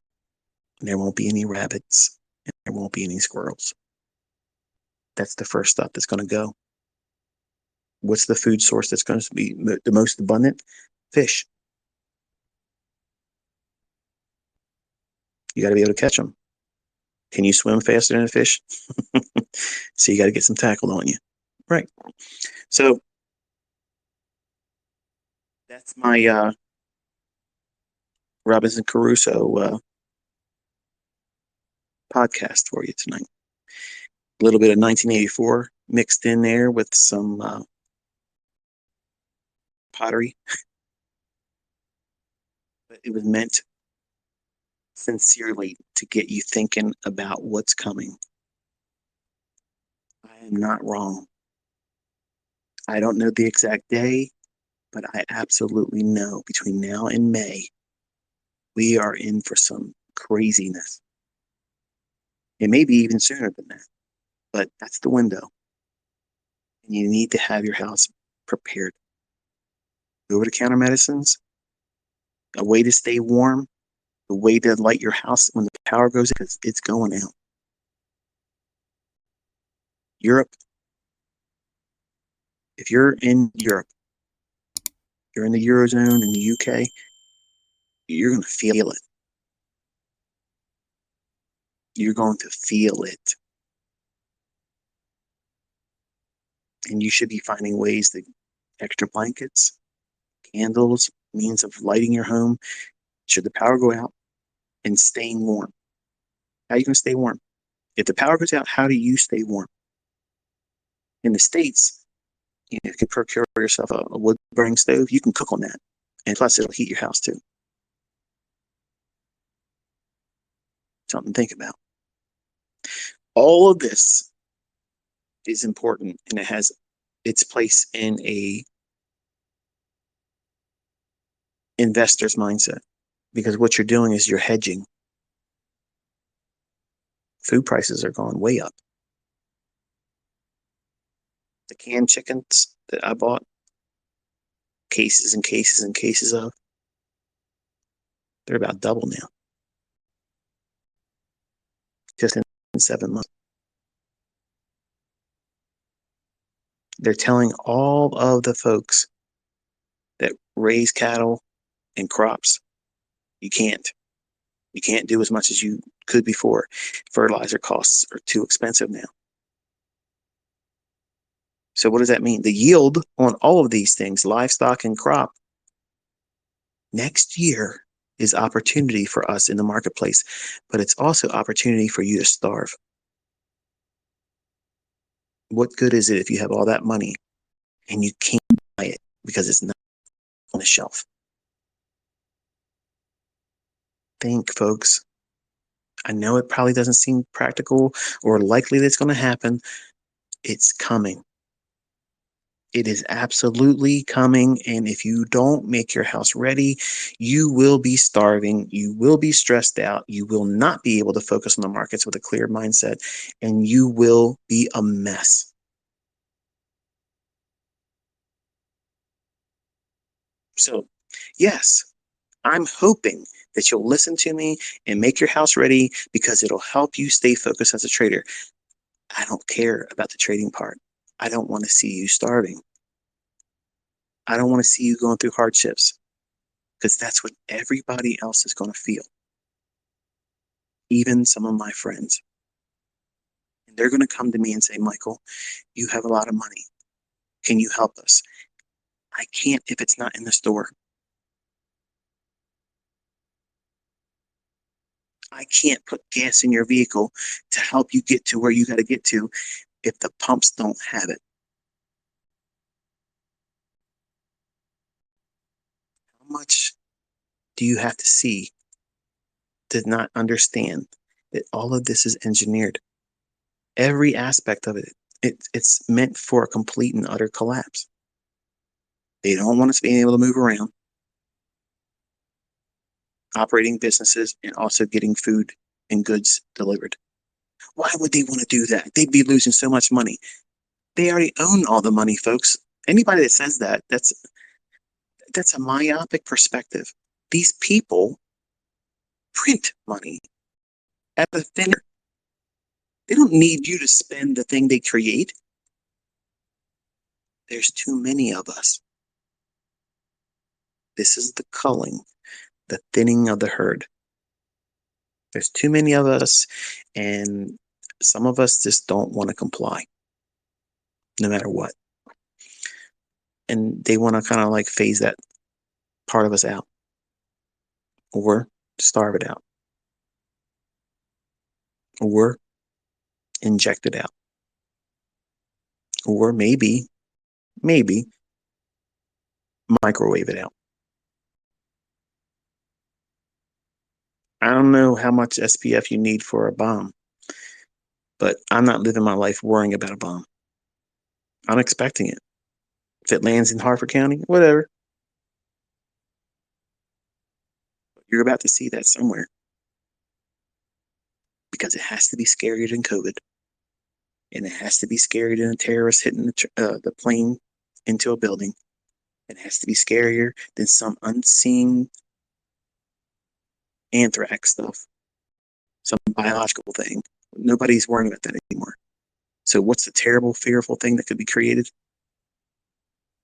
And there won't be any rabbits. And there won't be any squirrels. That's the first stuff that's going to go. What's the food source that's going to be the most abundant? Fish. You got to be able to catch them. Can you swim faster than a fish? So you got to get some tackle on you. Right. So that's my Robinson Crusoe podcast for you tonight. A little bit of 1984 mixed in there with some pottery. But it was meant sincerely to get you thinking about what's coming. I am not wrong. I don't know the exact day, but I absolutely know between now and May, we are in for some craziness. It may be even sooner than that, but that's the window. And you need to have your house prepared. Over-the-counter medicines, a way to stay warm, a way to light your house when the power goes in, because it's going out. Europe, if you're in Europe, you're in the Eurozone in the UK, you're going to feel it. You're going to feel it. And you should be finding ways to extra blankets, candles, means of lighting your home should the power go out, and staying warm. How are you going to stay warm? If the power goes out, how do you stay warm? In the States, you can procure yourself a wood burning stove. You can cook on that. And plus, it'll heat your house too. Something to think about. All of this is important, and it has its place in a investor's mindset, because what you're doing is you're hedging. Food prices are going way up. The canned chickens that I bought, cases and cases and cases of, they're about double now. Just in 7 months. They're telling all of the folks that raise cattle and crops, you can't. You can't do as much as you could before. Fertilizer costs are too expensive now. So what does that mean? The yield on all of these things, livestock and crop, next year is opportunity for us in the marketplace, but it's also opportunity for you to starve. What good is it if you have all that money and you can't buy it because it's not on the shelf? Think, folks. I know it probably doesn't seem practical or likely that it's going to happen. It's coming. It is absolutely coming. And if you don't make your house ready, you will be starving. You will be stressed out. You will not be able to focus on the markets with a clear mindset, and you will be a mess. So, yes, I'm hoping that you'll listen to me and make your house ready because it'll help you stay focused as a trader. I don't care about the trading part. I don't want to see you starving. I don't want to see you going through hardships because that's what everybody else is going to feel. Even some of my friends. And they're going to come to me and say, Michael, you have a lot of money. Can you help us? I can't if it's not in the store. I can't put gas in your vehicle to help you get to where you got to get to if the pumps don't have it. How much do you have to see to not understand that all of this is engineered? Every aspect of it's meant for a complete and utter collapse. They don't want us being able to move around, operating businesses, and also getting food and goods delivered. Why would they want to do that? They'd be losing so much money. They already own all the money, folks. Anybody that says that, that's a myopic perspective. These people print money at the thinner. They don't need you to spend the thing they create. There's too many of us. This is the culling, the thinning of the herd. There's too many of us, and some of us just don't want to comply, no matter what. And they want to kind of like phase that part of us out or starve it out or inject it out or maybe microwave it out. I don't know how much SPF you need for a bomb, but I'm not living my life worrying about a bomb. I'm expecting it. If it lands in Harford County, whatever. You're about to see that somewhere because it has to be scarier than COVID. And it has to be scarier than a terrorist hitting the plane into a building. It has to be scarier than some unseen anthrax stuff, some biological thing. Nobody's worrying about that anymore. So what's the terrible, fearful thing that could be created?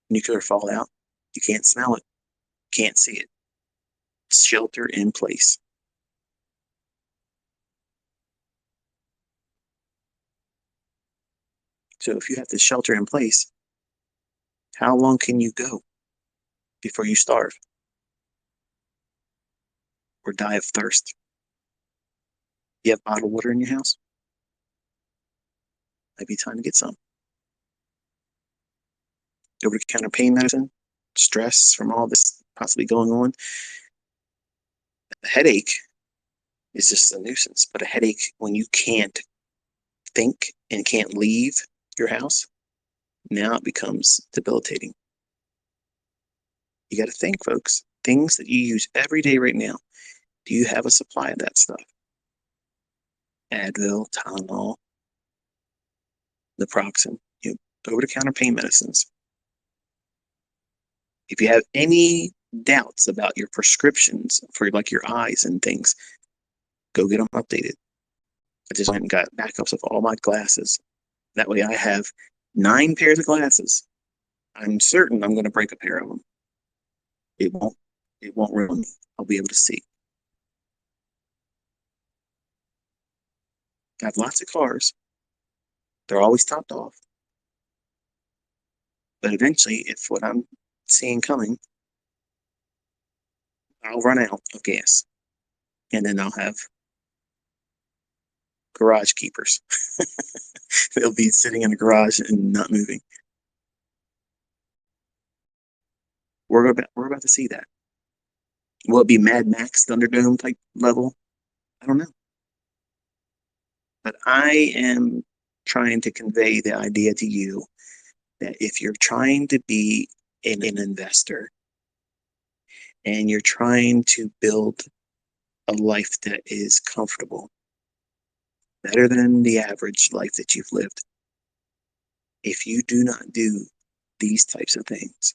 Nuclear fallout. You can't smell it. Can't see it. Shelter in place. So if you have to shelter in place, how long can you go before you starve or die of thirst? You have bottled water in your house? Might be time to get some. Over-the-counter pain medicine, stress from all this possibly going on. A headache is just a nuisance, but a headache when you can't think and can't leave your house, now it becomes debilitating. You got to think, folks. Things that you use every day right now. Do you have a supply of that stuff? Advil, Tylenol, naproxen, over-the-counter pain medicines. If you have any doubts about your prescriptions for like your eyes and things, go get them updated. I just went and got backups of all my glasses. That way I have 9 pairs of glasses. I'm certain I'm going to break a pair of them. It won't ruin me. I'll be able to see. I have lots of cars. They're always topped off. But eventually, if what I'm seeing coming, I'll run out of gas. And then I'll have garage keepers. They'll be sitting in the garage and not moving. We're about to see that. Will it be Mad Max Thunderdome type level? I don't know. But I am trying to convey the idea to you that if you're trying to be an investor and you're trying to build a life that is comfortable, better than the average life that you've lived, if you do not do these types of things,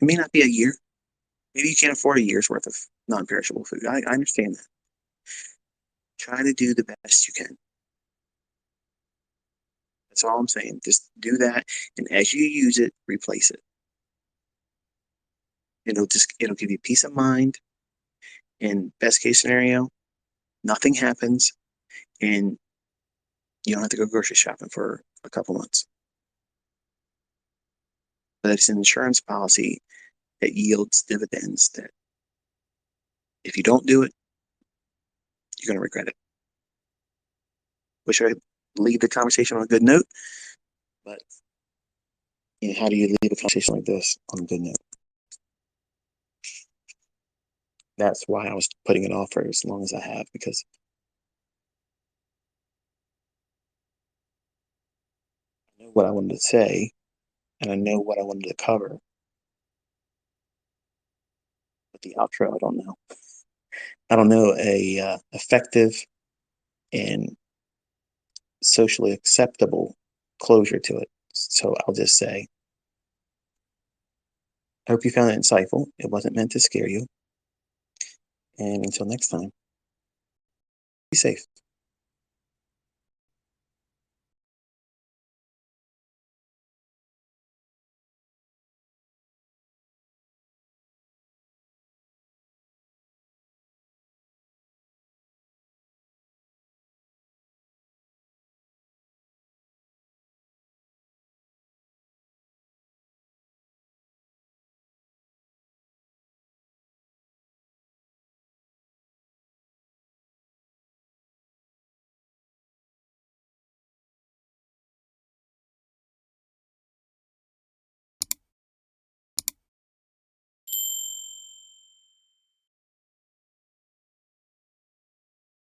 it may not be a year. Maybe you can't afford a year's worth of non-perishable food. I understand that. Try to do the best you can. That's all I'm saying. Just do that, and as you use it, replace it. It'll give you peace of mind. In best case scenario, nothing happens, and you don't have to go grocery shopping for a couple months. But it's an insurance policy that yields dividends that if you don't do it, you're going to regret it. Wish I could leave the conversation on a good note, but how do you leave a conversation like this on a good note? That's why I was putting it off for as long as I have, because I know what I wanted to say and I know what I wanted to cover. But the outro, I don't know. I don't know a effective and socially acceptable closure to it. So I'll just say, I hope you found it insightful. It wasn't meant to scare you. And until next time, be safe.